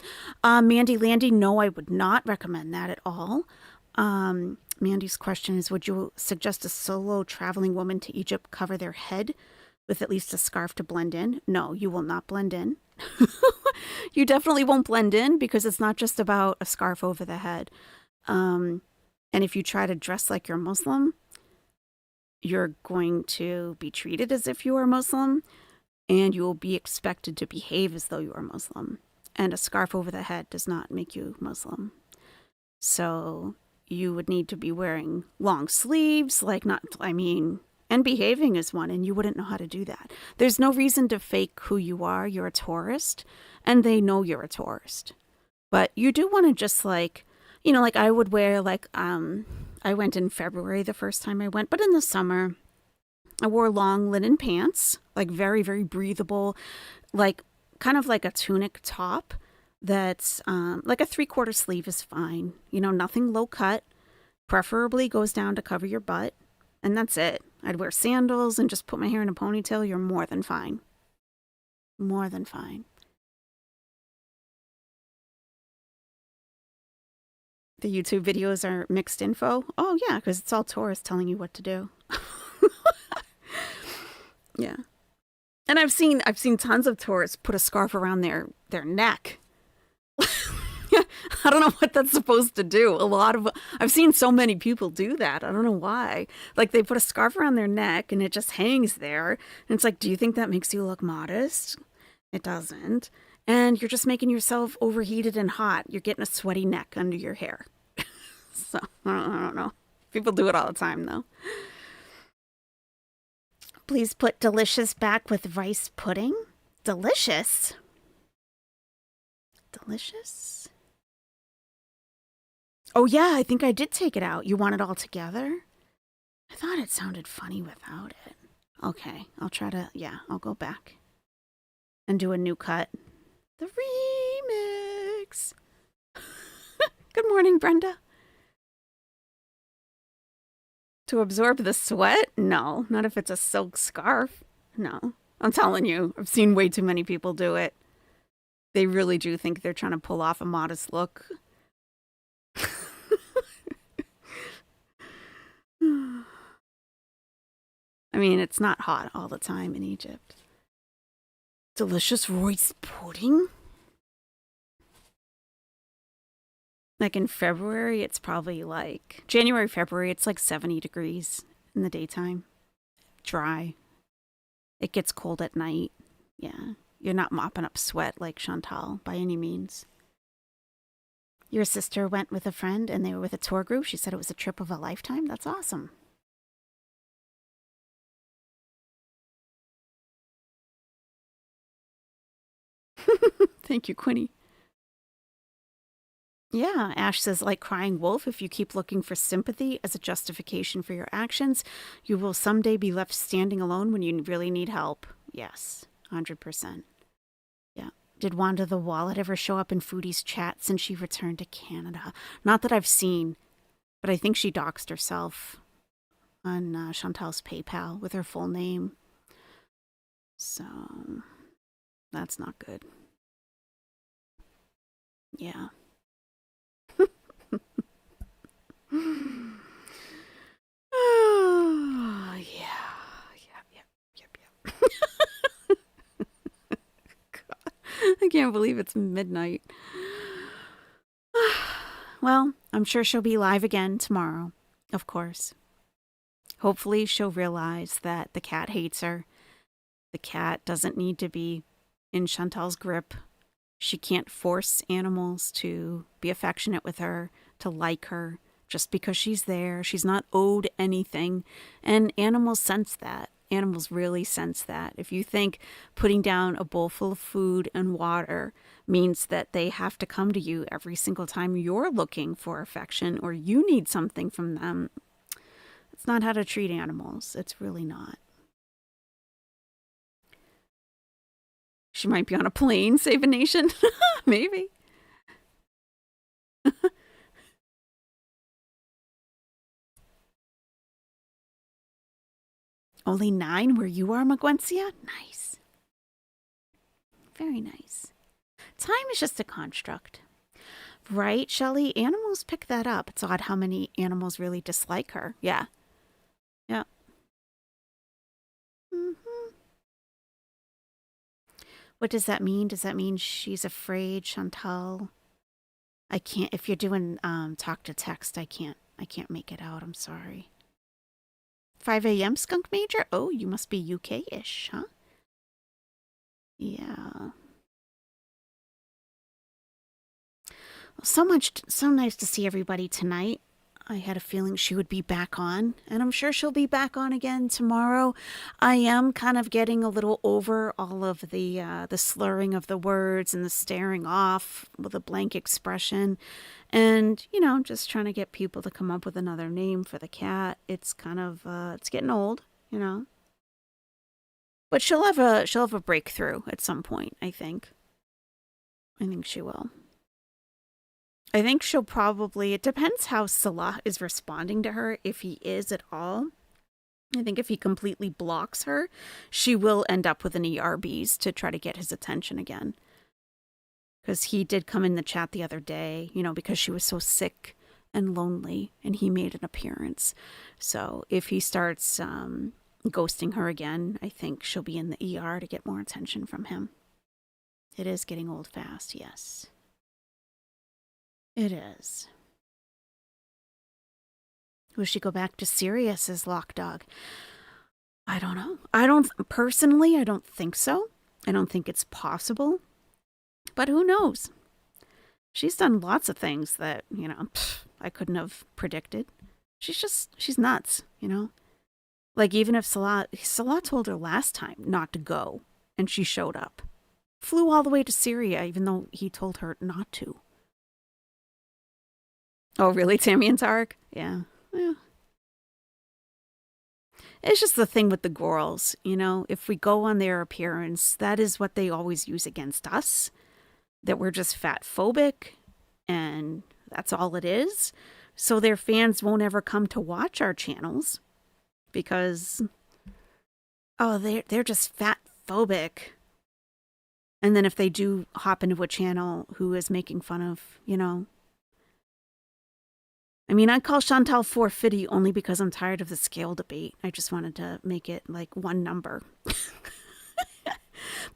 Mandy Landy, no, I would not recommend that at all. Mandy's question is, would you suggest a solo traveling woman to Egypt cover their head with at least a scarf to blend in? No, you will not blend in. You definitely won't blend in because it's not just about a scarf over the head. And if you try to dress like you're Muslim, you're going to be treated as if you are Muslim, and you will be expected to behave as though you are Muslim. And a scarf over the head does not make you Muslim. So you would need to be wearing long sleeves, and behaving as one, and you wouldn't know how to do that. There's no reason to fake who you are. You're a tourist, and they know you're a tourist. But you do want to just I would wear I went in February the first time I went, but in the summer, I wore long linen pants, like very, very breathable, like kind of like a tunic top that's like a 3/4 sleeve is fine. Nothing low cut, preferably goes down to cover your butt. And that's it. I'd wear sandals and just put my hair in a ponytail. You're more than fine. More than fine. The YouTube videos are mixed info. Oh, yeah, because it's all tourists telling you what to do. Yeah. And I've seen tons of tourists put a scarf around their neck. I don't know what that's supposed to do. I've seen so many people do that. I don't know why. Like, they put a scarf around their neck and it just hangs there. And it's like, do you think that makes you look modest? It doesn't. And you're just making yourself overheated and hot. You're getting a sweaty neck under your hair. So, I don't know. People do it all the time, though. Please put delicious back with rice pudding. Delicious? Delicious? Oh, yeah, I think I did take it out. You want it all together? I thought it sounded funny without it. Okay, I'll go back and do a new cut. The remix. Good morning, Brenda. To absorb the sweat? No, not if it's a silk scarf. No, I'm telling you, I've seen way too many people do it. They really do think they're trying to pull off a modest look. I mean, it's not hot all the time in Egypt. Delicious rice pudding? Like in February, it's probably like January, February, it's like 70 degrees in the daytime. Dry. It gets cold at night. Yeah. You're not mopping up sweat like Chantal by any means. Your sister went with a friend and they were with a tour group. She said it was a trip of a lifetime. That's awesome. Thank you, Quinny. Yeah, Ash says, like crying wolf, if you keep looking for sympathy as a justification for your actions, you will someday be left standing alone when you really need help. Yes, 100%. Yeah. Did Wanda the Wallet ever show up in Foodie's chat since she returned to Canada? Not that I've seen, but I think she doxed herself on Chantal's PayPal with her full name. So, that's not good. Yeah. Oh, yeah. God, I can't believe it's midnight. Well, I'm sure she'll be live again tomorrow, of course. Hopefully she'll realize that the cat hates her. The cat doesn't need to be in Chantal's grip. She can't force animals to be affectionate with her, to like her, just because she's there. She's not owed anything. And animals sense that. Animals really sense that. If you think putting down a bowl full of food and water means that they have to come to you every single time you're looking for affection or you need something from them, it's not how to treat animals. It's really not. She might be on a plane, save a nation. Maybe. Only 9 where you are, Magwencia? Nice. Very nice. Time is just a construct. Right, Shelley? Animals pick that up. It's odd how many animals really dislike her. Yeah. Yeah. Mm-hmm. What does that mean? Does that mean she's afraid, Chantal? I can't, if you're doing talk to text, I can't make it out. I'm sorry. 5 a.m. Skunk Major? Oh, you must be UK-ish, huh? Yeah. Well, so nice to see everybody tonight. I had a feeling she would be back on, and I'm sure she'll be back on again tomorrow. I am kind of getting a little over all of the slurring of the words and the staring off with a blank expression. And, you know, just trying to get people to come up with another name for the cat. It's kind of, it's getting old, you know. But she'll have a breakthrough at some point, I think. I think she will. I think she'll probably, it depends how Salah is responding to her, if he is at all. I think if he completely blocks her, she will end up with an ERBs to try to get his attention again. Because he did come in the chat the other day, you know, because she was so sick and lonely, and he made an appearance. So if he starts ghosting her again, I think she'll be in the ER to get more attention from him. It is getting old fast, yes. It is. Will she go back to Syria, says Lockdog? I don't know. I don't think so. I don't think it's possible. But who knows? She's done lots of things that, you know, I couldn't have predicted. She's nuts, you know? Like, even if Salah told her last time not to go, and she showed up. Flew all the way to Syria, even though he told her not to. Oh, really, Tammy and Tarek? Yeah. It's just the thing with the girls, you know? If we go on their appearance, that is what they always use against us. That we're just fat phobic, and that's all it is. So their fans won't ever come to watch our channels because, oh, they're just fat phobic. And then if they do hop into a channel who is making fun of, you know, I mean, I call Chantal 450 only because I'm tired of the scale debate. I just wanted to make it like one number.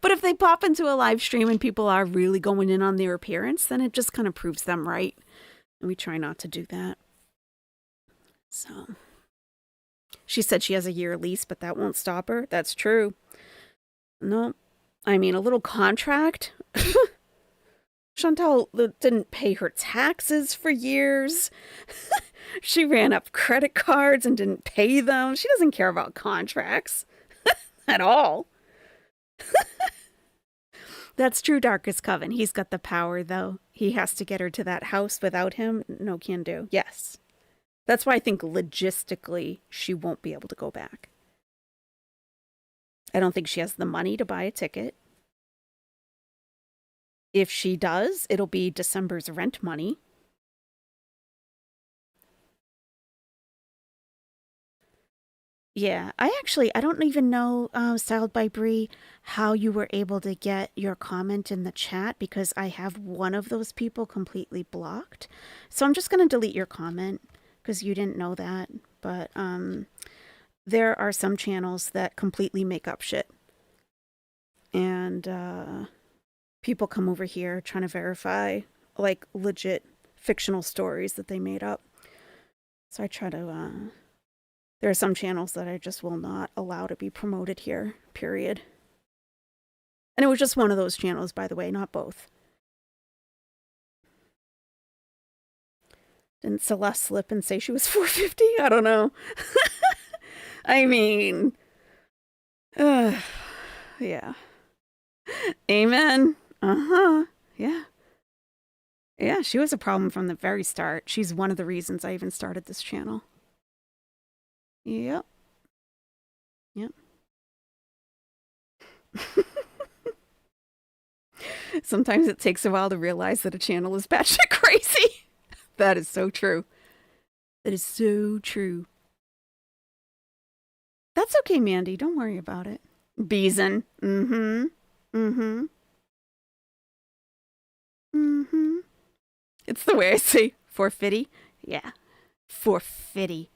But if they pop into a live stream and people are really going in on their appearance, then it just kind of proves them right. And we try not to do that. So, she said she has a year lease, but that won't stop her. That's true. No, I mean, a little contract. Chantal didn't pay her taxes for years. She ran up credit cards and didn't pay them. She doesn't care about contracts at all. That's true, Darkest Coven. He's got the power, though. He has to get her to that house without him. No can do. Yes. That's why I think logistically she won't be able to go back. I don't think she has the money to buy a ticket. If she does, it'll be December's rent money. Yeah, I don't even know, Styled by Bree, how you were able to get your comment in the chat because I have one of those people completely blocked. So I'm just going to delete your comment because you didn't know that. But there are some channels that completely make up shit. And people come over here trying to verify like legit fictional stories that they made up. So I try to... There are some channels that I just will not allow to be promoted here, period. And it was just one of those channels, by the way, not both. Didn't Celeste slip and say she was 450? I don't know. I mean, yeah. Amen. Uh-huh. Yeah. Yeah, she was a problem from the very start. She's one of the reasons I even started this channel. Yep. Yep. Sometimes it takes a while to realize that a channel is batshit crazy. That is so true. That is so true. That's okay, Mandy. Don't worry about it. Beeson. Mm-hmm. Mm-hmm. Mm-hmm. It's the way I say 450. Yeah. 450.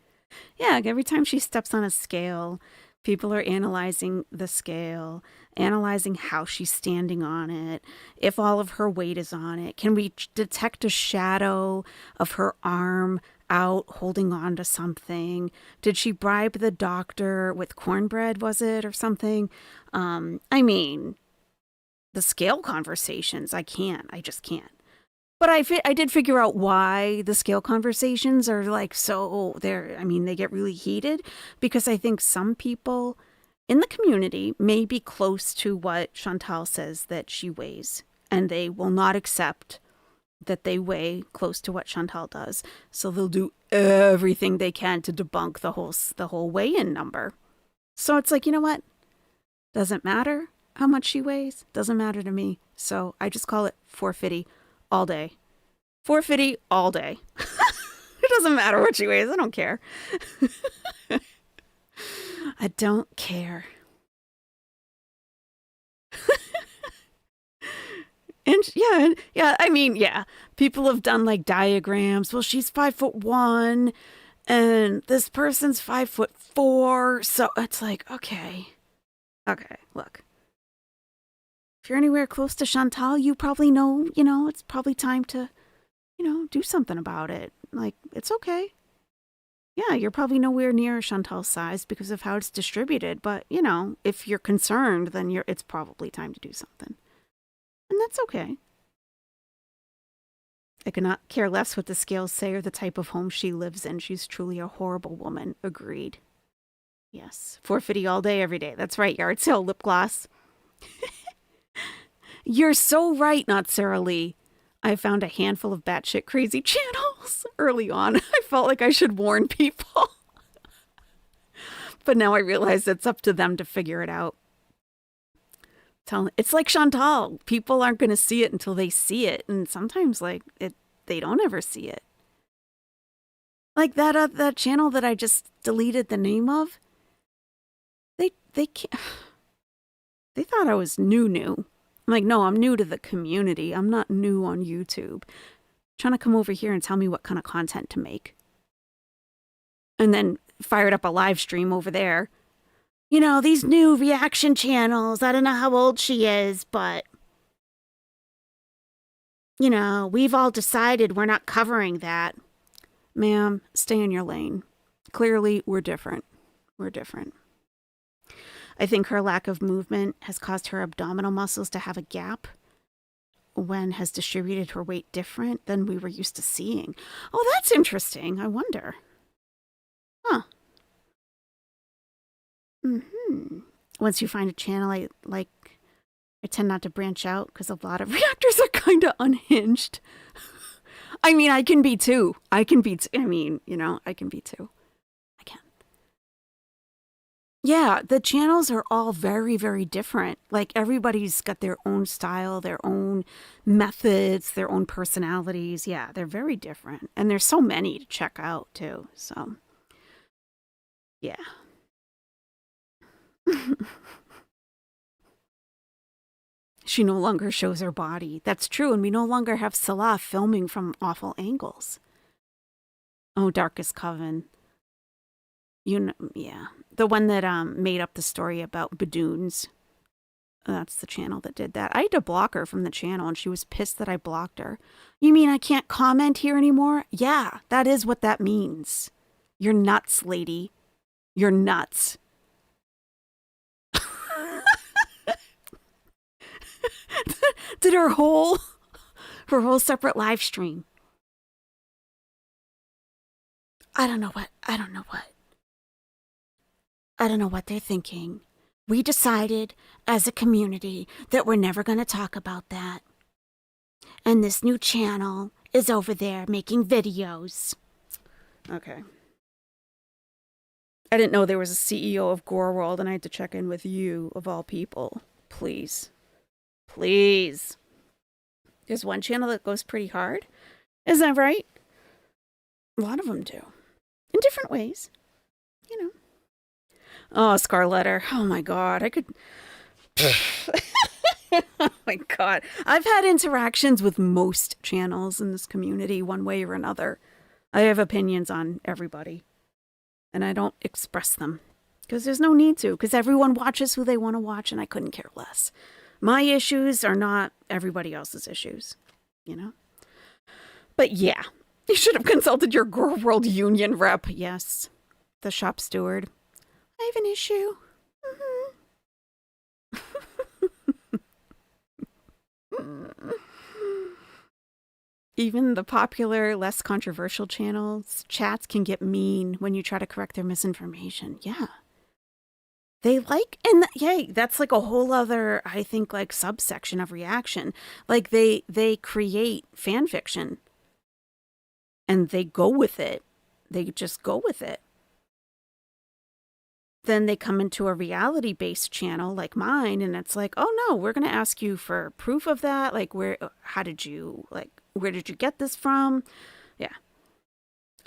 Yeah, every time she steps on a scale, people are analyzing the scale, analyzing how she's standing on it, if all of her weight is on it. Can we detect a shadow of her arm out holding on to something? Did she bribe the doctor with cornbread, was it, or something? I mean, the scale conversations, I just can't. But I did figure out why the scale conversations are like so they get really heated because I think some people in the community may be close to what Chantal says that she weighs, and they will not accept that they weigh close to what Chantal does. So they'll do everything they can to debunk the whole weigh-in number. So it's like, you know what? Doesn't matter how much she weighs. Doesn't matter to me. So I just call it 450 all day. 450 all day. It doesn't matter what she weighs. I don't care. I don't care. And yeah, I mean, yeah, people have done like diagrams. Well, she's 5'1" and this person's 5'4". So it's like, okay, look. If you're anywhere close to Chantal, you probably know, it's probably time to, do something about it. Like, it's okay. Yeah, you're probably nowhere near Chantal's size because of how it's distributed. But, if you're concerned, then it's probably time to do something. And that's okay. I could not care less what the scales say or the type of home she lives in. She's truly a horrible woman. Agreed. Yes. 450 all day, every day. That's right. Yard sale lip gloss. You're so right, not Sarah Lee. I found a handful of batshit crazy channels early on. I felt like I should warn people. But now I realize it's up to them to figure it out. It's like Chantal. People aren't going to see it until they see it. And sometimes they don't ever see it. Like that channel that I just deleted the name of. They can't. They thought I was new. I'm like, no, I'm new to the community. I'm not new on YouTube. Trying to come over here and tell me what kind of content to make. And then fired up a live stream over there. These new reaction channels. I don't know how old she is, but we've all decided we're not covering that. Ma'am, stay in your lane. Clearly, we're different. We're different. I think her lack of movement has caused her abdominal muscles to have a gap has distributed her weight different than we were used to seeing. Oh, that's interesting. I wonder. Huh. Mm-hmm. Once you find a channel I I tend not to branch out because a lot of reactors are kind of unhinged. I mean, I can be too. I can be too. I mean, you know, I can be too. I can. Yeah, the channels are all very, very different. Like, everybody's got their own style, their own methods, their own personalities. Yeah, they're very different. And there's so many to check out, too. So, yeah. She no longer shows her body. That's true. And we no longer have Salah filming from awful angles. Oh, Darkest Coven. You know, yeah. The one that made up the story about Badoons. That's the channel that did that. I had to block her from the channel, and she was pissed that I blocked her. You mean I can't comment here anymore? Yeah, that is what that means. You're nuts, lady. You're nuts. Did her whole separate live stream. I don't know what they're thinking. We decided as a community that we're never going to talk about that. And this new channel is over there making videos. Okay. I didn't know there was a CEO of Gore World, and I had to check in with you, of all people. Please. Please. There's one channel that goes pretty hard. Is that right? A lot of them do. In different ways. You know. Oh, Scarletter. Oh, my God. I could... Oh, my God. I've had interactions with most channels in this community one way or another. I have opinions on everybody. And I don't express them. Because there's no need to. Because everyone watches who they want to watch, and I couldn't care less. My issues are not everybody else's issues. You know? But yeah. You should have consulted your Gore World Union rep. Yes. The shop steward. I have an issue. Even the popular, less controversial channels, chats can get mean when you try to correct their misinformation. Yeah. They like, and yay, that's like a whole other, I think, like subsection of reaction. Like they create fan fiction and they go with it. They just go with it. Then they come into a reality-based channel like mine, and it's like, oh no, we're going to ask you for proof of that. Like, where did you get this from? Yeah.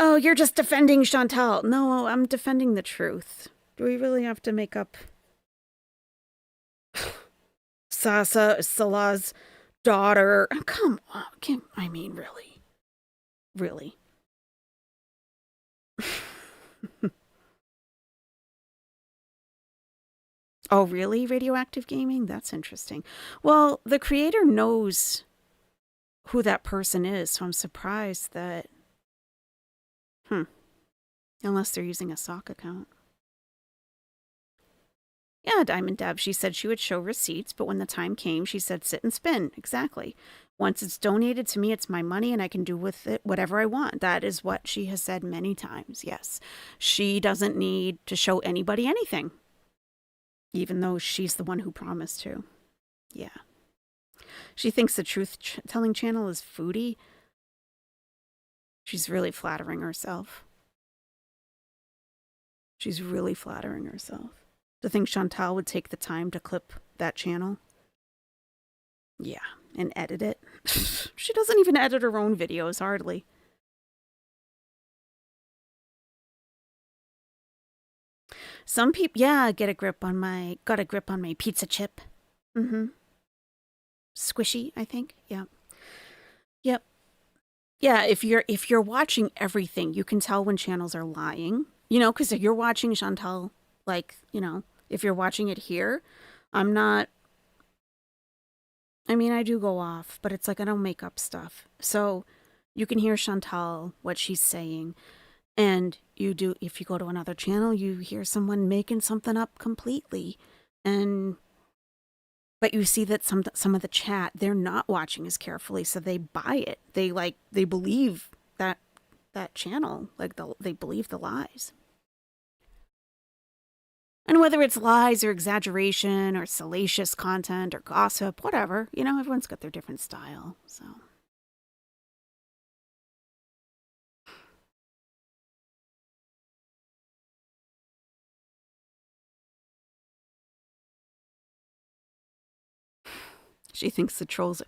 Oh, you're just defending Chantal. No, I'm defending the truth. Do we really have to make up Salah's daughter? Come on. I mean, really. Really. Oh, really? Radioactive Gaming? That's interesting. Well, the creator knows who that person is, so I'm surprised that... Unless they're using a sock account. Yeah, Diamond Deb, she said she would show receipts, but when the time came, she said sit and spin. Exactly. Once it's donated to me, it's my money, and I can do with it whatever I want. That is what she has said many times, yes. She doesn't need to show anybody anything. Even though she's the one who promised to. Yeah. She thinks the truth-telling channel is Foodie. She's really flattering herself. She's really flattering herself. To think Chantal would take the time to clip that channel. Yeah, and edit it. She doesn't even edit her own videos, hardly. Some people, yeah, got a grip on my pizza chip. Squishy, I think. Yeah. Yep. Yeah, if you're watching everything, you can tell when channels are lying. You know, because if you're watching Chantal, like, you know, if you're watching it here, I do go off, but it's like I don't make up stuff. So you can hear Chantal, what she's saying. And if you go to another channel, you hear someone making something up completely. But you see that some of the chat, they're not watching as carefully, so they buy it. They believe that channel, like they believe the lies. And whether it's lies or exaggeration or salacious content or gossip, whatever, you know, everyone's got their different style. So. She thinks the trolls.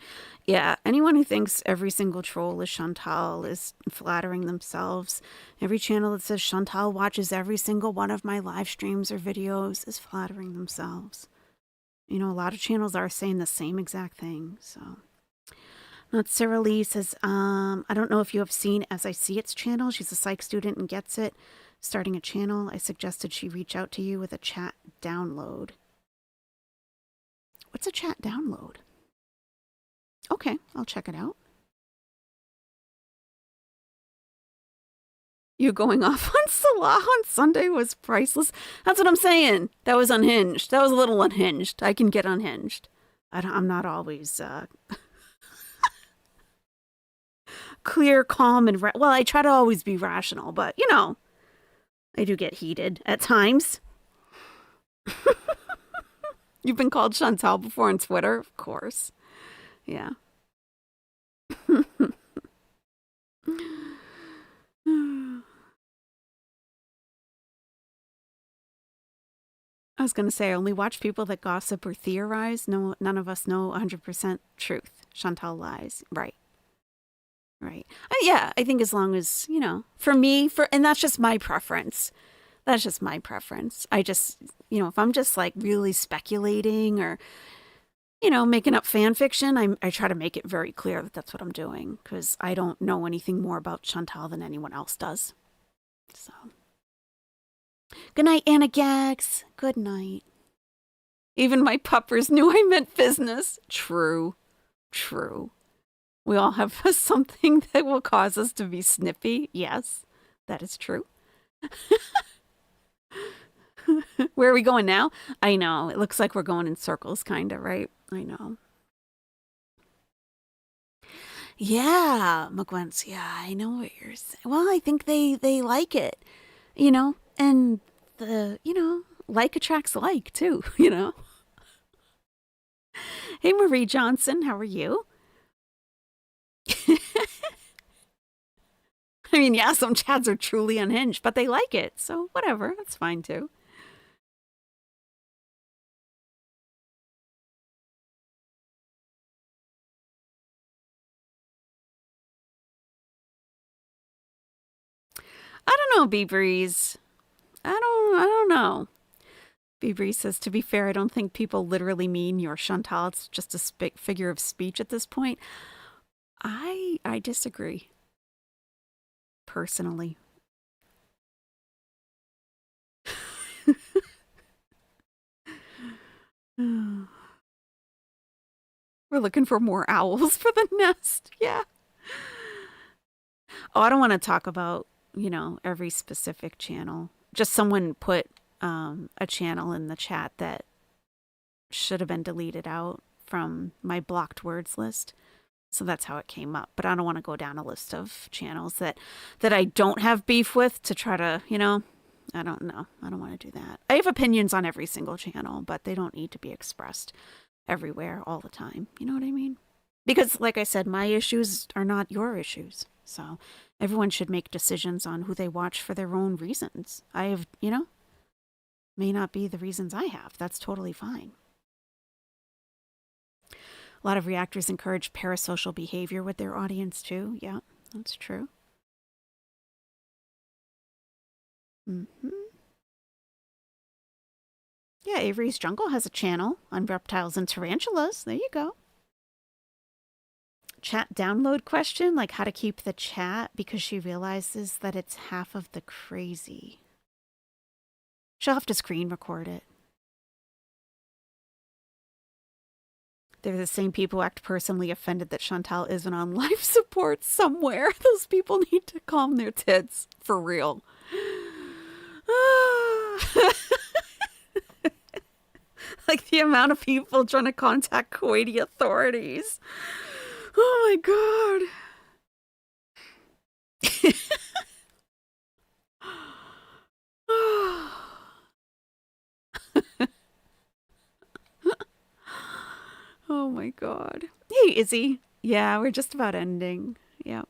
Yeah, anyone who thinks every single troll is Chantal is flattering themselves. Every channel that says Chantal watches every single one of my live streams or videos is flattering themselves. You know, a lot of channels are saying the same exact thing. So, not Sarah Lee says, I don't know if you have seen As I See It's channel. She's a psych student and gets it. Starting a channel, I suggested she reach out to you with a chat download. What's a chat download? Okay, I'll check it out. You going off on Salah on Sunday was priceless. That's what I'm saying. That was unhinged. That was a little unhinged. I can get unhinged. I'm not always clear, calm, and well, I try to always be rational, but you know, I do get heated at times. You've been called Chantal before on Twitter, of course. Yeah. I was going to say, I only watch people that gossip or theorize. No, none of us know 100% truth. Chantal lies. Right. Right. Yeah, I think as long as, you know, for me, and that's just my preference. That's just my preference. I just, you know, if I'm just like really speculating or, you know, making up fan fiction, I try to make it very clear that that's what I'm doing because I don't know anything more about Chantal than anyone else does. So. Good night, Anna Gags. Good night. Even my puppers knew I meant business. True. True. We all have something that will cause us to be snippy. Yes, that is true. Where are we going now? I know. It looks like we're going in circles, kind of, right? I know. Yeah, McGuent's. Yeah, I know what you're saying. Well, I think they like it, you know, and you know, like attracts like too, you know. Hey, Marie Johnson, how are you? I mean, yeah, some chads are truly unhinged, but they like it, so whatever, that's fine too. I don't know, B-Breeze. I don't know. B-Breeze says, to be fair, I don't think people literally mean you're Chantal. It's just a figure of speech at this point. I disagree. Personally. We're looking for more owls for the nest. Yeah. Oh, I don't want to talk about, you know, every specific channel. Just someone put a channel in the chat that should have been deleted out from my blocked words list. So that's how it came up. But I don't want to go down a list of channels that I don't have beef with to try to, you know, I don't know. I don't want to do that. I have opinions on every single channel, but they don't need to be expressed everywhere all the time. You know what I mean? Because like I said, my issues are not your issues. So everyone should make decisions on who they watch for their own reasons. I have, you know, may not be the reasons I have. That's totally fine. A lot of reactors encourage parasocial behavior with their audience too. Yeah, that's true. Yeah, Avery's Jungle has a channel on reptiles and tarantulas. There you go. Chat download question, like how to keep the chat because she realizes that it's half of the crazy. She'll have to screen record it. They're the same people who act personally offended that Chantal isn't on life support somewhere. Those people need to calm their tits. For real. Like the amount of people trying to contact Kuwaiti authorities. Oh my God. Oh my God. Hey, Izzy. Yeah, we're just about ending. Yeah.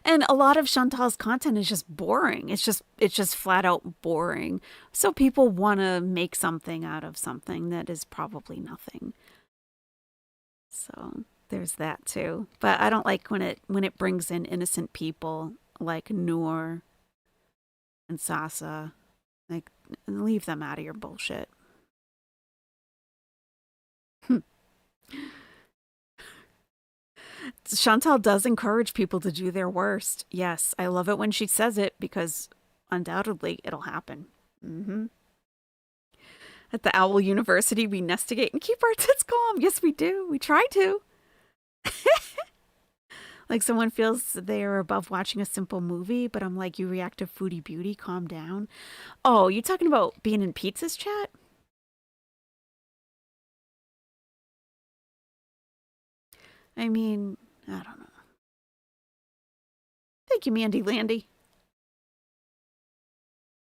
And a lot of Chantal's content is just boring. It's just flat out boring. So people want to make something out of something that is probably nothing. So there's that too. But I don't like when it brings in innocent people like Noor and Sasa. Like, leave them out of your bullshit. Chantal does encourage people to do their worst. Yes, I love it when she says it because undoubtedly it'll happen. At the Owl University, we nestigate and keep our tits calm. Yes, we do. We try to. Like someone feels they are above watching a simple movie, but I'm like, you reactive foodie beauty, calm down. Oh, you talking about being in Pizza's chat? I mean, I don't know. Thank you, Mandy Landy.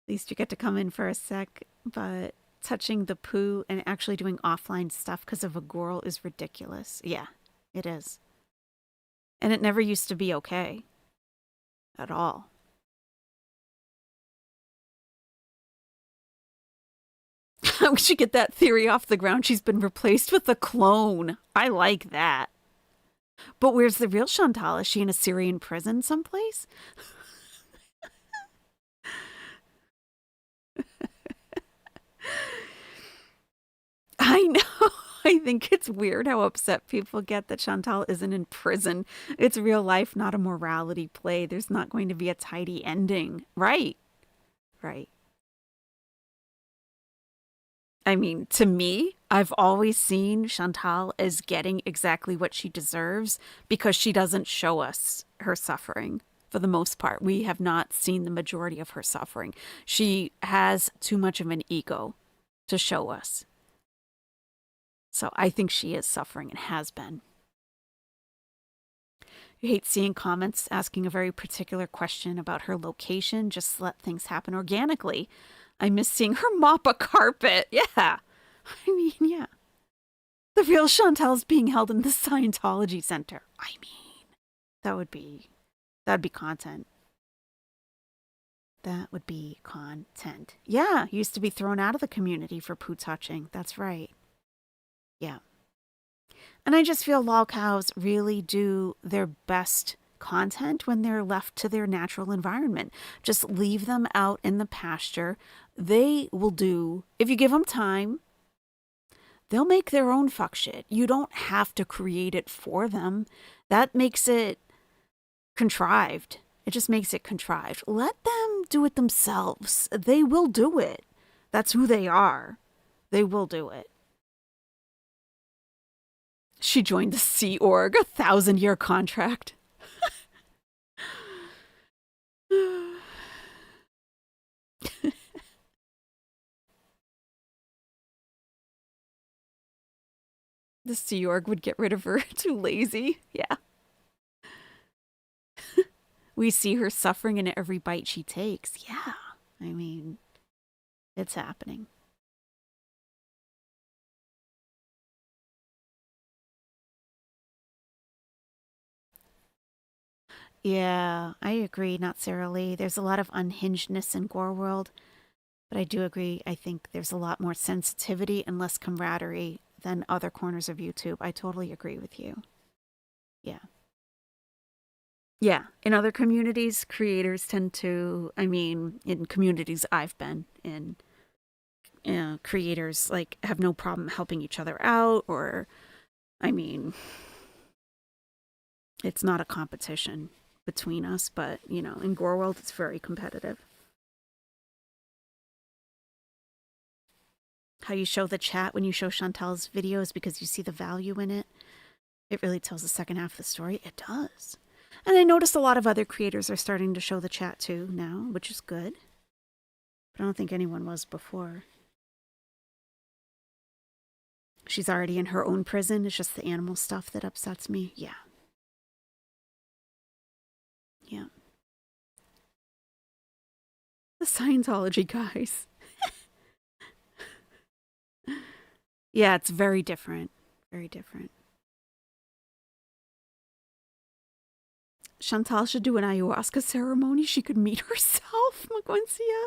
At least you get to come in for a sec, but touching the poo and actually doing offline stuff because of a girl is ridiculous. Yeah, it is. And it never used to be okay. At all. How should get that theory off the ground? She's been replaced with a clone. I like that. But where's the real Chantal? Is she in a Syrian prison someplace? I know. I think it's weird how upset people get that Chantal isn't in prison. It's real life, not a morality play. There's not going to be a tidy ending. Right. Right. I mean, to me, I've always seen Chantal as getting exactly what she deserves because she doesn't show us her suffering for the most part. We have not seen the majority of her suffering. She has too much of an ego to show us. So I think she is suffering and has been. You hate seeing comments asking a very particular question about her location. Just let things happen organically. I miss seeing her mop a carpet. Yeah. I mean, yeah. The real Chantal's being held in the Scientology Center. I mean, that'd be content. That would be content. Yeah, used to be thrown out of the community for poo touching. That's right. Yeah. And I just feel lol cows really do their best content when they're left to their natural environment. Just leave them out in the pasture. They will do, if you give them time, they'll make their own fuck shit. You don't have to create it for them. That makes it contrived. It just makes it contrived. Let them do it themselves. They will do it. That's who they are. They will do it. She joined the Sea Org, 1,000-year contract. The Sea Org would get rid of her. Too lazy. Yeah. We see her suffering in every bite she takes. Yeah. I mean, it's happening. Yeah, I agree, not Sarah Lee. There's a lot of unhingedness in Gore World, but I do agree. I think there's a lot more sensitivity and less camaraderie than other corners of YouTube. I totally agree with you. Yeah. Yeah. In other communities, creators tend to, I mean, in communities I've been in, creators like have no problem helping each other out, or, I mean, it's not a competition between us, but, you know, in Gore World, it's very competitive. How you show the chat when you show Chantal's videos because you see the value in it. It really tells the second half of the story. It does. And I noticed a lot of other creators are starting to show the chat too now, which is good. But I don't think anyone was before. She's already in her own prison. It's just the animal stuff that upsets me. Yeah. Yeah. The Scientology guys. Yeah, it's very different. Very different. Chantal should do an ayahuasca ceremony. She could meet herself, Maguencia.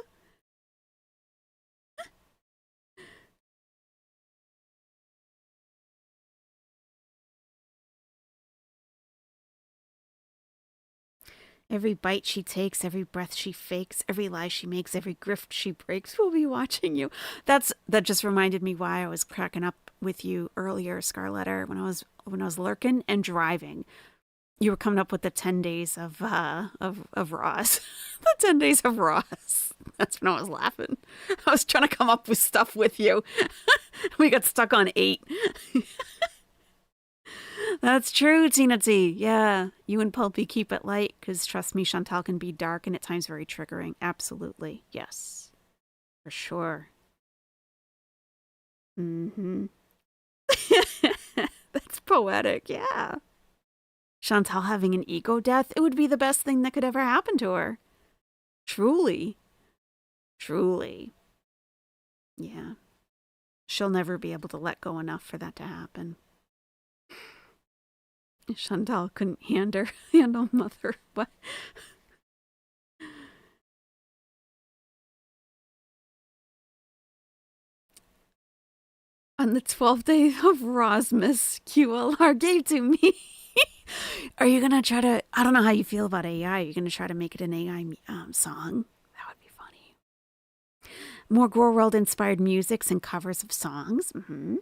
Every bite she takes, every breath she fakes, every lie she makes, every grift she breaks, we'll be watching you. That just reminded me why I was cracking up with you earlier, Scarletta, when I was lurking and driving. You were coming up with the 10 days of Ross. The 10 days of Ross. That's when I was laughing. I was trying to come up with stuff with you. We got stuck on 8. That's true, Tina T. Yeah, you and Pulpy keep it light because trust me, Chantal can be dark and at times very triggering. Absolutely. Yes. For sure. Mm-hmm. That's poetic. Yeah. Chantal having an ego death, it would be the best thing that could ever happen to her. Truly. Truly. Yeah. She'll never be able to let go enough for that to happen. Chantal couldn't handle mother. What? On the 12th day of Rosmus, QLR gave to me. Are you going to try to, I don't know how you feel about AI. Are you going to try to make it an AI song? That would be funny. More Grow World inspired musics and covers of songs. Mm-hmm.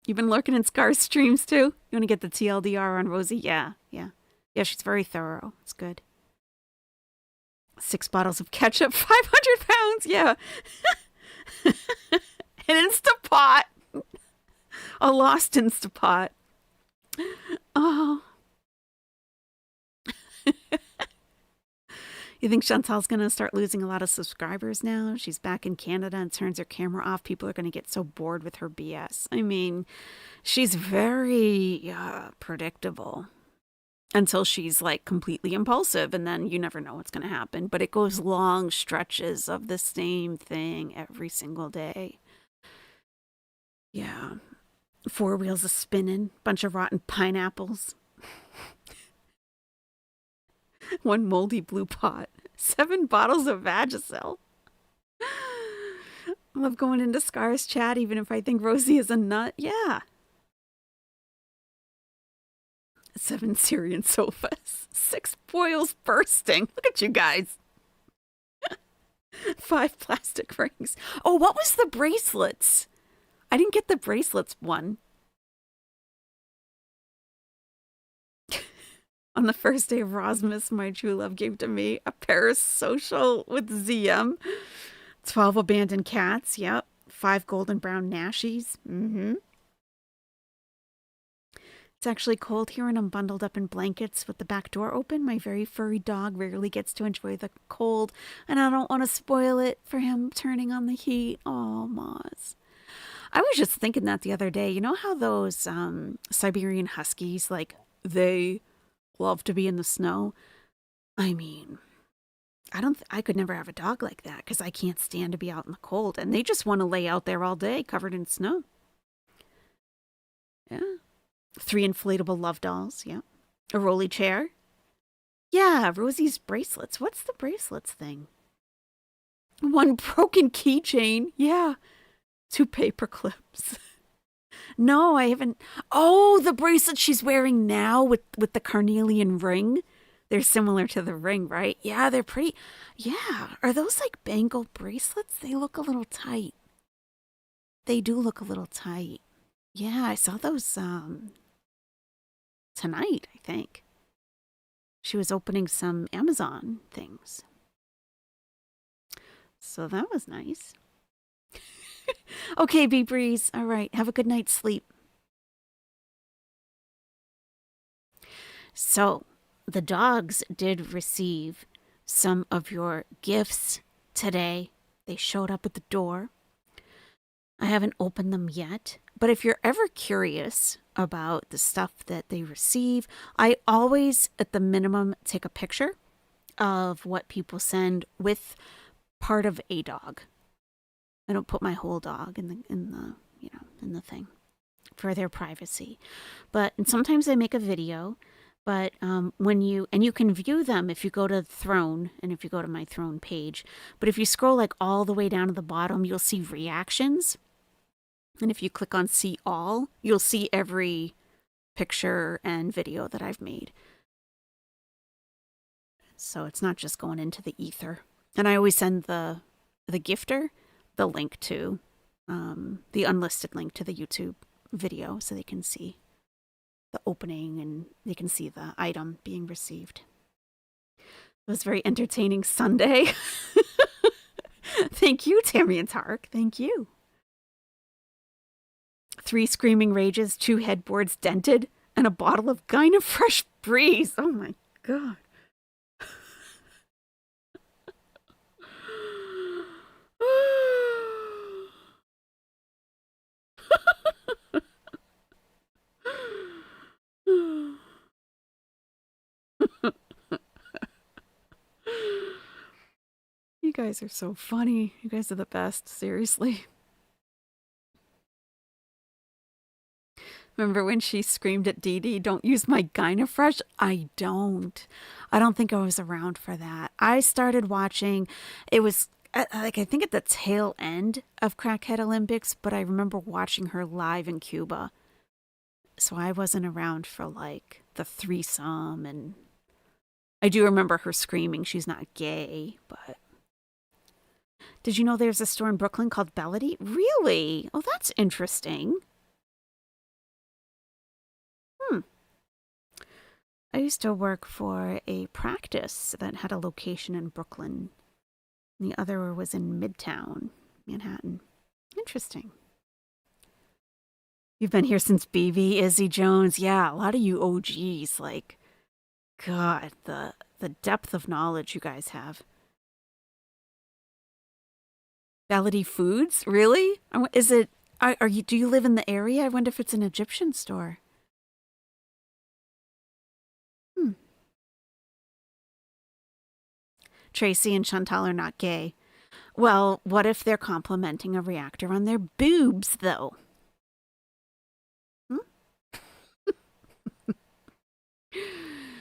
You've been lurking in Scar's streams too? You want to get the TLDR on Rosie? Yeah. Yeah, she's very thorough. It's good. 6 bottles of ketchup, 500 pounds. Yeah. An Instapot. A lost Instapot. Oh. You think Chantal's going to start losing a lot of subscribers now? She's back in Canada and turns her camera off. People are going to get so bored with her BS. I mean, she's very predictable until she's like completely impulsive, and then you never know what's going to happen. But it goes long stretches of the same thing every single day. Yeah. 4 wheels of spinning, bunch of rotten pineapples. 1 moldy blue pot, 7 bottles of Vagisil. I love going into Scar's chat, even if I think Rosie is a nut. Yeah. 7 Syrian sofas, 6 boils bursting. Look at you guys. 5 plastic rings. Oh, what was the bracelets? I didn't get the bracelets one. On the first day of Rosmus, my true love gave to me a parasocial with ZM. 12 abandoned cats, yep. 5 golden brown nashies. Mm-hmm. It's actually cold here and I'm bundled up in blankets with the back door open. My very furry dog rarely gets to enjoy the cold, and I don't want to spoil it for him turning on the heat. Oh, Moz. I was just thinking that the other day. You know how those Siberian Huskies, like, they love to be in the snow? I mean, I could never have a dog like that because I can't stand to be out in the cold, and they just want to lay out there all day covered in snow. Yeah. 3 inflatable love dolls, yeah. A rolly chair. Yeah, Rosie's bracelets. What's the bracelets thing? 1 broken keychain, yeah. 2 paper clips. No, I haven't. Oh, the bracelet she's wearing now with the carnelian ring. They're similar to the ring, right? Yeah, they're pretty. Yeah. Are those like bangle bracelets? They look a little tight. They do look a little tight. Yeah, I saw those tonight, I think. She was opening some Amazon things. So that was nice. Okay, Bee Breeze. All right. Have a good night's sleep. So, the dogs did receive some of your gifts today. They showed up at the door. I haven't opened them yet, but if you're ever curious about the stuff that they receive, I always, at the minimum, take a picture of what people send with part of a dog. I don't put my whole dog in the thing. for their privacy. And sometimes I make a video, but you can view them if you go to Throne and if you go to my Throne page. But if you scroll like all the way down to the bottom, you'll see reactions. And if you click on see all, you'll see every picture and video that I've made. So it's not just going into the ether. And I always send the gifter the link to the unlisted link to the YouTube video so they can see the opening and they can see the item being received. It was very entertaining Sunday. Thank you, Tammy and Tark. Thank you. 3 screaming rages, 2 headboards dented, and a bottle of Gyna Fresh Breeze. Oh my god. You guys are so funny. You guys are the best, seriously. Remember when she screamed at Dee Dee, "Don't use my Gynafresh"? I don't think I was around for that. I started watching, it was I think at the tail end of Crackhead Olympics, but I remember watching her live in Cuba. So I wasn't around for like the threesome, and I do remember her screaming she's not gay, but... Did you know there's a store in Brooklyn called Bellady? Really? Oh, that's interesting. I used to work for a practice that had a location in Brooklyn. The other was in Midtown, Manhattan. Interesting. You've been here since BV, Izzy Jones. Yeah, a lot of you OGs. Like, God, the depth of knowledge you guys have. Bellady Foods? Really? Is it... do you live in the area? I wonder if it's an Egyptian store. Tracy and Chantal are not gay. Well, what if they're complimenting a reactor on their boobs, though?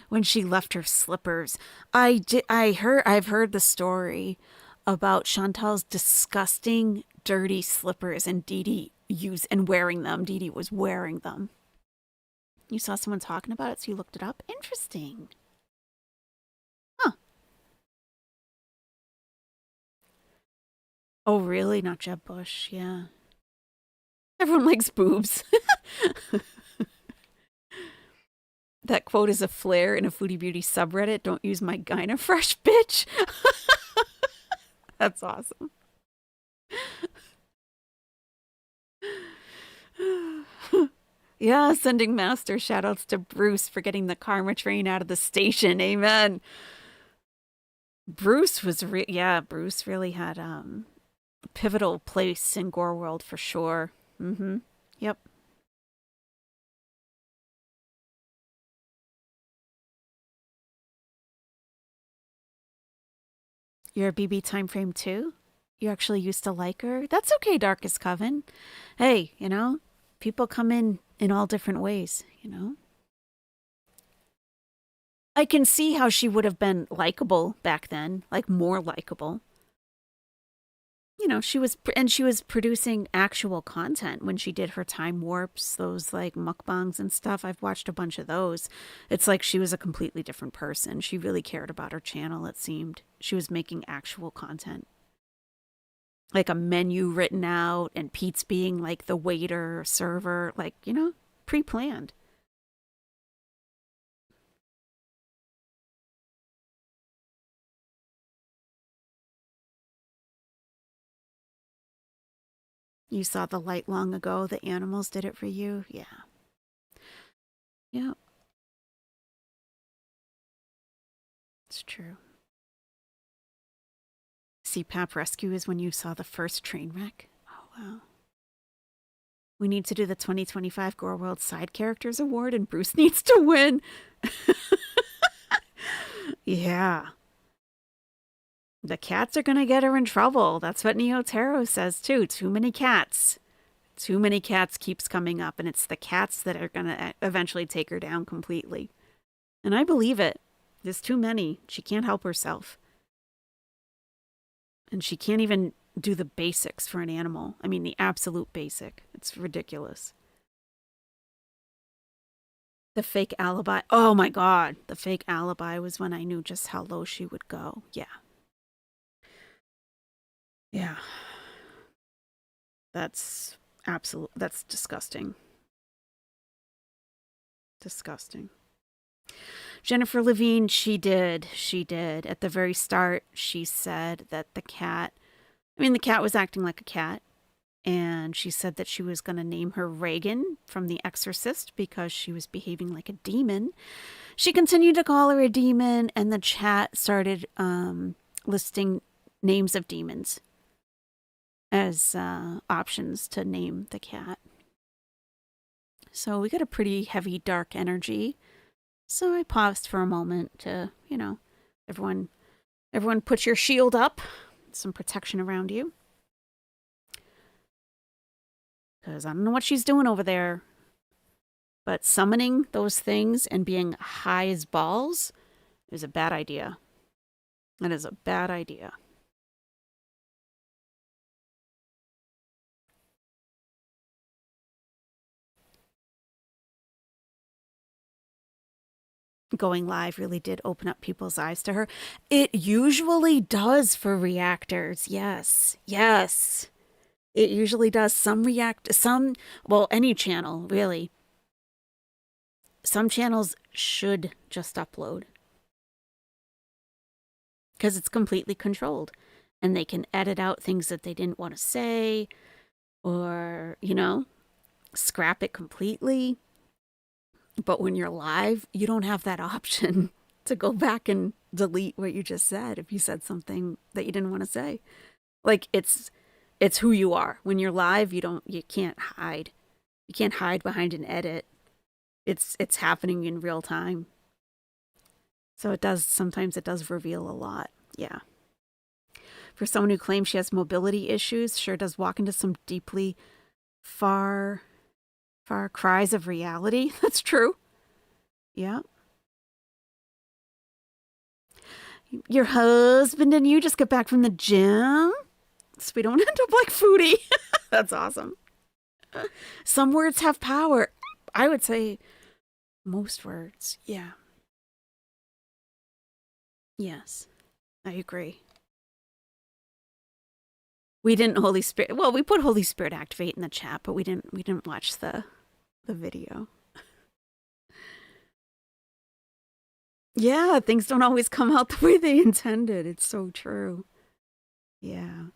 When she left her slippers. I've heard the story about Chantal's disgusting, dirty slippers and Dee Dee wearing them. Dee Dee was wearing them. You saw someone talking about it, so you looked it up? Interesting. Huh. Oh, really? Not Jeb Bush, yeah. Everyone likes boobs. That quote is a flare in a Foodie Beauty subreddit. Don't use my Gynafresh, bitch. That's awesome. Yeah, sending master shoutouts to Bruce for getting the karma train out of the station. Amen. Bruce was Bruce really had a pivotal place in Gore World for sure. Yep. You're a BB time frame too? You actually used to like her? That's okay, Darkest Coven. Hey, people come in all different ways, I can see how she would have been likable back then, like more likable. She was producing actual content when she did her time warps, those like mukbangs and stuff. I've watched a bunch of those. It's like she was a completely different person. She really cared about her channel, it seemed. She was making actual content. Like a menu written out and Pete's being like the waiter, server, like, pre-planned. You saw the light long ago. The animals did it for you. Yeah. Yeah. It's true. CPAP Rescue is when you saw the first train wreck. Oh, wow. We need to do the 2025 Gore World Side Characters Award and Bruce needs to win. Yeah. The cats are going to get her in trouble. That's what Neo Taro says too. Too many cats. Too many cats keeps coming up, and it's the cats that are going to eventually take her down completely. And I believe it. There's too many. She can't help herself. And she can't even do the basics for an animal. I mean, the absolute basic. It's ridiculous. The fake alibi. Oh my God. The fake alibi was when I knew just how low she would go. Yeah. Yeah. That's disgusting. Disgusting. Jennifer Levine, she did. At the very start, she said that the cat was acting like a cat. And she said that she was going to name her Reagan from The Exorcist because she was behaving like a demon. She continued to call her a demon, and the chat started listing names of demons as options to name the cat. So we got a pretty heavy, dark energy. So I paused for a moment to, everyone put your shield up, some protection around you. Because I don't know what she's doing over there. But summoning those things and being high as balls is a bad idea. That is a bad idea. Going live really did open up people's eyes to her. It usually does for reactors. Yes. It usually does. Any channel, really. Some channels should just upload. Because it's completely controlled. And they can edit out things that they didn't want to say. Or, scrap it completely. But when you're live, you don't have that option to go back and delete what you just said if you said something that you didn't want to say. Like, it's who you are. When you're live, you can't hide. You can't hide behind an edit. It's happening in real time. So sometimes it does reveal a lot. Yeah. For someone who claims she has mobility issues, sure does walk into some deeply far cries of reality. That's true. Yeah. Your husband and you just got back from the gym? So we don't end up like Foodie. That's awesome. Some words have power. I would say most words. Yeah. Yes. I agree. We didn't Holy Spirit. Well, we put Holy Spirit activate in the chat, but we didn't watch the video. Yeah, things don't always come out the way they intended. It's so true. Yeah.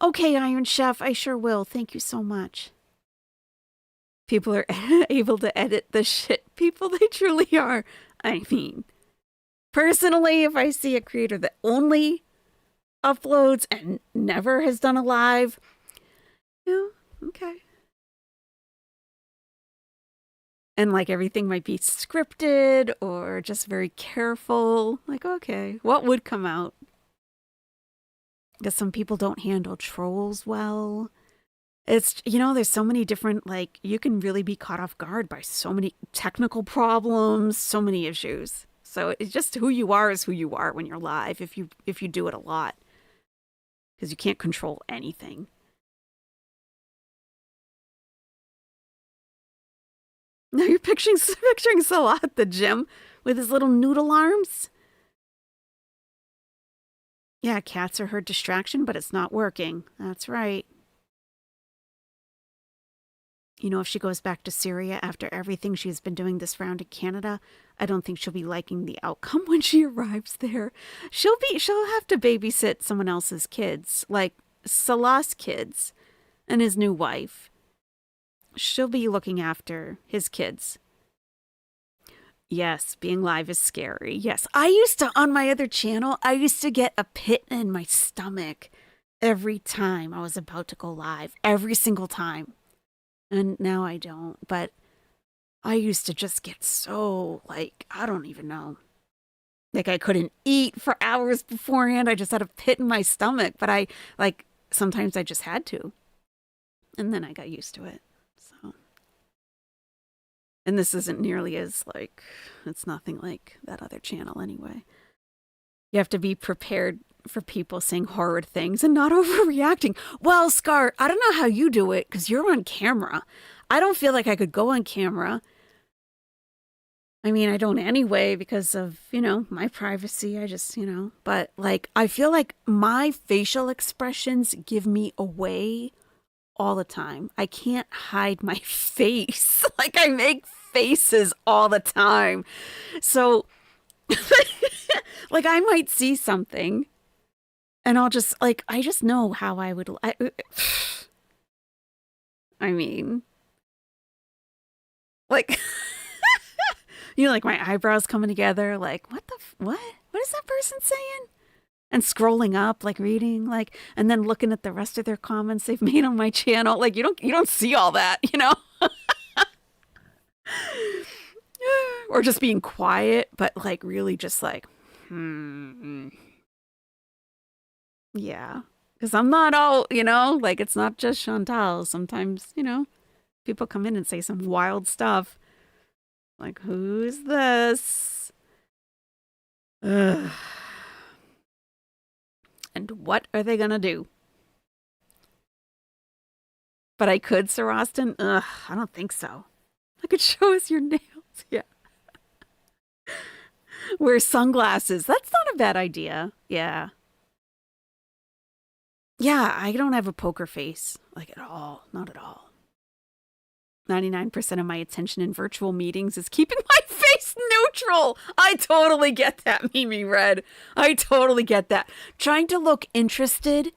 Okay, Iron Chef, I sure will. Thank you so much. People are able to edit the shit people they truly are. I mean, personally, if I see a creator that only uploads and never has done a live, okay. And like everything might be scripted or just very careful. Like, okay, what would come out? Because some people don't handle trolls well. It's, there's so many different, you can really be caught off guard by so many technical problems, so many issues. So it's just who you are is who you are when you're live, if you do it a lot. Because you can't control anything. Now you're picturing Salah at the gym with his little noodle arms. Yeah, cats are her distraction, but it's not working. That's right. If she goes back to Syria after everything she's been doing this round in Canada, I don't think she'll be liking the outcome when she arrives there. She'll have to babysit someone else's kids, like Salah's kids and his new wife. She'll be looking after his kids. Yes, being live is scary. Yes, on my other channel, I used to get a pit in my stomach every time I was about to go live. Every single time. And now I don't. But I used to just get so, I don't even know. I couldn't eat for hours beforehand. I just had a pit in my stomach. But sometimes I just had to. And then I got used to it. So, and this isn't nearly as like, it's nothing like that other channel anyway. You have to be prepared for people saying horrid things and not overreacting. Well, Scar, I don't know how you do it because you're on camera. I don't feel like I could go on camera. I mean, I don't anyway because of, you know, my privacy. I just, you know, but like, I feel like my facial expressions give me away all the time. I can't hide my face. Like, I make faces all the time. So, like, I might see something and I'll just, like, I just know how I would, I mean, like, you know, like my eyebrows coming together, like, what is that person saying? And scrolling up, like reading, like, and then looking at the rest of their comments they've made on my channel. Like, you don't see all that, you know? Or just being quiet, but like really just like, yeah. Because I'm not all, you know, like it's not just Chantal. Sometimes, you know, people come in and say some wild stuff. Like, who's this? Ugh. And what are they gonna do? But I could, Sir Austin? Ugh, I don't think so. I could show us your nails. Yeah. Wear sunglasses. That's not a bad idea. Yeah. Yeah, I don't have a poker face. Like at all. Not at all. 99% of my attention in virtual meetings is keeping my face neutral. I totally get that, Mimi Red. I totally get that. Trying to look interested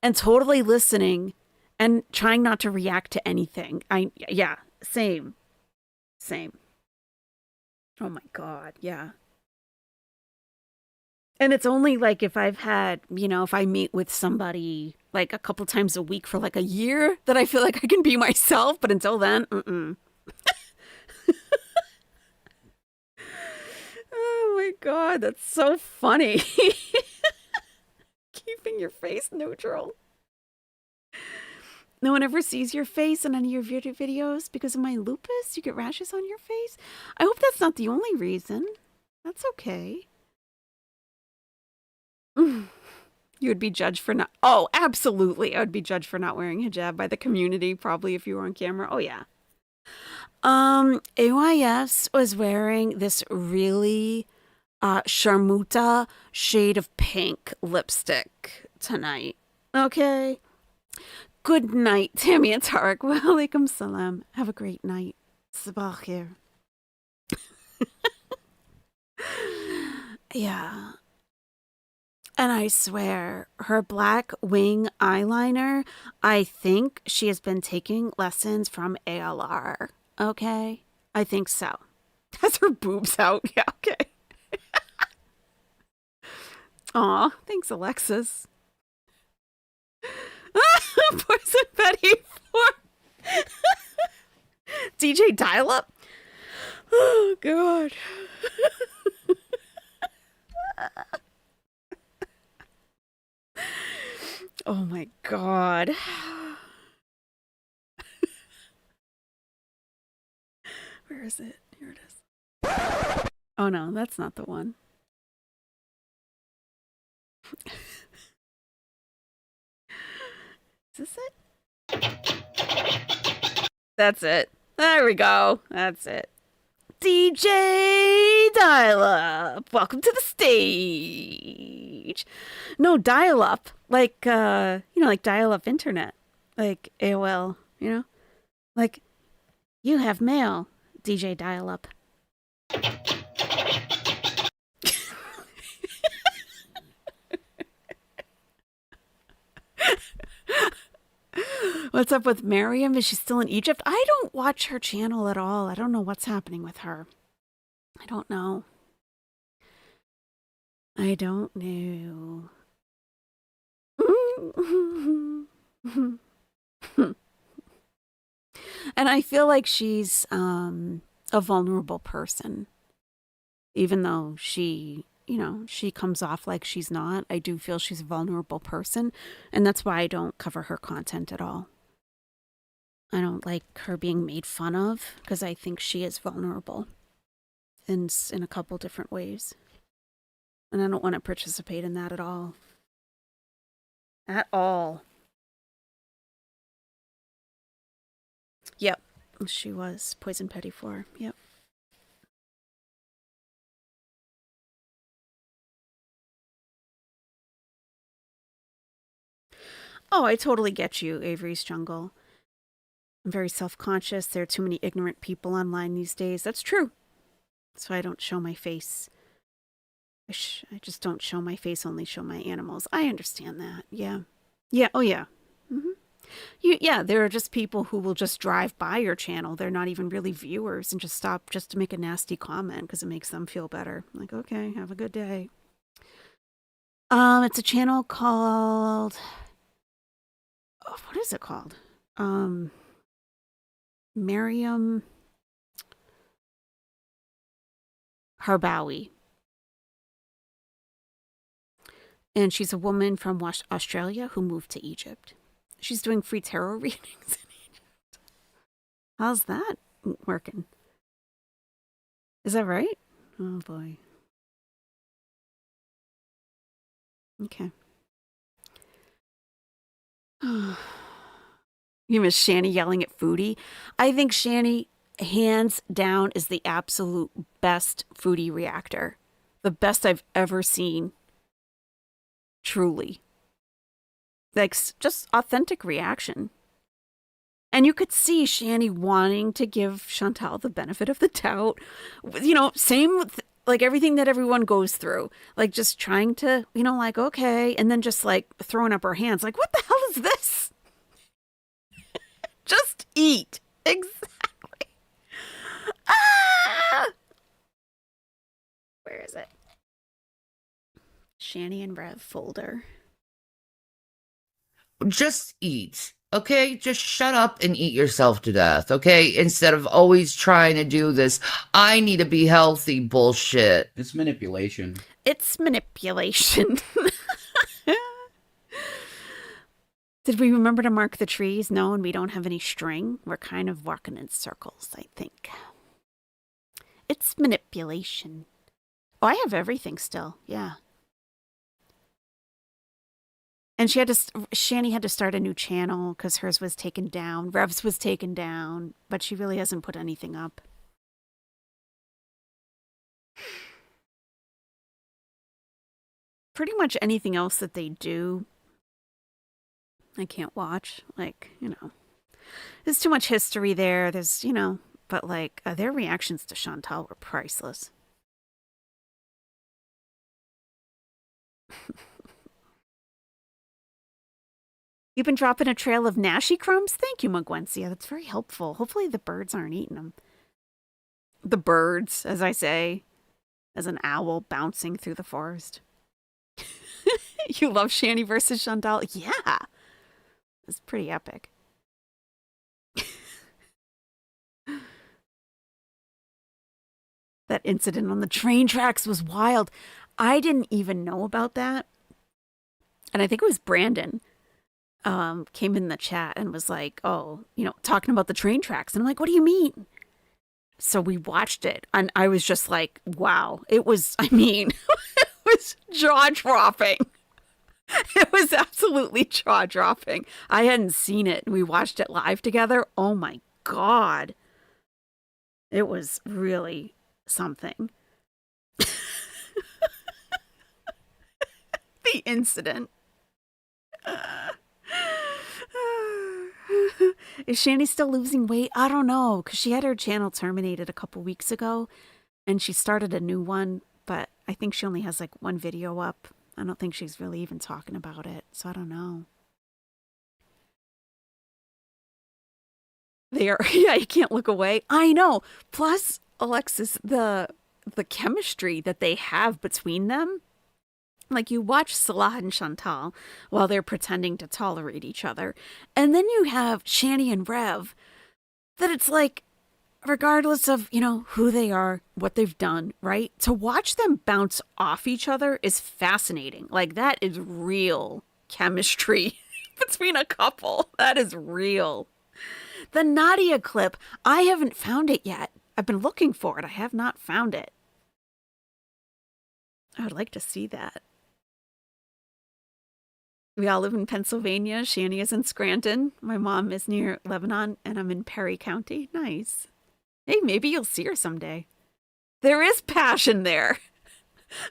and totally listening and trying not to react to anything. Yeah, same. Oh my God, yeah. And it's only like if I've had, you know, if I meet with somebody like a couple times a week for like a year that I feel like I can be myself. But until then, Oh my God, that's so funny. Keeping your face neutral. No one ever sees your face in any of your videos because of my lupus. You get rashes on your face. I hope that's not the only reason. That's okay. You would be judged for not... Oh, absolutely. I would be judged for not wearing hijab by the community, probably if you were on camera. Oh, yeah. AYS was wearing this really Sharmuta shade of pink lipstick tonight. Okay. Good night, Tammy and Tarek. Wa alaikum salam. Have a great night. Sabah khair. Yeah. And I swear, her black wing eyeliner, I think she has been taking lessons from ALR. Okay? I think so. Has her boobs out? Yeah, okay. Aw, thanks, Alexis. Poison Betty 4. DJ Dial-Up? Oh, God. Oh my God. Where is it? Here it is. Oh no, that's not the one. Is this it? That's it. There we go. That's it. DJ Dial-Up, welcome to the stage. No, dial-up, like, you know, like dial-up internet, like AOL, you know? Like, you have mail, DJ Dial-Up. What's up with Miriam? Is she still in Egypt? I don't watch her channel at all. I don't know what's happening with her. I don't know. I don't know. And I feel like she's a vulnerable person. Even though she, you know, she comes off like she's not, I do feel she's a vulnerable person. And that's why I don't cover her content at all. I don't like her being made fun of because I think she is vulnerable in a couple different ways. And I don't want to participate in that at all. At all. Yep. She was Poison Petty 4. Yep. Oh, I totally get you, Avery's Jungle. I'm very self-conscious. There are too many ignorant people online these days. That's true. So I don't show my face. I just don't show my face, only show my animals. I understand that. Yeah. Yeah. Oh, yeah. Mm-hmm. Yeah, there are just people who will just drive by your channel. They're not even really viewers and just stop just to make a nasty comment because it makes them feel better. Like, okay, have a good day. It's a channel called... Oh, what is it called? Miriam Harbawi. And she's a woman from Australia who moved to Egypt. She's doing free tarot readings in Egypt. How's that working? Is that right? Oh, boy. Okay. You miss Shani yelling at Foodie? I think Shani, hands down, is the absolute best Foodie reactor. The best I've ever seen. Truly. Like, just authentic reaction. And you could see Shani wanting to give Chantal the benefit of the doubt. You know, same with, like, everything that everyone goes through. Like, just trying to, you know, like, okay. And then just, like, throwing up her hands. Like, what the hell is this? Just eat. Exactly. Ah! Where is it? Shani and Rev folder. Just eat, okay? Just shut up and eat yourself to death, okay? Instead of always trying to do this, I need to be healthy bullshit. It's manipulation. It's manipulation. Did we remember to mark the trees? No, and we don't have any string. We're kind of walking in circles, I think. It's manipulation. Oh, I have everything still. Yeah. And Shani had to start a new channel because hers was taken down. Rev's was taken down, but she really hasn't put anything up. Pretty much anything else that they do, I can't watch. Like, you know, there's too much history there. There's, you know, but like their reactions to Chantal were priceless. You've been dropping a trail of Nashi crumbs? Thank you, Magwencia. That's very helpful. Hopefully the birds aren't eating them. The birds, as I say, as an owl bouncing through the forest. You love Shani versus Chantal? Yeah. It's pretty epic. That incident on the train tracks was wild. I didn't even know about that. And I think it was Brandon came in the chat and was like, oh, you know, talking about the train tracks. And I'm like, what do you mean? So we watched it and I was just like, wow, it was, I mean, it was jaw-dropping. It was absolutely jaw-dropping. I hadn't seen it and we watched it live together. Oh my God. It was really something. The incident. Is Shani still losing weight? I don't know, because she had her channel terminated a couple weeks ago, and she started a new one, but I think she only has like one video up. I don't think she's really even talking about it, so I don't know. They are, yeah, you can't look away. I know. Plus, Alexis, the chemistry that they have between them. Like, you watch Salah and Chantal while they're pretending to tolerate each other. And then you have Shani and Rev, that it's like, regardless of, you know, who they are, what they've done, right? To watch them bounce off each other is fascinating. Like, that is real chemistry between a couple. That is real. The Nadia clip. I haven't found it yet. I've been looking for it. I have not found it. I would like to see that. We all live in Pennsylvania. Shani is in Scranton. My mom is near Lebanon, and I'm in Perry County. Nice. Hey, maybe you'll see her someday. There is passion there.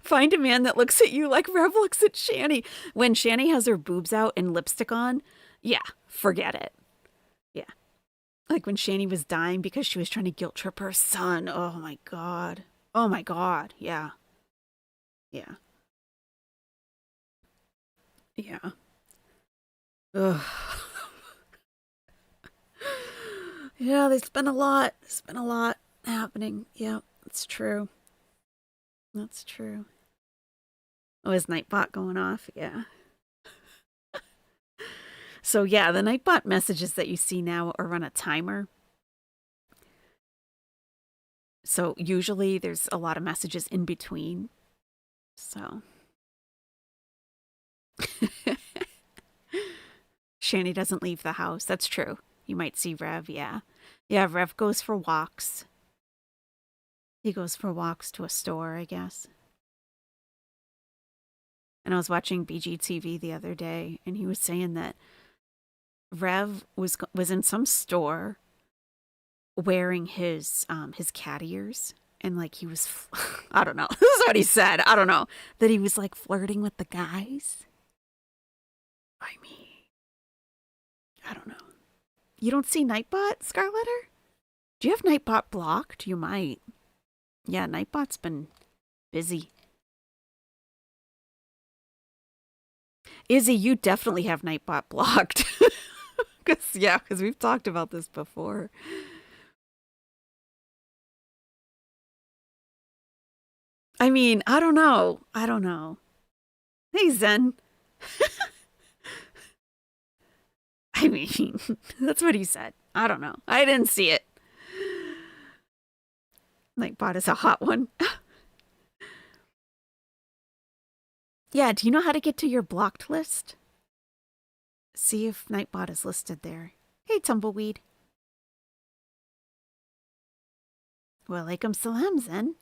Find a man that looks at you like Rev looks at Shani. When Shani has her boobs out and lipstick on, yeah, forget it. Yeah. Like when Shani was dying because she was trying to guilt trip her son. Oh my God. Oh my God. Yeah. Yeah. Yeah. Ugh. Yeah, there's been a lot. There's been a lot happening. Yeah, that's true. That's true. Oh, is Nightbot going off? Yeah. So yeah, the Nightbot messages that you see now are on a timer. So usually there's a lot of messages in between. So. Shani doesn't leave the house. That's true. You might see Rev, yeah. Yeah, Rev goes for walks. He goes for walks to a store, I guess. And I was watching BGTV the other day, and he was saying that Rev was in some store wearing his cat ears, and like he was, I don't know. This is what he said. I don't know. That he was like flirting with the guys. I mean, I don't know. You don't see Nightbot, Scarletter? Do you have Nightbot blocked? You might. Yeah, Nightbot's been busy. Izzy, you definitely have Nightbot blocked. Because we've talked about this before. I mean, I don't know. I don't know. Hey, Zen. I mean, that's what he said. I don't know. I didn't see it. Nightbot is a hot one. Yeah, do you know how to get to your blocked list? See if Nightbot is listed there. Hey, Tumbleweed. Walaikum salam, Zen.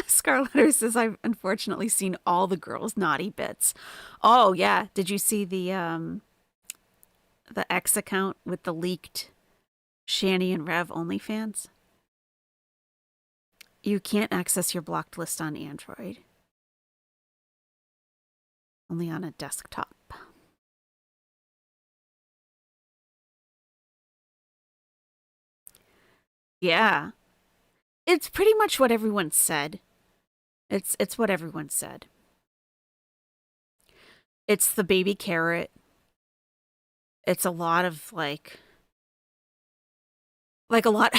Scarletter says, I've unfortunately seen all the girls' naughty bits. Oh, yeah. Did you see the X account with the leaked Shani and Rev OnlyFans? You can't access your blocked list on Android. Only on a desktop. Yeah. It's pretty much what everyone said. It's what everyone said. It's the baby carrot. It's a lot of like a lot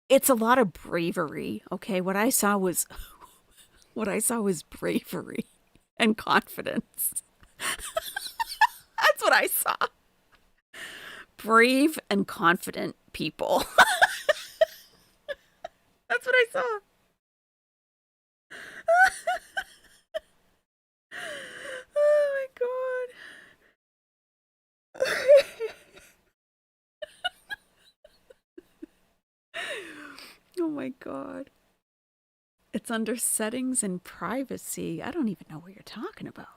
it's a lot of bravery, okay? What I saw was bravery and confidence. That's what I saw. Brave and confident people. That's what I saw. Oh my God. Oh my God. It's under settings and privacy. I don't even know what you're talking about.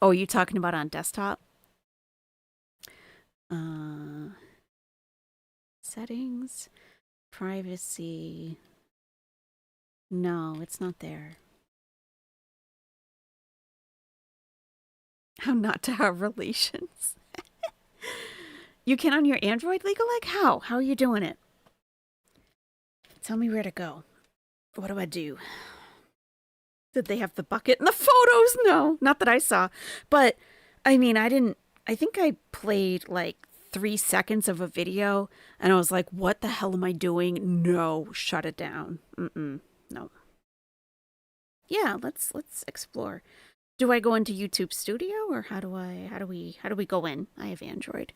Oh, are you talking about on desktop? Settings, privacy. No, it's not there. How not to have relations. You can on your Android, Legal Like? How? How are you doing it? Tell me where to go. What do I do? Did they have the bucket in the photos? No, not that I saw. But, I mean, I think I played like 3 seconds of a video and I was like, what the hell am I doing? No, shut it down. No. Yeah, let's explore. Do I go into YouTube Studio or how do we go in? I have Android.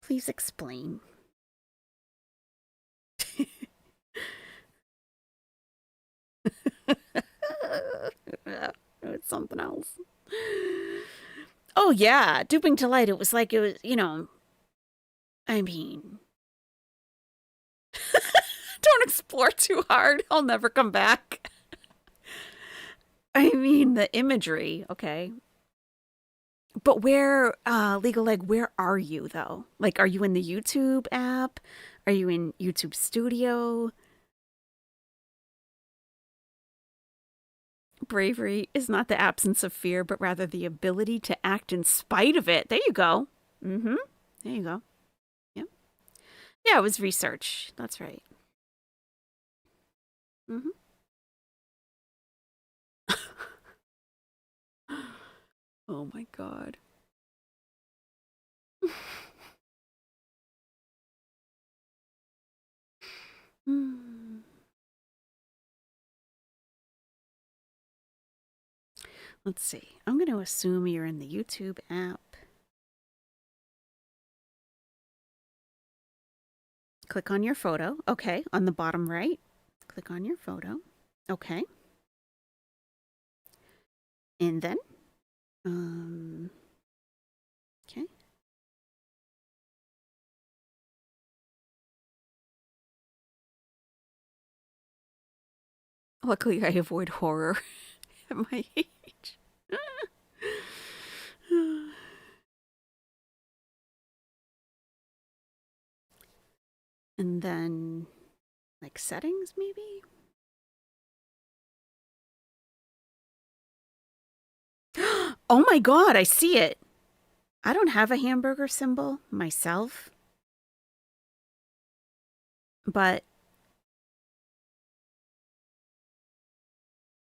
Please explain. something else. Oh, yeah. Duping to light. It was like, it was, you know, I mean, don't explore too hard. I'll never come back. I mean, the imagery. Okay. But where, Legal Egg, where are you, though? Like, are you in the YouTube app? Are you in YouTube Studio? Bravery is not the absence of fear, but rather the ability to act in spite of it. There you go. Mm-hmm. There you go. Yep. Yeah, it was research. That's right. Mm-hmm. Oh my God. Hmm. Let's see. I'm going to assume you're in the YouTube app. Click on your photo. Okay. On the bottom right, click on your photo. Okay. And then, okay. Luckily, I avoid horror at my age. And then, like settings, maybe? Oh my God, I see it. I don't have a hamburger symbol myself, but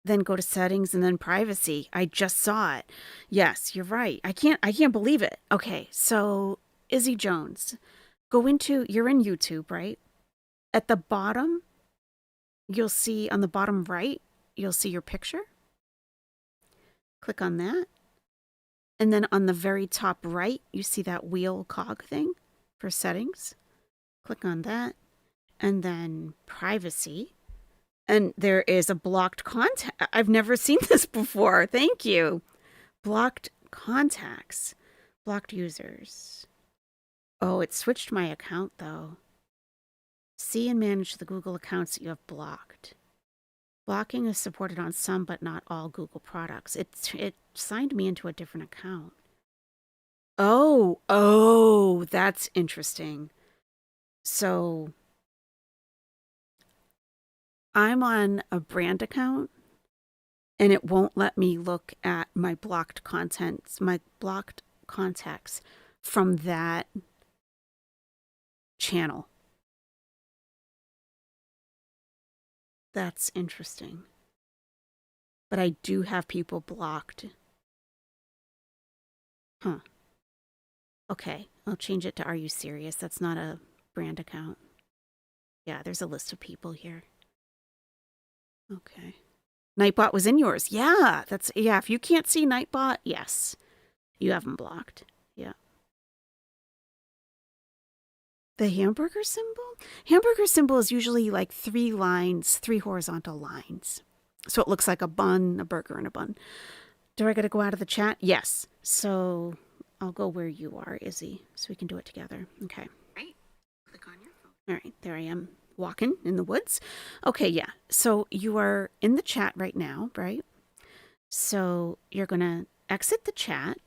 then go to settings and then privacy. I just saw it. Yes, you're right. I can't believe it. Okay, so Izzy Jones, you're in YouTube, right? At the bottom, you'll see on the bottom right, you'll see your picture. Click on that. And then on the very top right, you see that wheel cog thing for settings. Click on that. And then privacy. And there is a blocked contact. I've never seen this before. Thank you. Blocked contacts. Blocked users. Oh, it switched my account though. See and manage the Google accounts that you have blocked. Blocking is supported on some but not all Google products. It signed me into a different account. Oh, that's interesting. So I'm on a brand account and it won't let me look at my blocked contents, my blocked contacts from that channel. That's interesting. But I do have people blocked. Huh. Okay, I'll change it to Are You Serious? That's not a brand account. Yeah, there's a list of people here. Okay. Nightbot was in yours. Yeah, if you can't see Nightbot, yes. You have them blocked. Yeah. The hamburger symbol? Hamburger symbol is usually like 3 lines, 3 horizontal lines. So it looks like a bun, a burger, and a bun. Do I got to go out of the chat? Yes. So I'll go where you are, Izzy, so we can do it together. Okay. Right. Click on your phone. All right. There I am, walking in the woods. Okay. Yeah. So you are in the chat right now, right? So you're going to exit the chat.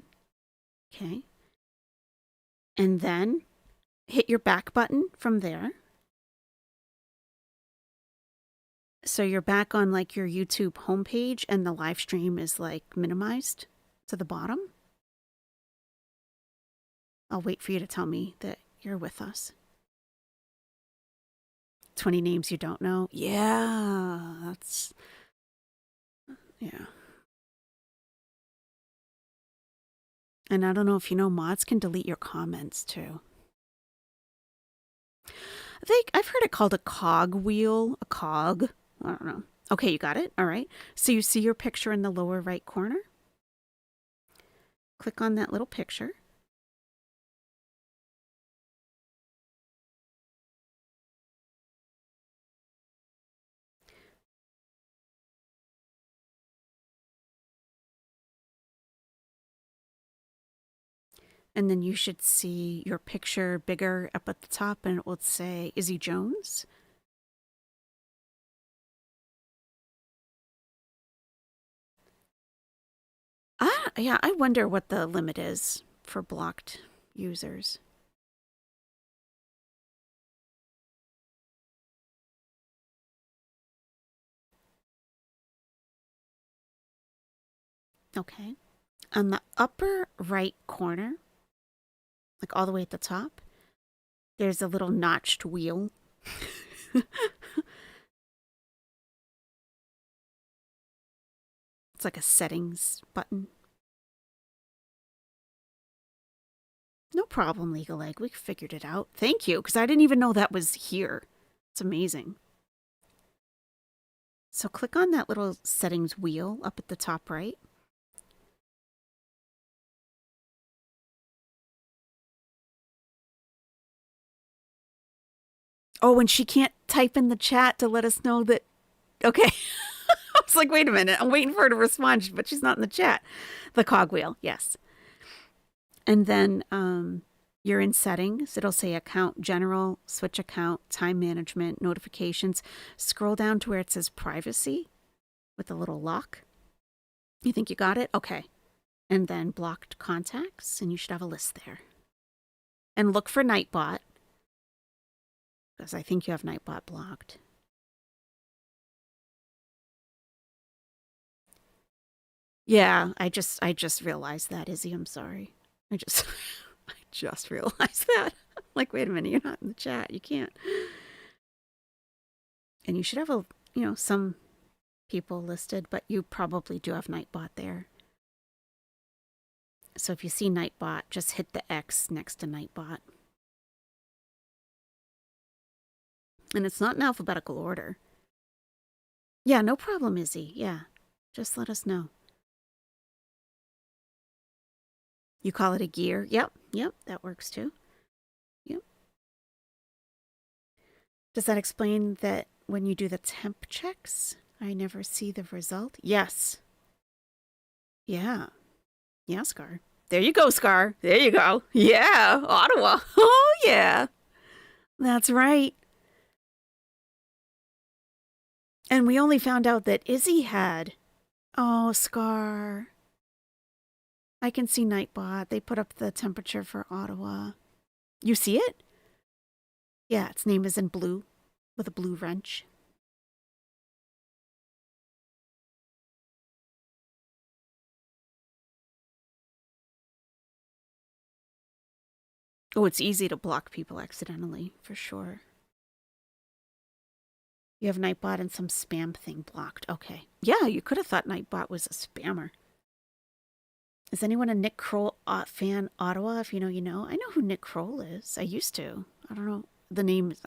Okay. And then hit your back button from there. So you're back on like your YouTube homepage and the live stream is like minimized to the bottom. I'll wait for you to tell me that you're with us. 20 names you don't know? Yeah. And I don't know if you know, mods can delete your comments too. I've heard it called a cog wheel, a cog. I don't know. Okay, you got it? All right. So you see your picture in the lower right corner? Click on that little picture. And then you should see your picture bigger up at the top, and it will say Izzy Jones. Yeah, I wonder what the limit is for blocked users. Okay. On the upper right corner, like all the way at the top, there's a little notched wheel. It's like a settings button. No problem, Legal Egg. We figured it out. Thank you, because I didn't even know that was here. It's amazing. So click on that little settings wheel up at the top right. Oh, and she can't type in the chat to let us know that... Okay. I was like, wait a minute. I'm waiting for her to respond, but she's not in the chat. The cogwheel, yes. And then you're in settings. It'll say account general, switch account, time management, notifications. Scroll down to where it says privacy with a little lock. You think you got it? Okay. And then blocked contacts, and you should have a list there. And look for Nightbot, because I think you have Nightbot blocked. Yeah, I just realized that, Izzy. I'm sorry. I just realized that. Like, wait a minute, you're not in the chat. You can't. And you should have some people listed, but you probably do have Nightbot there. So if you see Nightbot, just hit the X next to Nightbot. And it's not in alphabetical order. Yeah, no problem, Izzy. Yeah, just let us know. You call it a gear? Yep, that works too. Yep. Does that explain that when you do the temp checks, I never see the result? Yes. Yeah. Yeah, Scar. There you go, Scar. There you go. Yeah, Ottawa. Oh, yeah. That's right. And we only found out that Izzy had. Oh, Scar. I can see Nightbot. They put up the temperature for Ottawa. You see it? Yeah, its name is in blue with a blue wrench. Oh, it's easy to block people accidentally, for sure. You have Nightbot and some spam thing blocked. Okay. Yeah, you could have thought Nightbot was a spammer. Is anyone a Nick Kroll fan, Ottawa? If you know, you know. I know who Nick Kroll is. I used to. I don't know. The name is...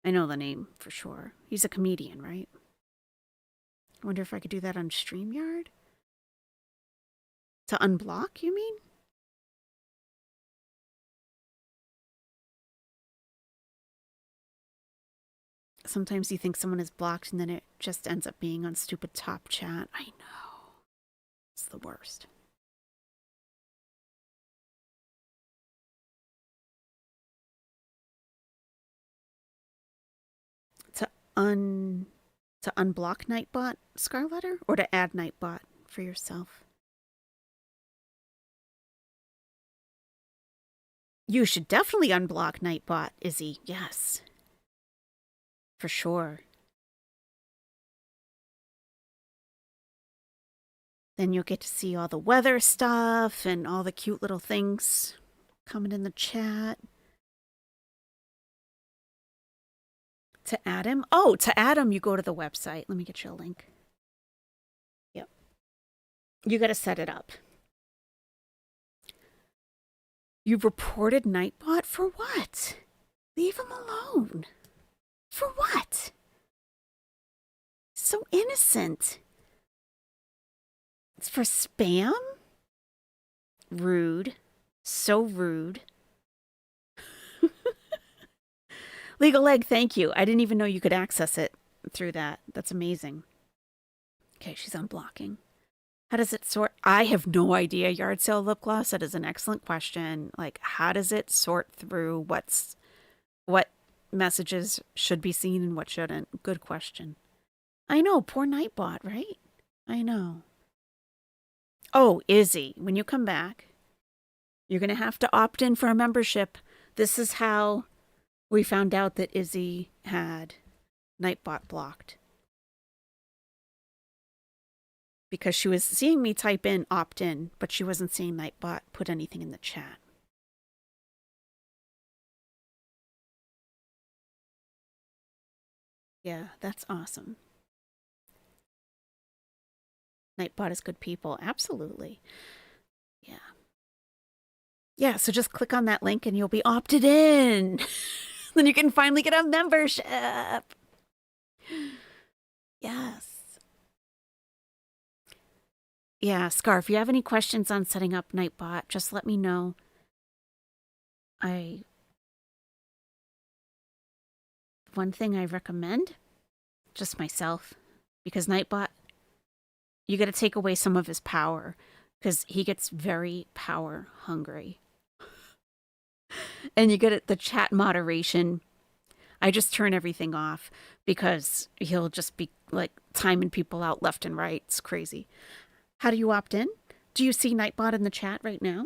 I know the name for sure. He's a comedian, right? I wonder if I could do that on StreamYard? To unblock, you mean? Sometimes you think someone is blocked and then it just ends up being on stupid top chat. I know. It's the worst. To unblock Nightbot, Scarletter, or to add Nightbot for yourself? You should definitely unblock Nightbot, Izzy. Yes. For sure. Then you'll get to see all the weather stuff and all the cute little things coming in the chat. To add him? Oh, to add him, you go to the website. Let me get you a link. Yep. You got to set it up. You've reported Nightbot for what? Leave him alone. For what? So innocent. It's for spam? Rude. So rude. Legal Egg, thank you. I didn't even know you could access it through that. That's amazing. Okay, she's unblocking. How does it sort? I have no idea. Yard sale lip gloss. That is an excellent question. Like, how does it sort through what messages should be seen and what shouldn't? Good question. I know, poor Nightbot, right? I know. Oh, Izzy, when you come back, you're going to have to opt in for a membership. This is how we found out that Izzy had Nightbot blocked. Because she was seeing me type in opt in, but she wasn't seeing Nightbot put anything in the chat. Yeah, that's awesome. Nightbot is good people. Absolutely. Yeah. Yeah, so just click on that link and you'll be opted in. Then you can finally get a membership. Yes. Yeah, Scar, if you have any questions on setting up Nightbot, just let me know. One thing I recommend, just myself, because Nightbot, you got to take away some of his power because he gets very power hungry. And you get the chat moderation. I just turn everything off because he'll just be like timing people out left and right. It's crazy. How do you opt in? Do you see Nightbot in the chat right now?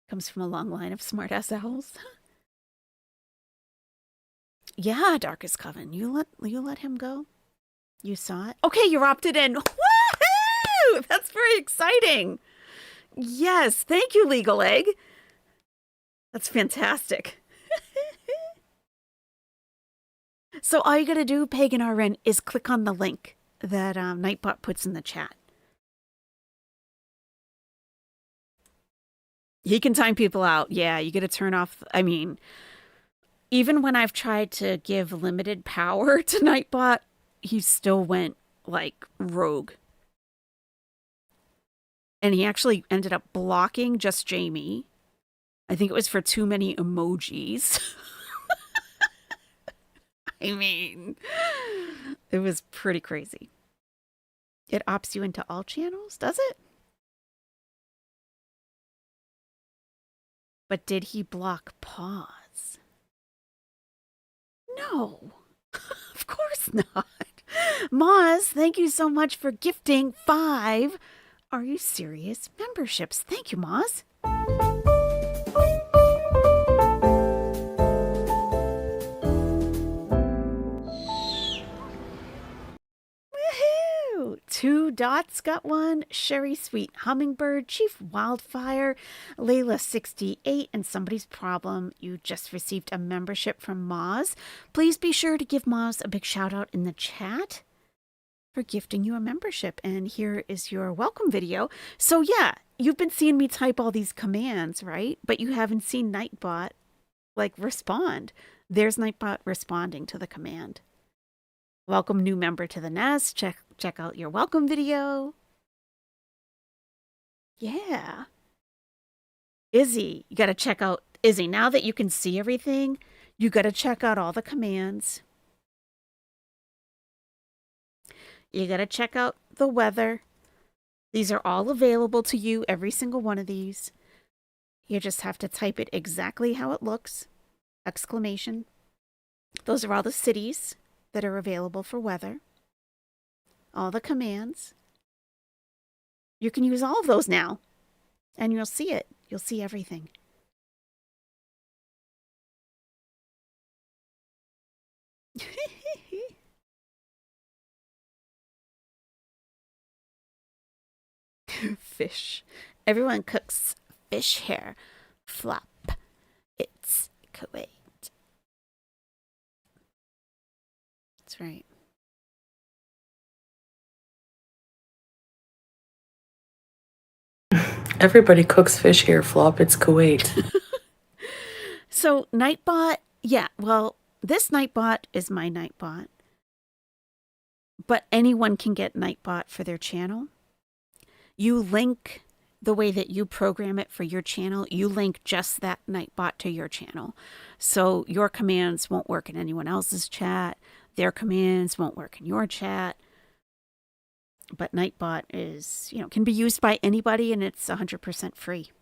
Comes from a long line of smartass owls. Yeah, Darkest Coven. You let him go? You saw it? Okay, you're opted in. Woohoo! That's very exciting. Yes, thank you, Legal Egg. That's fantastic. So all you gotta do, Pagan RN, is click on the link that Nightbot puts in the chat. He can time people out. Yeah, you gotta turn off. I mean, even when I've tried to give limited power to Nightbot, he still went like rogue. And he actually ended up blocking just Jamie. I think it was for too many emojis. I mean, it was pretty crazy. It opts you into all channels, does it? But did he block pause? No, of course not. Moz, thank you so much for gifting 5 Are You Serious memberships. Thank you, Moz. Woohoo! 2 Dots got one. Sherry Sweet Hummingbird, Chief Wildfire, Layla 68, and Somebody's Problem. You just received a membership from Moz. Please be sure to give Moz a big shout out in the chat for gifting you a membership. And here is your welcome video. So yeah, you've been seeing me type all these commands, right? But you haven't seen Nightbot like respond. There's Nightbot responding to the command. Welcome new member to the nest. Check out your welcome video. Yeah. Izzy, you got to check out Izzy. Now that you can see everything, you got to check out all the commands. You got to check out the weather. These are all available to you, every single one of these. You just have to type it exactly how it looks. Exclamation. Those are all the cities that are available for weather. All the commands. You can use all of those now, and you'll see it. You'll see everything. Fish. Everyone cooks fish hair. Flop. It's Kuwait. That's right. Everybody cooks fish here, Flop. It's Kuwait. So Nightbot, yeah, well, this Nightbot is my Nightbot. But anyone can get Nightbot for their channel. You link the way that you program it for your channel, you link just that Nightbot to your channel. So your commands won't work in anyone else's chat. Their commands won't work in your chat. But Nightbot is, can be used by anybody, and it's 100% free.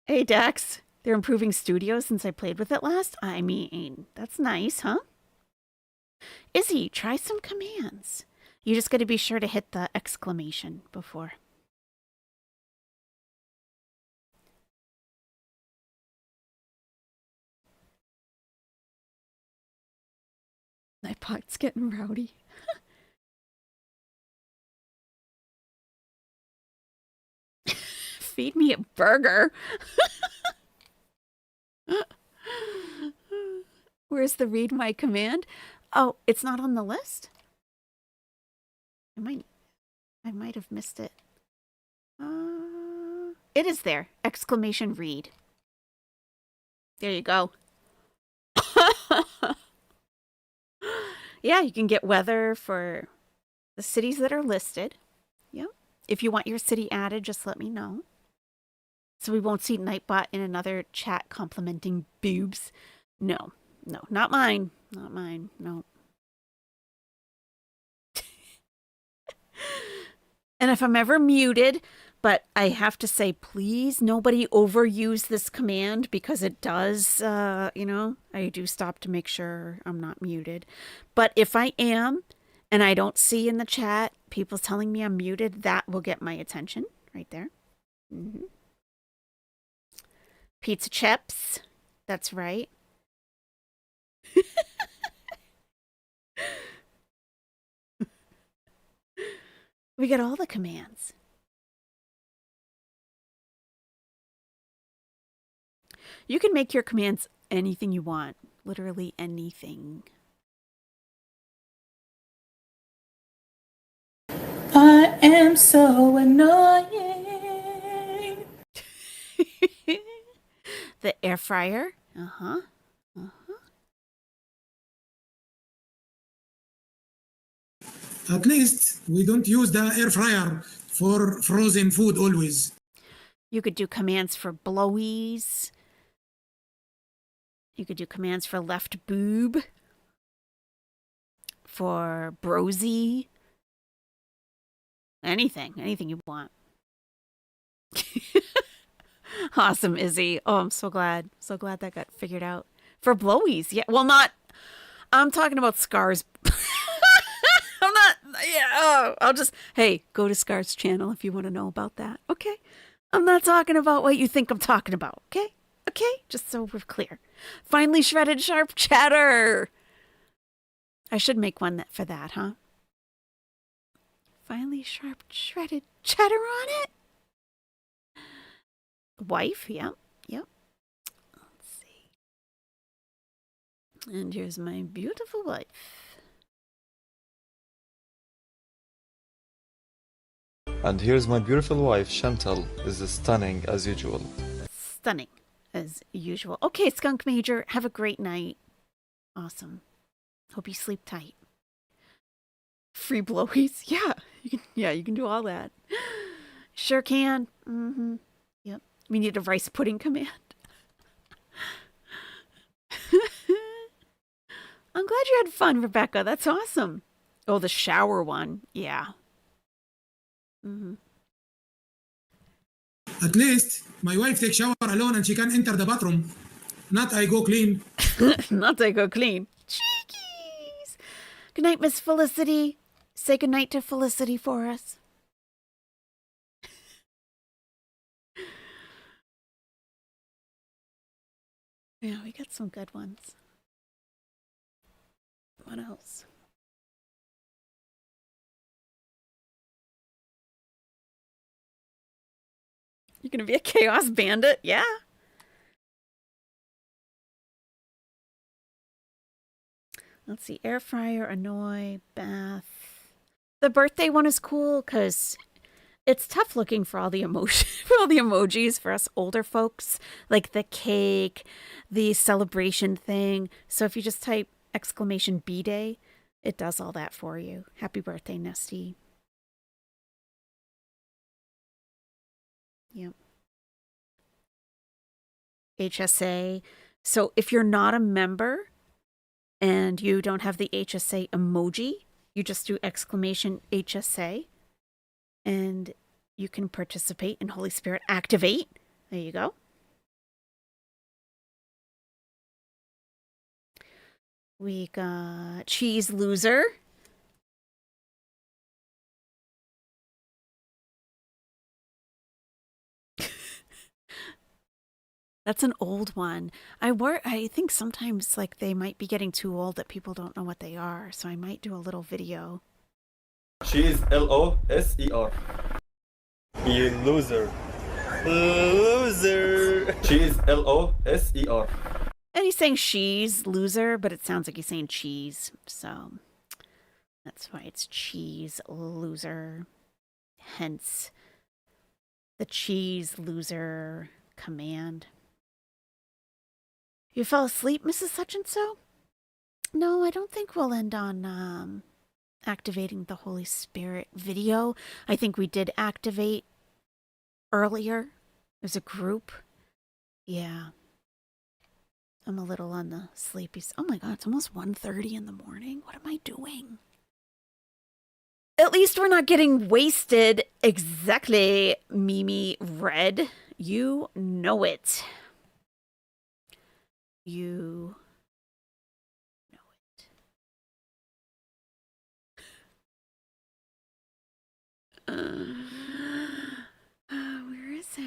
Hey, Dax. They're improving Studio since I played with it last. I mean, that's nice, huh? Izzy, try some commands. You just got to be sure to hit the exclamation before. My pot's getting rowdy. Feed me a burger. Where's the read my command? Oh, it's not on the list? I might have missed it. It is there. Exclamation read. There you go. Yeah, you can get weather for the cities that are listed. Yep. If you want your city added, just let me know. So we won't see Nightbot in another chat complimenting boobs. No, not mine. Not mine. No. And if I'm ever muted, but I have to say, please, nobody overuse this command because it does, I do stop to make sure I'm not muted. But if I am, and I don't see in the chat people telling me I'm muted, that will get my attention right there. Mm-hmm. Pizza chips. That's right. We got all the commands. You can make your commands anything you want. Literally anything. I am so annoying. The air fryer. Uh-huh. At least we don't use the air fryer for frozen food always. You could do commands for blowies. You could do commands for left boob. For brosy. Anything you want. Awesome, Izzy. Oh, I'm so glad. So glad that got figured out. For blowies. Yeah, well, I'm talking about Scar's. I'll just, hey, go to Scar's channel if you want to know about that. Okay. I'm not talking about what you think I'm talking about. Okay. Just so we're clear. Finely shredded sharp cheddar. I should make one for that, huh? Finely sharp shredded cheddar on it. Wife, yep. Let's see. And here's my beautiful wife. And here's my beautiful wife, Chantal, is stunning as usual. Stunning as usual. Okay, Skunk Major, have a great night. Awesome. Hope you sleep tight. Free blowies? Yeah, you can do all that. Sure can. Mm-hmm. Yep. We need a rice pudding command. I'm glad you had fun, Rebecca. That's awesome. Oh, the shower one. Yeah. Mm-hmm. At least my wife takes shower alone and she can enter the bathroom. Not I go clean. Not I go clean. Cheekies. Good night, Miss Felicity. Say good night to Felicity for us. Yeah, we got some good ones. What else? You're gonna be a chaos bandit? Yeah. Let's see. Air fryer, annoy, bath. The birthday one is cool because it's tough looking for all the emojis for us older folks, like the cake, the celebration thing. So if you just type exclamation B-Day, it does all that for you. Happy birthday, Nestie. Yep. HSA. So if you're not a member and you don't have the HSA emoji, you just do exclamation HSA and you can participate in Holy Spirit Activate. There you go. We got Cheese Loser. That's an old one. I think sometimes like they might be getting too old that people don't know what they are, so I might do a little video. Cheese, Loser. You loser. Loser. Cheese, Loser. And he's saying she's loser, but it sounds like he's saying cheese. So that's why it's cheese loser. Hence the cheese loser command. You fell asleep, Mrs. Such and So? No, I don't think we'll end on activating the Holy Spirit video. I think we did activate earlier. There's a group. Yeah. I'm a little on the sleepy. Oh my God, it's almost 1:30 in the morning. What am I doing? At least we're not getting wasted. Exactly, Mimi Red. You know it. You know it. Where is it?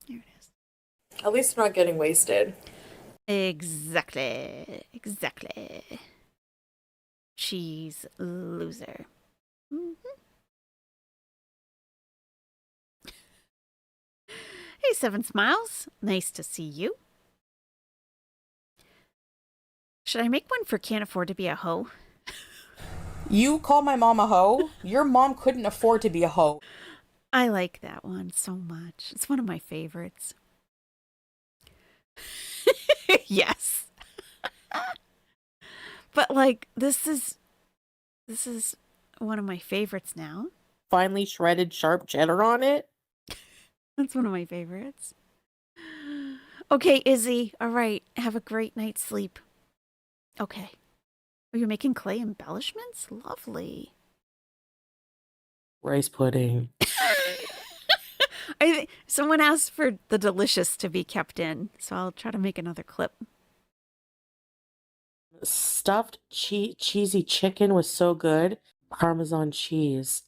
Here it is. At least we're not getting wasted. Exactly. Exactly. Cheese loser. Hey, Seven Smiles. Nice to see you. Should I make one for Can't Afford to Be a Hoe? You call my mom a hoe? Your mom couldn't afford to be a hoe. I like that one so much. It's one of my favorites. Yes. But like this is one of my favorites now. Finely shredded sharp cheddar on it. That's one of my favorites. Okay, Izzy. All right. Have a great night's sleep. Okay. Are you making clay embellishments? Lovely. Rice pudding. Someone asked for the delicious to be kept in, so I'll try to make another clip. Stuffed cheesy chicken was so good. Parmesan cheese.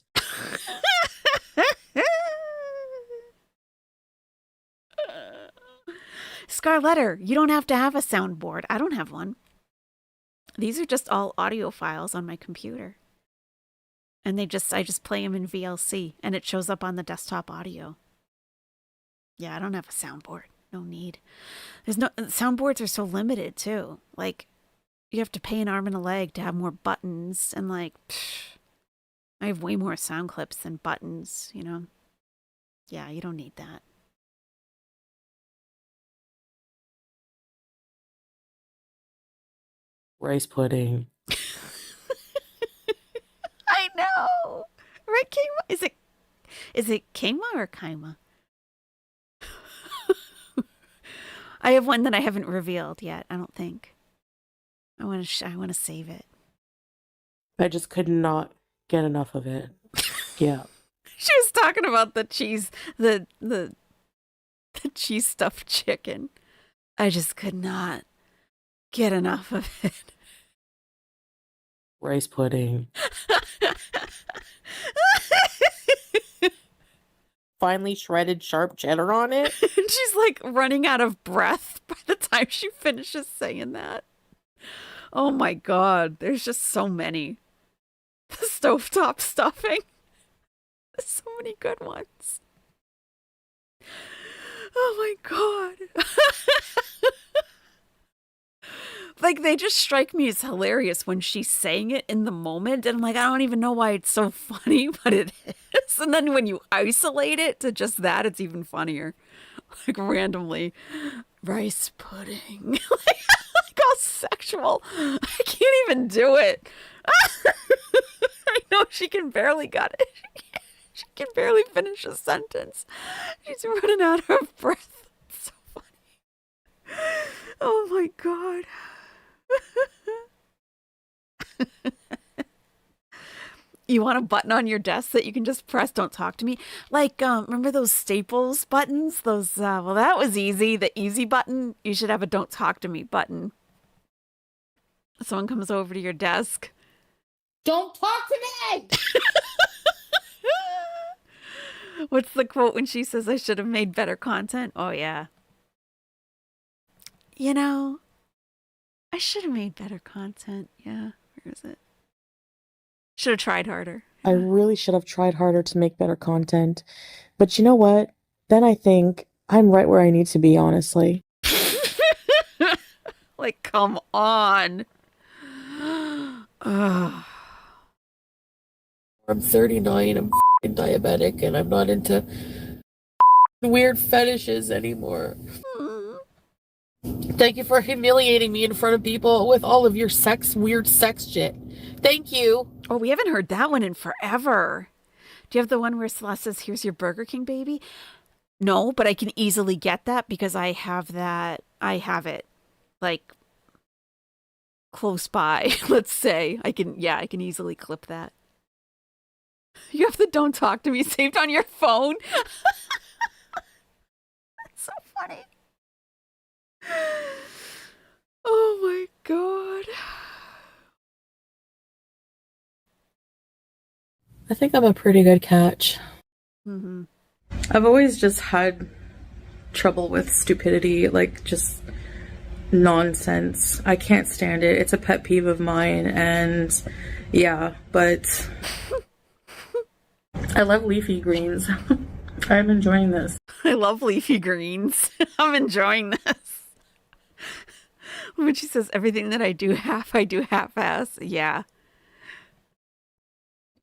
Scarletter, you don't have to have a soundboard. I don't have one. These are just all audio files on my computer. And I just play them in VLC and it shows up on the desktop audio. Yeah, I don't have a soundboard. No need. Soundboards are so limited too. Like you have to pay an arm and a leg to have more buttons and like I have way more sound clips than buttons, you know. Yeah, you don't need that. Rice pudding. I know. Right, Kama? Is it Kama or Kaima? I have one that I haven't revealed yet, I don't think. I want to save it. I just could not get enough of it. Yeah. She was talking about the cheese, the cheese stuffed chicken. I just could not get enough of it. Rice pudding. Finely shredded sharp cheddar on it. She's like running out of breath by the time she finishes saying that. Oh my God, there's just so many. The stovetop stuffing. There's so many good ones. Oh my God. Like, they just strike me as hilarious when she's saying it in the moment. And I'm like, I don't even know why it's so funny, but it is. And then when you isolate it to just that, it's even funnier. Like, randomly, rice pudding. Like all sexual. I can't even do it. I know she can barely got it. She can barely finish a sentence. She's running out of breath. It's so funny. Oh my God. You want a button on your desk that you can just press don't talk to me? Like, remember those Staples buttons? Those, well, that was easy. The easy button. You should have a don't talk to me button. Someone comes over to your desk. Don't talk to me! What's the quote when she says, I should have made better content? Oh, yeah. You know, I should have made better content. Yeah, where is it? Should have tried harder. I really should have tried harder to make better content. But you know what? Then I think I'm right where I need to be, honestly. Like, come on. Ugh. I'm 39, I'm f***ing diabetic, and I'm not into weird fetishes anymore. Thank you for humiliating me in front of people with all of your weird sex shit. Thank you. Oh, we haven't heard that one in forever. Do you have the one where Celeste says, here's your Burger King, baby? No, but I can easily get that because I have that. I have it, like, close by, let's say. I can easily clip that. You have the don't talk to me saved on your phone? That's so funny. Oh my God. I think I'm a pretty good catch. Mm-hmm. I've always just had trouble with stupidity, like just nonsense. I can't stand it. It's a pet peeve of mine, and yeah, but I love leafy greens. I'm enjoying this. I love leafy greens. I'm enjoying this. When she says everything that I do half-ass. Yeah.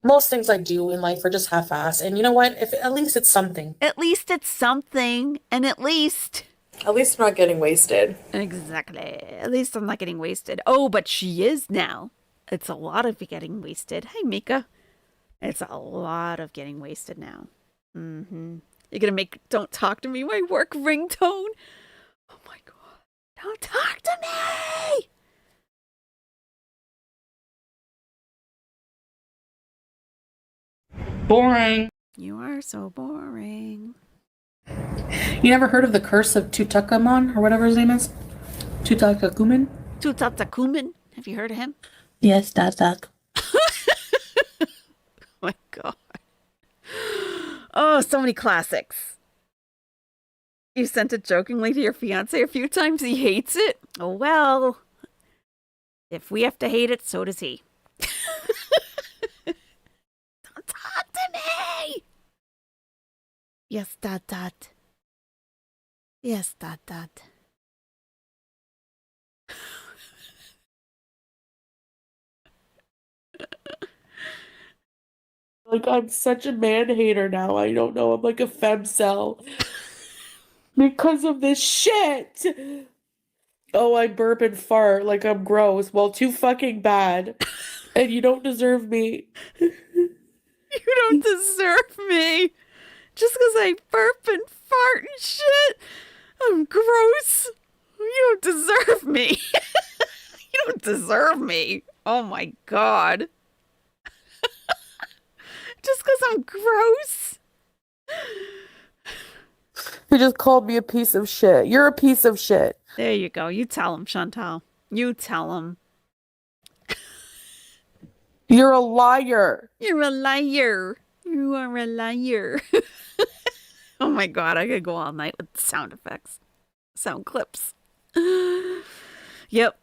Most things I do in life are just half-ass, and you know what? If at least it's something. At least it's something, and at least I'm not getting wasted. exactly. At least I'm not getting wasted. Oh, but she is now. It's a lot of getting wasted. Hey, Mika. It's a lot of getting wasted now. Mm-hmm. You're gonna make "Don't Talk to Me" my work ringtone. Oh my God! Don't talk to me. Boring. You are so boring. You never heard of the curse of Tutankhamun, or whatever his name is? Tutankhamun? Tutankhamun. Have you heard of him? Yes, that's that. Oh my God. Oh, so many classics. You sent it jokingly to your fiance a few times. He hates it. Oh, well. If we have to hate it, so does he. Don't talk to me. Yes, dot. Yes, dot. Like, I'm such a man hater now. I don't know. I'm like a femcel. Because of this shit. Oh, I burp and fart like I'm gross. Well, too fucking bad. And you don't deserve me. You don't deserve me. Just because I burp and fart and shit. I'm gross. You don't deserve me. You don't deserve me. Oh my God. Just because I'm gross. You just called me a piece of shit. You're a piece of shit. There you go. You tell him, Chantal. You tell him. You're a liar. You're a liar. You are a liar. Oh my God. I could go all night with sound effects, sound clips. Yep.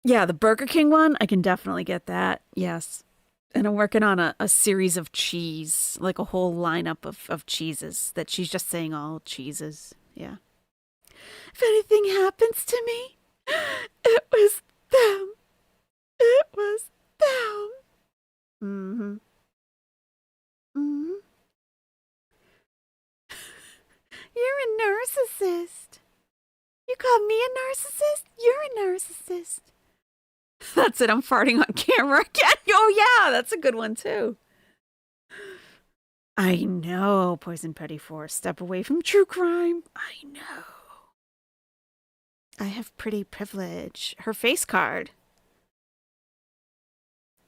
Yeah, the Burger King one, I can definitely get that. Yes. And I'm working on a series of cheese, like a whole lineup of cheeses that she's just saying all cheeses. Yeah. If anything happens to me, It was them. It was them. Mm-hmm. Mm-hmm. You're a narcissist. You called me a narcissist? You're a narcissist. That's it. I'm farting on camera again. Oh, yeah. That's a good one, too. I know, Poison Petty 4. Step away from true crime. I know. I have pretty privilege. Her face card.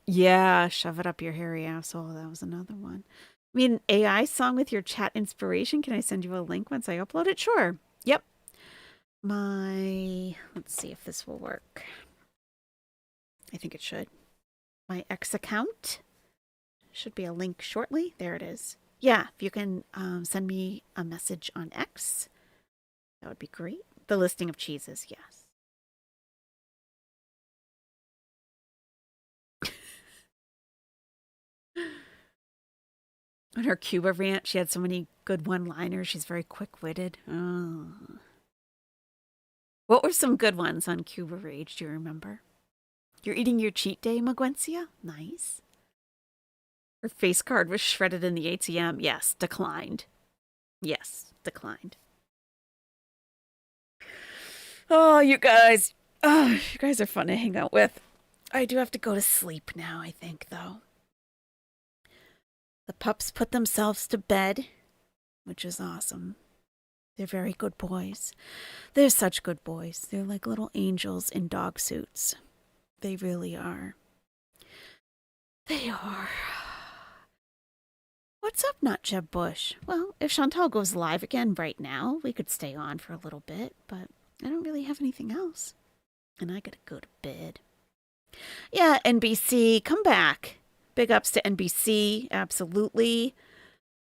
Yeah, shove it up your hairy asshole. That was another one. I mean, AI song with your chat inspiration. Can I send you a link once I upload it? Sure. Yep. Let's see if this will work. I think it should. My X account. Should be a link shortly. There it is. Yeah, if you can send me a message on X, that would be great. The listing of cheeses, yes. On her Cuba rant, she had so many good one-liners. She's very quick-witted. Oh. What were some good ones on Cuba Rage? Do you remember? You're eating your cheat day, Magwencia? Nice. Her face card was shredded in the ATM. Yes, declined. Yes, declined. Oh, you guys. Oh, you guys are fun to hang out with. I do have to go to sleep now, I think, though. The pups put themselves to bed, which is awesome. They're very good boys. They're such good boys. They're like little angels in dog suits. They really are. They are. What's up, Not Jeb Bush? Well, if Chantal goes live again right now, we could stay on for a little bit, but I don't really have anything else. And I gotta go to bed. Yeah, NBC, come back. Big ups to NBC, absolutely.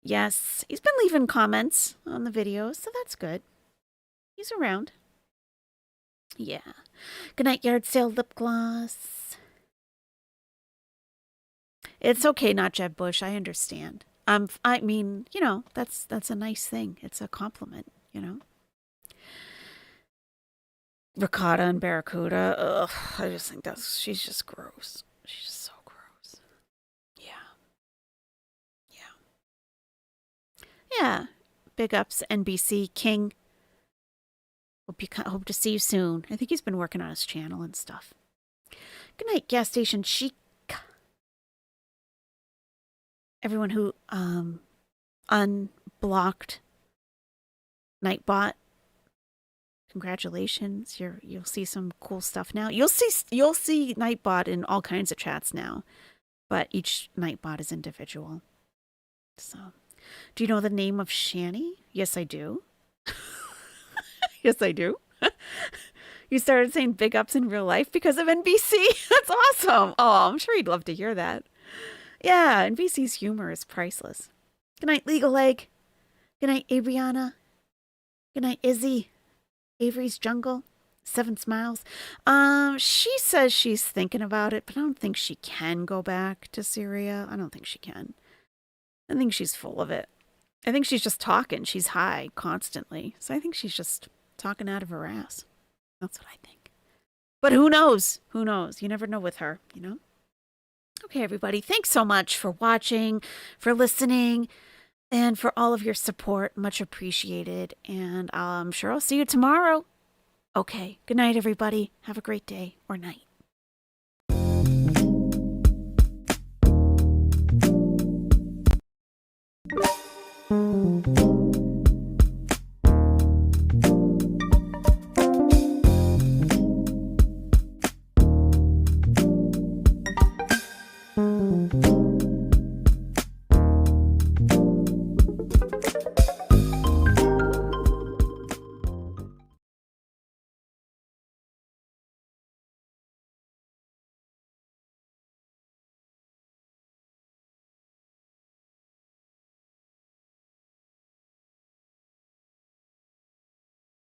Yes, he's been leaving comments on the videos, so that's good. He's around. Yeah. Goodnight, Yard Sale Lip Gloss. It's okay, Not Jeb Bush, I understand. I mean, you know, that's a nice thing. It's a compliment, you know. Ricotta and Barracuda. Ugh, I just think she's just gross. She's just so gross. Yeah. Yeah. Yeah. Big ups, NBC King. Hope to see you soon. I think he's been working on his channel and stuff. Good night, gas station chic. Everyone who unblocked Nightbot, congratulations. You'll see some cool stuff now. You'll see Nightbot in all kinds of chats now, but each Nightbot is individual. So, do you know the name of Shani? Yes, I do. Yes, I do. You started saying big ups in real life because of NBC. That's awesome. Oh, I'm sure he'd love to hear that. Yeah, NBC's humor is priceless. Good night, Legal Egg. Good night, Adriana. Good night, Izzy. Avery's Jungle. 7 Smiles. She says she's thinking about it, but I don't think she can go back to Syria. I don't think she can. I think she's full of it. I think she's just talking. She's high constantly. So I think she's just talking out of her ass. That's what I think. But who knows? Who knows? You never know with her, you know? Okay, everybody. Thanks so much for watching, for listening, and for all of your support. Much appreciated. And I'm sure I'll see you tomorrow. Okay. Good night, everybody. Have a great day or night.